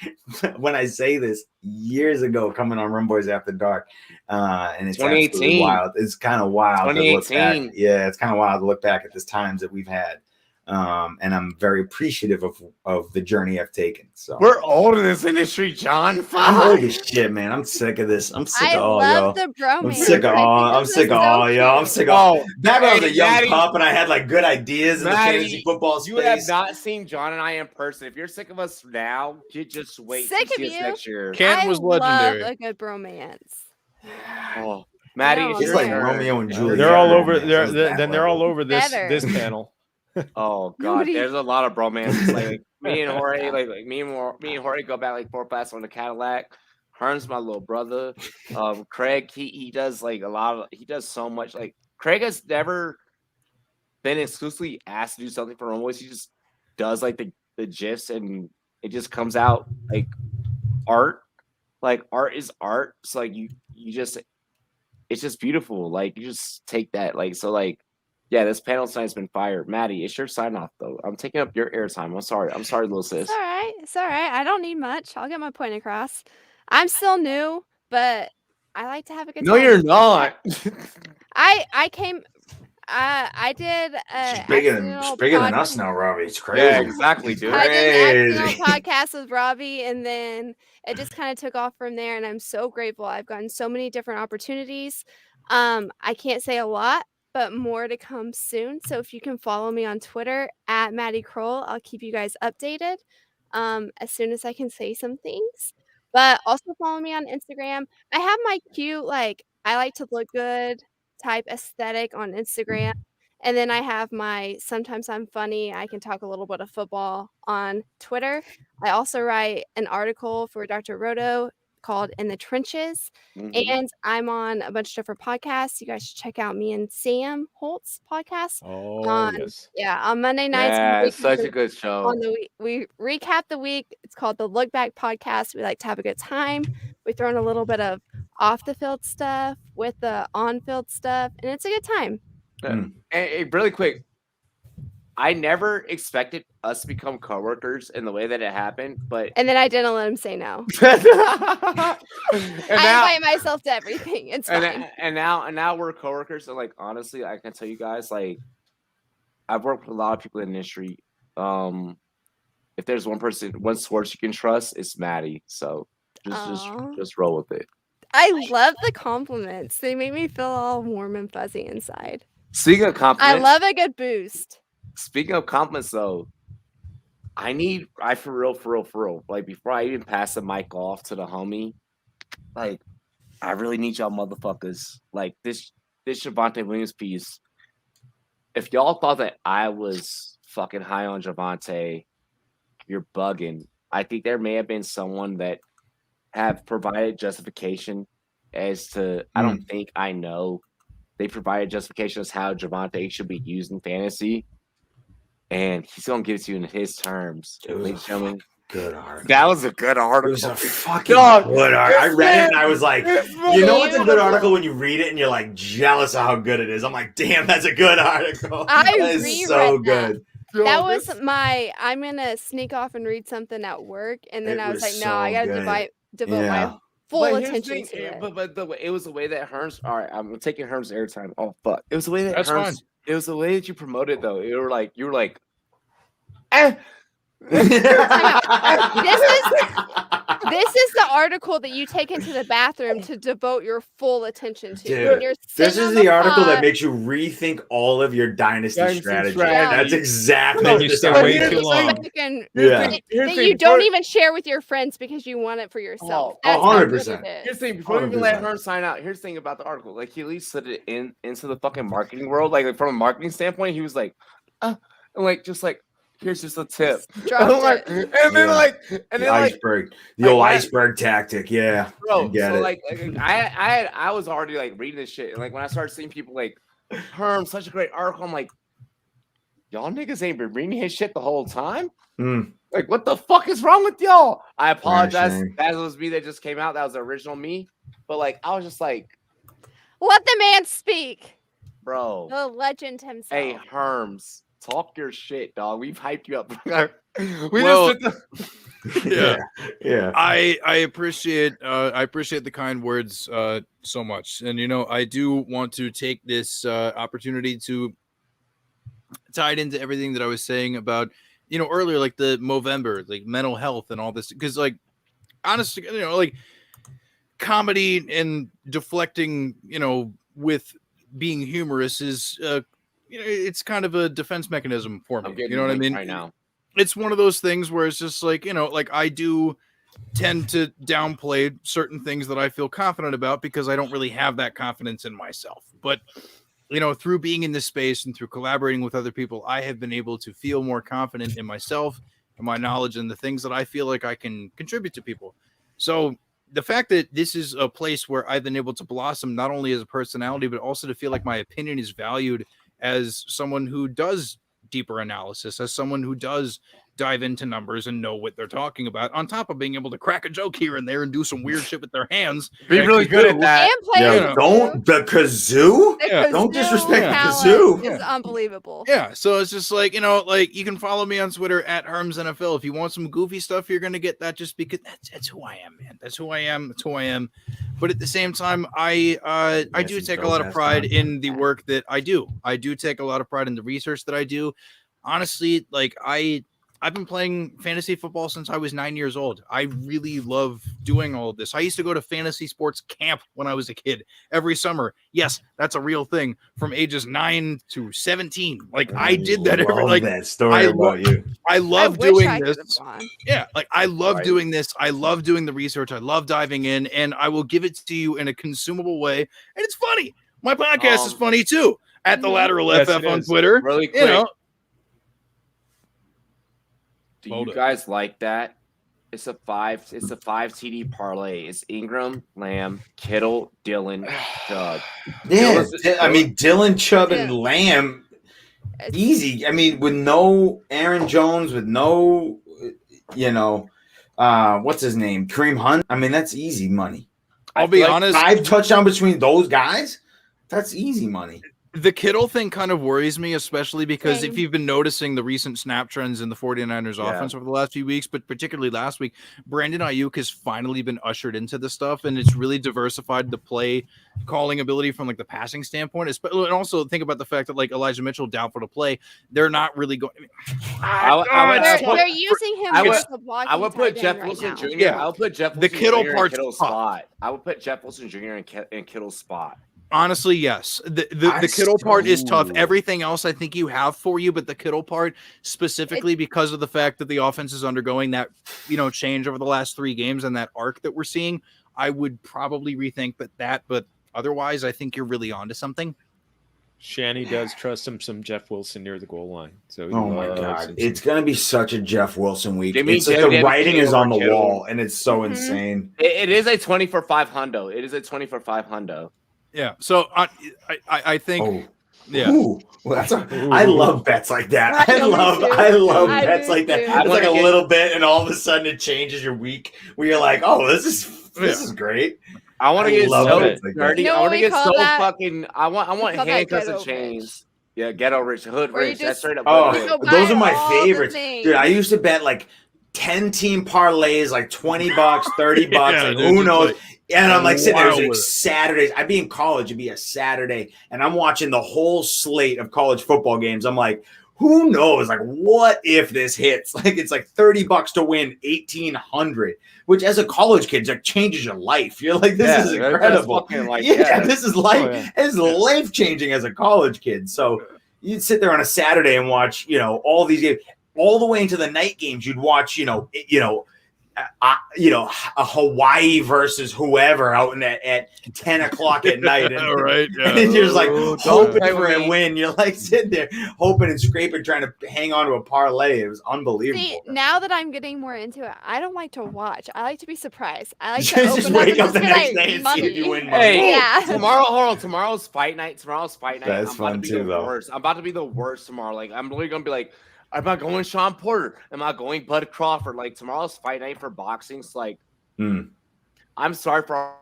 Speaker 4: when I say this, years ago coming on Rumboyz After Dark. And it's 2018. Wild. It's kind of wild to look back. Yeah, it's kind of wild to look back at the times that we've had. And I'm very appreciative of the journey I've taken. So
Speaker 1: we're old in this industry, John.
Speaker 4: I'm old as shit, man. I'm sick of this. I'm sick of all y'all. I'm sick of all y'all. I'm sick of all. Back when I was a young pup and I had like good ideas in the fantasy football space.
Speaker 1: You have not seen John and I in person. If you're sick of us now, you just wait to see us next year.
Speaker 2: Ken was legendary.
Speaker 3: I love a good bromance.
Speaker 1: Oh, Maddie,
Speaker 4: it's like Romeo and Juliet.
Speaker 14: They're all over. They're all over this panel.
Speaker 1: Oh god, there's a lot of bromances. Like me and Jorge, like me and Jorge go back like 4 class on the Cadillac. Hearn's my little brother. Craig, he does like he does so much. Like Craig has never been exclusively asked to do something for Rumboyz. He just does like the gifs and it just comes out like art. Like art is art. So like you just it's just beautiful. Like you just take that. Like so like yeah, this panel tonight's been fired. Maddie, it's your sign off though. I'm taking up your airtime. I'm sorry, little sis.
Speaker 3: It's all right. I don't need much. I'll get my point across. I'm still new, but I like to have a good time.
Speaker 1: No, you're not.
Speaker 3: I came. I did.
Speaker 4: She's bigger than us now, Robbie. It's crazy.
Speaker 1: Yeah, exactly, dude.
Speaker 3: I did an accidental podcast with Robbie, and then it just kind of took off from there. And I'm so grateful. I've gotten so many different opportunities. I can't say a lot, but more to come soon. So if you can follow me on Twitter at Maddie Kroll, I'll keep you guys updated as soon as I can say some things. But also follow me on Instagram. I have my cute, like, I like to look good type aesthetic on Instagram. And then I have my Sometimes I'm Funny. I can talk a little bit of football on Twitter. I also write an article for Dr. Roto called In the Trenches. And I'm on a bunch of different podcasts. You guys should check out me and Sam Holt's podcast.
Speaker 14: Oh, yes.
Speaker 3: Yeah, on Monday nights.
Speaker 1: Yeah, it's such a good show.
Speaker 3: On the we recap the week. It's called the Look Back Podcast. We like to have a good time. We throw in a little bit of off the field stuff with the on field stuff, and it's a good time.
Speaker 1: And really quick, I never expected us to become coworkers in the way that it happened, but
Speaker 3: And then I didn't let him say no.
Speaker 1: and
Speaker 3: I
Speaker 1: now,
Speaker 3: invite myself to everything. It's fine.
Speaker 1: and now we're coworkers. And like honestly, I can tell you guys, like I've worked with a lot of people in the industry. If there's one source you can trust, it's Maddie. So just roll with it.
Speaker 3: I love the compliments. They make me feel all warm and fuzzy inside.
Speaker 1: Speaking of compliments,
Speaker 3: I love a good boost.
Speaker 1: Speaking of compliments, though, for real. Like before I even pass the mic off to the homie, like I really need y'all motherfuckers. Like this Javonte Williams piece. If y'all thought that I was fucking high on Javonte, you're bugging. I think there may have been someone that have provided justification as to. I don't think I know. They provided justification as how Javonte should be used in fantasy. And he's gonna give it to you in his terms. Ladies and gentlemen,
Speaker 4: good article.
Speaker 1: That was a good article.
Speaker 4: It was a fucking good article. I read it and I was like, you know what's a good article when you read it and you're like jealous of how good it is. I'm like, damn, that's a good article.
Speaker 3: I
Speaker 4: that is so good.
Speaker 3: That was I'm gonna sneak off and read something at work, and then I was like, no, I gotta devote my full attention to it.
Speaker 1: But it was the way that Herms. All right, I'm taking Herms airtime. Oh fuck! It was the way that
Speaker 2: That's
Speaker 1: Herms.
Speaker 2: fine.
Speaker 1: It was the way that you promoted though. You were like, eh.
Speaker 3: This is the article that you take into the bathroom to devote your full attention to.
Speaker 4: Dude,
Speaker 3: When you're
Speaker 4: this
Speaker 3: sitting
Speaker 4: is
Speaker 3: on
Speaker 4: the article that
Speaker 3: pod.
Speaker 4: makes you rethink all of your dynasty strategy.
Speaker 3: strategy.
Speaker 4: That's exactly
Speaker 5: Then
Speaker 4: what
Speaker 5: you
Speaker 4: this
Speaker 5: stay
Speaker 4: article
Speaker 5: way
Speaker 4: is.
Speaker 5: too long.
Speaker 3: that you don't even share with your friends because you want it for yourself. That's how good
Speaker 4: 100%.
Speaker 3: it is.
Speaker 1: Here's the thing, before we even let
Speaker 4: 100%.
Speaker 1: her sign out, here's the thing about the article. Like he at least slid it into the fucking marketing world. Like from a marketing standpoint, he was like, and like just like here's just a tip.
Speaker 3: Dropped
Speaker 1: and then
Speaker 4: The iceberg, the old iceberg tactic. Yeah,
Speaker 1: bro.
Speaker 4: I get
Speaker 1: So
Speaker 4: it.
Speaker 1: like I was already like reading this shit, and like when I started seeing people like Herm, such a great article, I'm like, y'all niggas ain't been reading his shit the whole time. Like, what the fuck is wrong with y'all? I apologize.
Speaker 4: shame.
Speaker 1: That was me that just came out. That was the original me. But like, I was just like,
Speaker 3: Let the man speak.
Speaker 1: bro.
Speaker 3: The legend himself.
Speaker 1: Hey, Herms, talk your shit, dog. We've hyped you up. we
Speaker 2: Well,
Speaker 1: just
Speaker 4: yeah.
Speaker 2: I appreciate the kind words so much, and I do want to take this opportunity to tie it into everything that I was saying about earlier, like the Movember, like mental health and all this, because like honestly, like comedy and deflecting, with being humorous is it's kind of a defense mechanism for me. You know what I mean?
Speaker 1: Right now.
Speaker 2: It's one of those things where it's just like, like I do tend to downplay certain things that I feel confident about because I don't really have that confidence in myself. But, through being in this space and through collaborating with other people, I have been able to feel more confident in myself and my knowledge and the things that I feel like I can contribute to people. So the fact that this is a place where I've been able to blossom, not only as a personality, but also to feel like my opinion is valued as someone who does deeper analysis, as someone who does dive into numbers and know what they're talking about, on top of being able to crack a joke here and there and do some weird shit with their hands.
Speaker 1: Be really good at that.
Speaker 3: And play
Speaker 4: Don't the kazoo.
Speaker 3: The
Speaker 4: Don't
Speaker 3: kazoo
Speaker 4: disrespect the
Speaker 3: talent
Speaker 4: kazoo.
Speaker 3: is unbelievable.
Speaker 2: Yeah, so it's just like, like you can follow me on Twitter at HermsNFL. If you want some goofy stuff, you're gonna get that just because that's who I am, man. That's who I am. That's who I am. But at the same time, I do take a lot of pride in the work that I do. I do take a lot of pride in the research that I do. Honestly, like I've been playing fantasy football since I was 9 years old. I really love doing all of this. I used to go to fantasy sports camp when I was a kid every summer. Yes, that's a real thing. From ages 9 to 17, like I did that.
Speaker 4: That story about you.
Speaker 2: I love
Speaker 3: wish
Speaker 2: doing
Speaker 3: I could
Speaker 2: this.
Speaker 3: have gone.
Speaker 2: Yeah, like I love doing this. I love doing the research. I love diving in, and I will give it to you in a consumable way. And it's funny. My podcast is funny too. at the Lateral
Speaker 14: Yes,
Speaker 2: FF
Speaker 14: it
Speaker 2: on
Speaker 14: is.
Speaker 2: Twitter.
Speaker 1: Really quick.
Speaker 2: You know,
Speaker 1: Do
Speaker 2: Hold
Speaker 1: you
Speaker 2: it.
Speaker 1: guys like that? It's a five TD parlay. It's Ingram, Lamb, Kittle, Dylan, Chubb.
Speaker 4: Yeah,
Speaker 1: Dylan-
Speaker 4: Dylan, Chubb, and
Speaker 3: Yeah.
Speaker 4: Lamb, easy. I mean, with no Aaron Jones, with no, what's his name, Kareem Hunt. I mean, that's easy money.
Speaker 2: I'll be honest.
Speaker 4: 5 touchdowns between those guys. That's easy money.
Speaker 2: The Kittle thing kind of worries me, especially because if
Speaker 3: Same.
Speaker 2: you've been noticing the recent snap trends in the 49ers offense over the last few weeks, but particularly last week, Brandon Ayuk has finally been ushered into this stuff, and it's really diversified the play calling ability from like the passing standpoint. And also think about the fact that like Elijah Mitchell doubtful to play, they're not really going.
Speaker 3: They're using him more as a blocking
Speaker 1: I would put
Speaker 3: tight
Speaker 1: Jeff
Speaker 3: end right
Speaker 1: Wilson
Speaker 3: now.
Speaker 1: Jr.
Speaker 2: Yeah.
Speaker 1: I would put Jeff
Speaker 2: The
Speaker 1: Wilson
Speaker 2: Kittle
Speaker 1: Jr. in
Speaker 2: part's
Speaker 1: Kittle's
Speaker 2: tough.
Speaker 1: spot. I would put Jeff Wilson Jr. in Kittle's spot.
Speaker 2: Honestly, yes. The Kittle part is tough. Everything else I think you have for you, but the Kittle part specifically because of the fact that the offense is undergoing that, change over the last 3 games and that arc that we're seeing, I would probably rethink but otherwise I think you're really onto something.
Speaker 14: Shanny does trust him some Jeff Wilson near the goal line. So he
Speaker 4: Oh my
Speaker 14: loves
Speaker 4: God,
Speaker 14: him
Speaker 4: it's gonna be such a Jeff Wilson week.
Speaker 1: Give me
Speaker 4: It's like
Speaker 1: Jimmy
Speaker 4: the writing is on the
Speaker 1: Kittle.
Speaker 4: wall, and it's so insane.
Speaker 1: It is a 20 for 5 hundo. It is a 20 for 5 hundo.
Speaker 2: Yeah. So I think yeah.
Speaker 4: Ooh, I love bets like that. I love bets like that. It's like a little bit, and all of a sudden it changes your week. Where you're like, oh, this is great.
Speaker 1: I want to get so dirty.
Speaker 3: You know
Speaker 1: I want
Speaker 3: what
Speaker 1: to
Speaker 3: we
Speaker 1: get
Speaker 3: call
Speaker 1: so
Speaker 3: that?
Speaker 1: fucking. I want
Speaker 3: call that
Speaker 1: handcuffs
Speaker 3: ghetto
Speaker 1: and chains. Yeah, ghetto rich, hood
Speaker 3: Where you
Speaker 1: rich. That's
Speaker 3: just-
Speaker 1: straight up.
Speaker 4: Oh,
Speaker 1: hood rich.
Speaker 4: those are my
Speaker 3: all the
Speaker 4: favorites,
Speaker 3: things.
Speaker 4: dude. I used to bet like 10-team parlays, like $20, $30.
Speaker 2: Yeah,
Speaker 4: like,
Speaker 2: dude,
Speaker 4: who
Speaker 2: just
Speaker 4: knows?
Speaker 2: like
Speaker 4: And I'm like sitting there, it was
Speaker 2: wild
Speaker 4: like
Speaker 2: with it.
Speaker 4: Saturdays. I'd be in college, it'd be a Saturday, and I'm watching the whole slate of college football games. I'm like, who knows? Like, what if this hits? Like, it's like $30 to win 1,800, which as a college kid, like changes your life. You're like, this is incredible. This is life. It's life changing as a college kid. So you'd sit there on a Saturday and watch, all these games, all the way into the night games. You'd watch, a Hawaii versus whoever out at 10 o'clock at night. And,
Speaker 2: Right, yeah.
Speaker 4: and you're just like hoping
Speaker 1: play
Speaker 4: for
Speaker 1: with
Speaker 4: a
Speaker 1: me.
Speaker 4: win. You're like sitting there hoping and scraping, trying to hang on to a parlay. It was unbelievable.
Speaker 3: See, now that I'm getting more into it, I don't like to watch. I like to be surprised. I like to
Speaker 4: Just
Speaker 3: open
Speaker 4: wake
Speaker 3: up
Speaker 4: up
Speaker 3: and
Speaker 4: the
Speaker 3: just
Speaker 4: next
Speaker 3: be
Speaker 4: day
Speaker 3: like,
Speaker 4: and see if you
Speaker 3: money.
Speaker 4: win money.
Speaker 1: Hey,
Speaker 3: Yeah.
Speaker 1: Tomorrow's fight night.
Speaker 4: That's
Speaker 1: I'm
Speaker 4: fun
Speaker 1: about to be
Speaker 4: too,
Speaker 1: the
Speaker 4: though.
Speaker 1: worst. I'm about to be the worst tomorrow. Like, I'm literally gonna be like, am I going Sean Porter? Am I going Bud Crawford? Like, tomorrow's fight night for boxing. It's like, I'm sorry for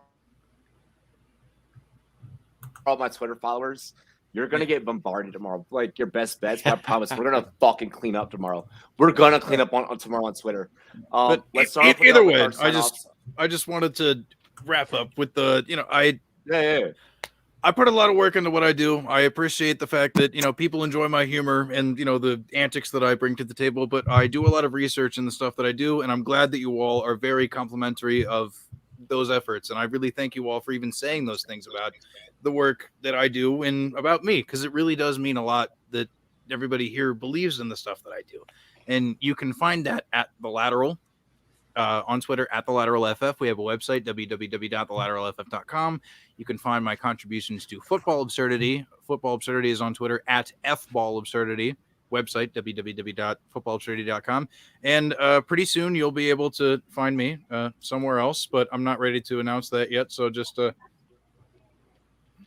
Speaker 1: all my Twitter followers. You're gonna get bombarded tomorrow. Like, your best bets. But I promise, we're gonna fucking clean up tomorrow. We're gonna clean up on tomorrow on Twitter.
Speaker 2: But
Speaker 1: Let's start off with
Speaker 2: either
Speaker 1: our-
Speaker 2: way,
Speaker 1: with our sign-offs.
Speaker 2: I just wanted to wrap up with the
Speaker 1: Yeah.
Speaker 2: I put a lot of work into what I do. I appreciate the fact that, people enjoy my humor and, the antics that I bring to the table, but I do a lot of research in the stuff that I do. And I'm glad that you all are very complimentary of those efforts. And I really thank you all for even saying those things about the work that I do and about me, because it really does mean a lot that everybody here believes in the stuff that I do. And you can find that at The Lateral. On Twitter at The Lateral FF. We have a website, www.thelateralff.com. You can find my contributions to Football Absurdity. Football Absurdity is on Twitter at FBall Absurdity. Website, www.footballabsurdity.com. And pretty soon you'll be able to find me somewhere else, but I'm not ready to announce that yet. So just,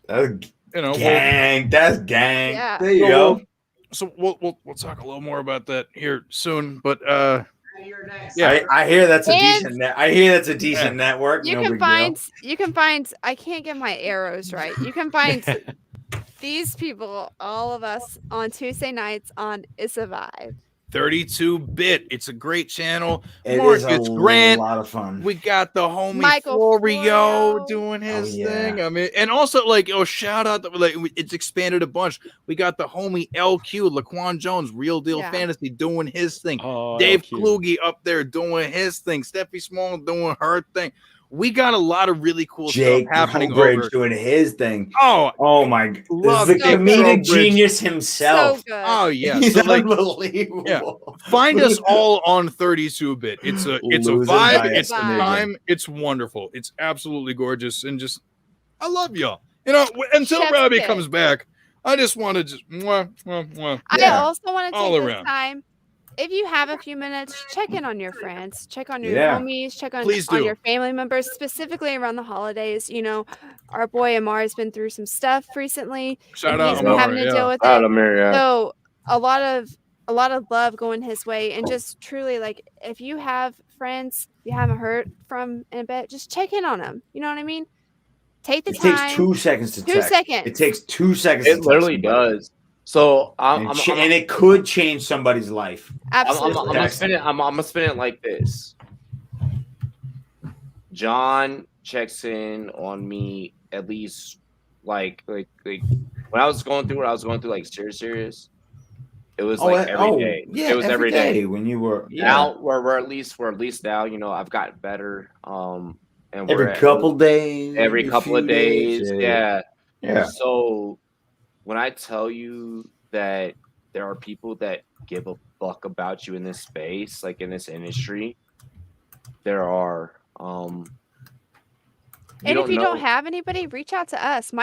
Speaker 4: gang. That's gang.
Speaker 3: Yeah.
Speaker 4: There you go.
Speaker 2: So we'll talk a little more about that here soon, but
Speaker 4: Yeah, I hear that's a
Speaker 3: And-
Speaker 4: decent net. I hear that's a decent network.
Speaker 3: You
Speaker 4: No
Speaker 3: can
Speaker 4: big deal.
Speaker 3: find I can't get my arrows right. You can find these people, all of us, on Tuesday nights on It's a Vibe.
Speaker 2: 32-bit. It's a great channel.
Speaker 4: It
Speaker 2: Mark,
Speaker 4: is a
Speaker 2: it's Grant.
Speaker 4: lot of fun.
Speaker 2: We got the homie
Speaker 3: Michael
Speaker 2: Florio doing his
Speaker 4: yeah.
Speaker 2: thing. I mean, and also shout out it's expanded a bunch. We got the homie LQ, Laquan Jones, Real Deal
Speaker 3: Yeah.
Speaker 2: Fantasy doing his thing.
Speaker 14: Oh,
Speaker 2: Dave
Speaker 14: LQ.
Speaker 2: Kluge up there doing his thing. Steffi Small doing her thing. We got a lot of really cool
Speaker 4: Jake
Speaker 2: stuff happening
Speaker 4: Bridge
Speaker 2: over.
Speaker 4: doing his thing.
Speaker 2: Oh
Speaker 4: my! This
Speaker 2: love
Speaker 4: is the
Speaker 2: Jake
Speaker 4: comedic
Speaker 2: Bridge.
Speaker 4: genius himself.
Speaker 3: So good.
Speaker 2: Oh yeah,
Speaker 4: He's
Speaker 2: so,
Speaker 4: unbelievable.
Speaker 2: Yeah. Find us all on 32-bit. It's a
Speaker 4: Losing
Speaker 2: vibe.
Speaker 4: by
Speaker 2: It's
Speaker 4: estimation.
Speaker 2: time. It's wonderful. It's absolutely gorgeous, and just I love y'all. Until
Speaker 3: Chef's
Speaker 2: Robbie
Speaker 3: kiss.
Speaker 2: comes back, I just want to just mwah, mwah, mwah.
Speaker 3: I also want to
Speaker 2: all
Speaker 3: take this
Speaker 2: around.
Speaker 3: time. If you have a few minutes, check in on your friends, check on your
Speaker 4: Yeah.
Speaker 3: homies, check on
Speaker 2: Please do.
Speaker 3: your family members, specifically around the holidays. You know, our boy Amari's been through some stuff recently,
Speaker 2: Shout
Speaker 3: and
Speaker 2: out
Speaker 3: he's been
Speaker 2: Amari,
Speaker 3: having to deal with
Speaker 1: Shout out
Speaker 3: it.
Speaker 1: Amari, yeah.
Speaker 3: So a lot of love going his way, and just truly, like, if you have friends you haven't heard from in a bit, just check in on them. You know what I mean? Take the
Speaker 4: It
Speaker 3: time.
Speaker 4: takes 2 seconds to
Speaker 3: 2
Speaker 4: text.
Speaker 3: seconds.
Speaker 4: It takes 2 seconds.
Speaker 1: It literally does. So
Speaker 4: And it could change somebody's life.
Speaker 3: Absolutely.
Speaker 1: I'm gonna spin it like this. John checks in on me at least like when I was going through what I was going through, like serious. It was like every day.
Speaker 4: Yeah,
Speaker 1: it was every day
Speaker 4: when you were
Speaker 1: now. We're at least now. You know, I've gotten better. And
Speaker 4: every couple days.
Speaker 1: Every couple of days. Yeah.
Speaker 4: Yeah.
Speaker 1: So when I tell you that there are people that give a fuck about you in this space, like in this industry, there are.
Speaker 3: And if you don't have anybody, reach out to us.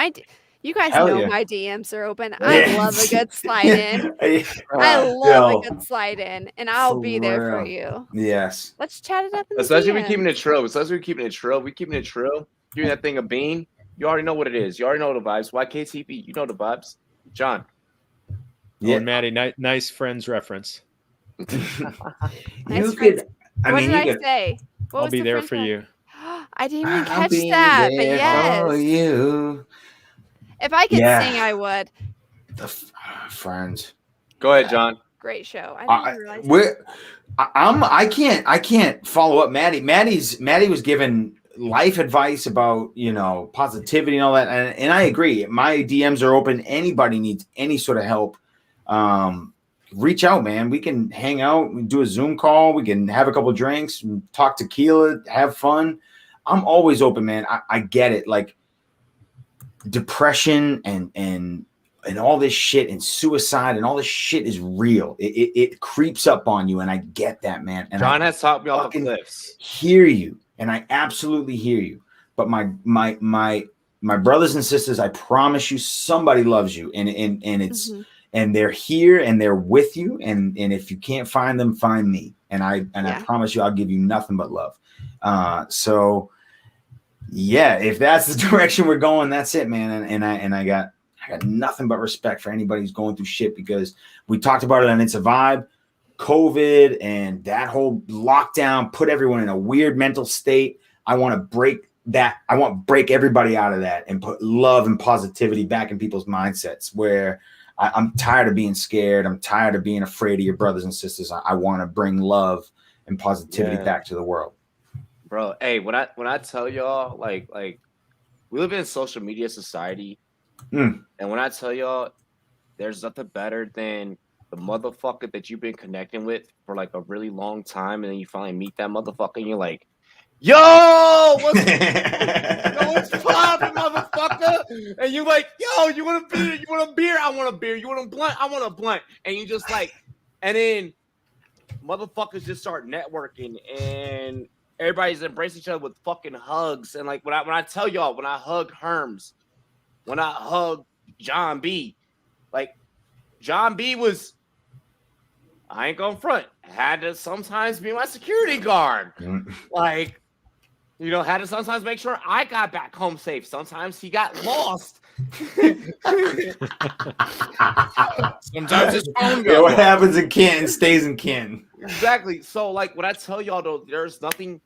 Speaker 3: You guys
Speaker 4: Hell
Speaker 3: know
Speaker 4: yeah.
Speaker 3: my DMs are open. I love a good slide in. I love
Speaker 4: Yo,
Speaker 3: a good slide in, and I'll be there for
Speaker 4: real.
Speaker 3: you.
Speaker 4: Yes.
Speaker 3: Let's chat it up. In
Speaker 1: Especially
Speaker 3: the
Speaker 1: we keeping it trill. We keeping it trill. Giving that thing a bean. You already know what it is. You already know the vibes. YKTV, you know the vibes. John.
Speaker 14: Yeah, Maddie, nice Friends reference.
Speaker 3: Nice
Speaker 4: you
Speaker 3: friends.
Speaker 4: could.
Speaker 3: What did I say? What
Speaker 14: I'll
Speaker 3: was
Speaker 14: be
Speaker 3: the
Speaker 14: there
Speaker 3: friend
Speaker 14: for
Speaker 3: called?
Speaker 14: you.
Speaker 3: I didn't even
Speaker 4: I'll
Speaker 3: catch
Speaker 4: be
Speaker 3: that, but
Speaker 4: there for
Speaker 3: yes.
Speaker 4: you.
Speaker 3: If I could
Speaker 4: Yeah.
Speaker 3: sing, I would.
Speaker 4: Friends.
Speaker 1: Go ahead, John.
Speaker 3: Great show. I didn't realize.
Speaker 4: I can't follow up Maddie. Maddie was given life advice about, positivity and all that. And I agree. My DMs are open. Anybody needs any sort of help. Reach out, man. We can hang out, we do a Zoom call, we can have a couple drinks, talk tequila, have fun. I'm always open, man. I get it. Like depression and all this shit and suicide and all this shit is real. It creeps up on you, and I get that, man. And
Speaker 1: John has talked me off the cliffs.
Speaker 4: Hear you, and I absolutely hear you. But my brothers and sisters, I promise you, somebody loves you, and it's and they're here and they're with you. And if you can't find them, find me. And I promise you, I'll give you nothing but love. So yeah, if that's the direction we're going, that's it, man. And I got nothing but respect for anybody who's going through shit, because we talked about it on It's a Vibe. COVID and that whole lockdown put everyone in a weird mental state. I want to break that. I want to break everybody out of that and put love and positivity back in people's mindsets, where I'm tired of being scared. I'm tired of being afraid of your brothers and sisters. I want to bring love and positivity back to the world.
Speaker 1: Bro, hey, when I tell y'all, like we live in a social media society, and when I tell y'all, there's nothing better than the motherfucker that you've been connecting with for like a really long time, and then you finally meet that motherfucker, and you're like, yo, what's poppin', motherfucker? And you're like, yo, you want a beer? You want a beer? I want a beer. You want a blunt? I want a blunt. And you just like, and then motherfuckers just start networking, and everybody's embracing each other with fucking hugs. And like when I tell y'all, when I hug Herms, when I hug John B, like John B was, I ain't gonna front, had to sometimes be my security guard. Like, had to sometimes make sure I got back home safe. Sometimes he got lost.
Speaker 2: Sometimes his phone
Speaker 4: Yeah, what happens in Canton stays in Canton.
Speaker 1: Exactly. So like when I tell y'all though, there's nothing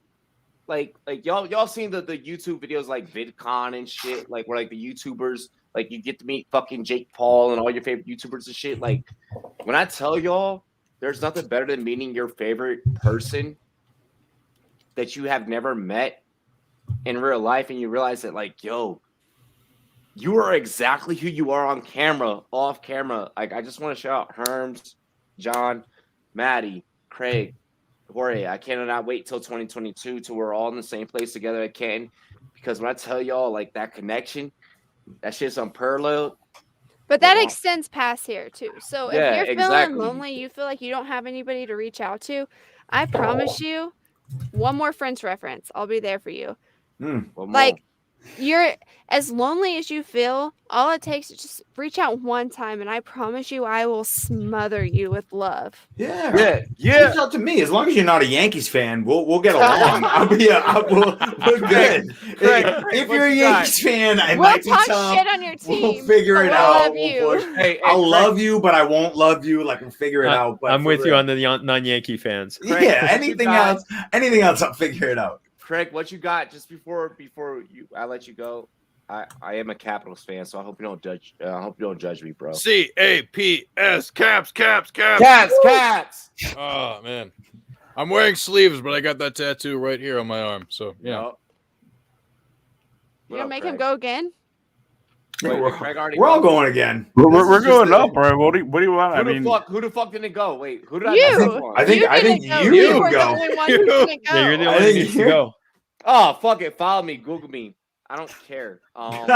Speaker 1: like y'all seen the YouTube videos like VidCon and shit, like where like the YouTubers, like you get to meet fucking Jake Paul and all your favorite YouTubers and shit. Like when I tell y'all, there's nothing better than meeting your favorite person that you have never met in real life, and you realize that like, yo, you are exactly who you are on camera, off camera. Like I just want to shout out Herms, John, Maddie, Craig, Jorge. I cannot wait till 2022 till we're all in the same place together at Canton, because when I tell y'all like that connection, that shit's unparalleled.
Speaker 3: But that extends past here too. So
Speaker 1: Yeah,
Speaker 3: if you're
Speaker 1: exactly.
Speaker 3: feeling lonely, you feel like you don't have anybody to reach out to, I promise you, one more Friends reference, I'll be there for you.
Speaker 1: One more.
Speaker 3: Like you're as lonely as you feel, all it takes is just reach out one time, and I promise you, I will smother you with love.
Speaker 4: Yeah. Reach out to me. As long as you're not a Yankees fan, we'll get along. We're good. If you're a Yankees fan, I
Speaker 3: We'll
Speaker 4: might be
Speaker 3: talk
Speaker 4: tough.
Speaker 3: shit on your team.
Speaker 4: We'll figure
Speaker 3: but
Speaker 4: it
Speaker 3: we'll
Speaker 4: out.
Speaker 3: love
Speaker 4: We'll
Speaker 3: you.
Speaker 4: push. I'll love you, but I won't love you. Like we'll figure it out. But
Speaker 14: I'm with you
Speaker 4: real.
Speaker 14: on the non-Yankee fans.
Speaker 4: Yeah. Anything else? Anything else? I'll figure it out.
Speaker 1: Craig, what you got just before I let you go? I am a Capitals fan, so I hope you don't judge. I hope you don't judge me, bro.
Speaker 2: CAPS, caps.
Speaker 1: Cats.
Speaker 2: Oh man, I'm wearing sleeves, but I got that tattoo right here on my arm. So yeah.
Speaker 3: You gonna make him go again?
Speaker 1: Wait,
Speaker 4: We're all going again.
Speaker 6: We're going up, bro. What do you want?
Speaker 1: Who the fuck didn't go? Wait, who did
Speaker 4: I think you
Speaker 3: were
Speaker 4: go.
Speaker 3: the only one who didn't go.
Speaker 14: Yeah, you're the only one who needs to go.
Speaker 1: Oh, fuck it. Follow me. Google me. I don't care.
Speaker 2: It's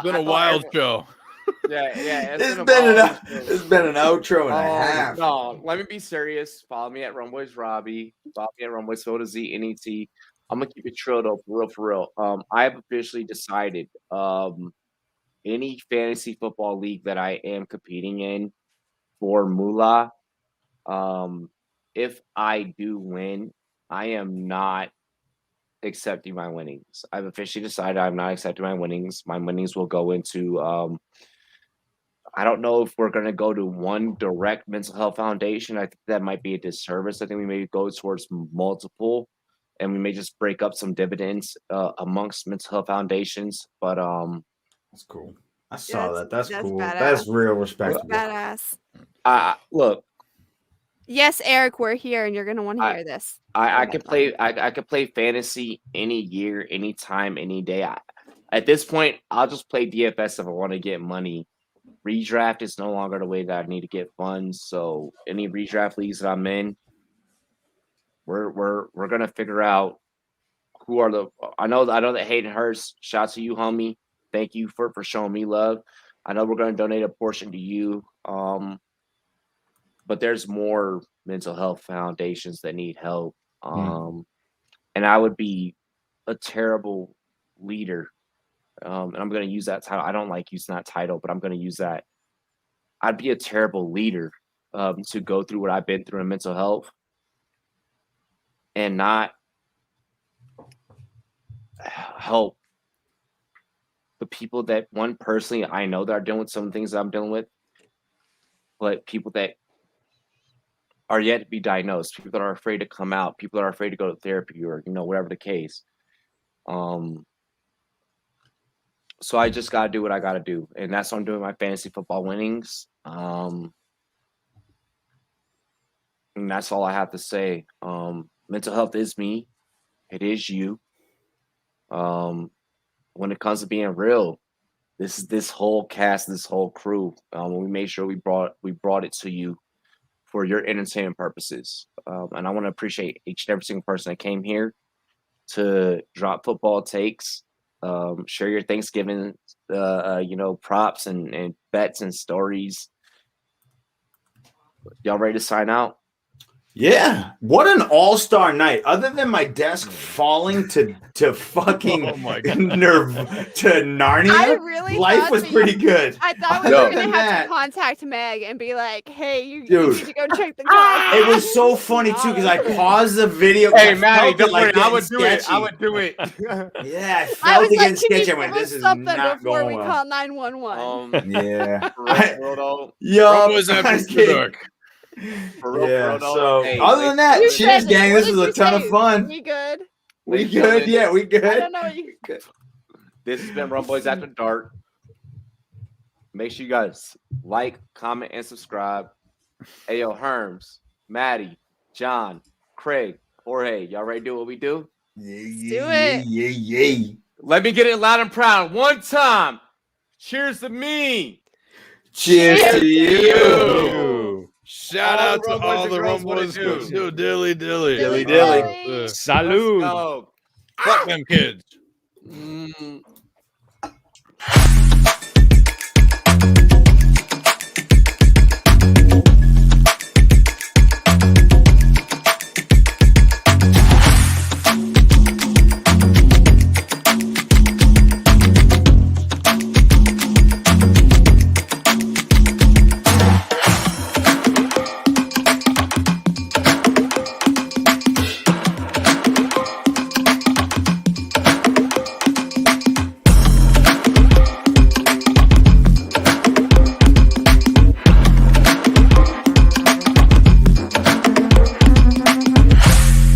Speaker 2: been a wild show.
Speaker 1: Yeah.
Speaker 4: It's been an outro and a half.
Speaker 1: No, let me be serious. Follow me at Rumboyz Robbie. Follow me at Rumboyz ZNET. I'm gonna keep it trill though, for real. I have officially decided any fantasy football league that I am competing in for Moolah, if I do win, I am not accepting my winnings. I've officially decided I'm not accepting my winnings. My winnings will go into I don't know if we're going to go to one direct mental health foundation. I think that might be a disservice. I think we may go towards multiple, and we may just break up some dividends amongst mental health foundations. But
Speaker 4: that's cool. I saw that. That's cool.
Speaker 3: Badass.
Speaker 4: That's real respectable.
Speaker 3: Badass.
Speaker 1: Look.
Speaker 3: Yes, Eric, we're here, and you're gonna want to hear this.
Speaker 1: I could play. I could play fantasy any year, anytime, any day. At this point, I'll just play DFS if I want to get money. Redraft is no longer the way that I need to get funds. So any redraft leagues that I'm in, we're gonna figure out who are the. I know that Hayden Hurst. Shout out to you, homie. Thank you for showing me love. I know we're gonna donate a portion to you. But there's more mental health foundations that need help. And I would be a terrible leader. And I'm going to use that title. I don't like using that title, but I'm going to use that. I'd be a terrible leader to go through what I've been through in mental health and not help the people that, one, personally, I know that are dealing with some things that I'm dealing with, but people that are yet to be diagnosed, people that are afraid to come out, people that are afraid to go to therapy or, whatever the case. So I just got to do what I got to do. And that's what I'm doing my fantasy football winnings. And that's all I have to say. Mental health is me. It is you. When it comes to being real, this whole cast, this whole crew, we made sure we brought it to you for your entertainment purposes. And I want to appreciate each and every single person that came here to drop football takes, share your Thanksgiving, props and bets and stories. Y'all ready to sign out?
Speaker 4: Yeah. What an all-star night. Other than my desk falling to fucking to Narnia,
Speaker 3: I really
Speaker 4: life was pretty good.
Speaker 3: I thought we were going to have to contact Meg and be like, hey, you need to go check the car.
Speaker 4: It was so funny, too, because I paused the video.
Speaker 1: Hey, Maddie, don't worry. I would do it. I would do it.
Speaker 4: Yeah, I felt it getting sketchy. I went, this is not
Speaker 3: before
Speaker 4: going
Speaker 3: we
Speaker 4: well.
Speaker 3: call 911.
Speaker 4: Yeah.
Speaker 2: Rumboyz After Dark.
Speaker 4: So other than that, cheers, gang. This was a ton of fun.
Speaker 3: We good?
Speaker 4: We good? Yeah, we good.
Speaker 3: I don't know what you good.
Speaker 1: This has been Rumboyz After Dark. Make sure you guys like, comment, and subscribe. Hey, yo, Herms, Maddie, John, Craig, Jorge, y'all ready to do what we do?
Speaker 4: Yeah.
Speaker 1: Let me get it loud and proud. One time. Cheers to me.
Speaker 4: Cheers to you.
Speaker 2: Shout out to all the Rumboyz who do dilly.
Speaker 14: Salud.
Speaker 2: Fuck them kids.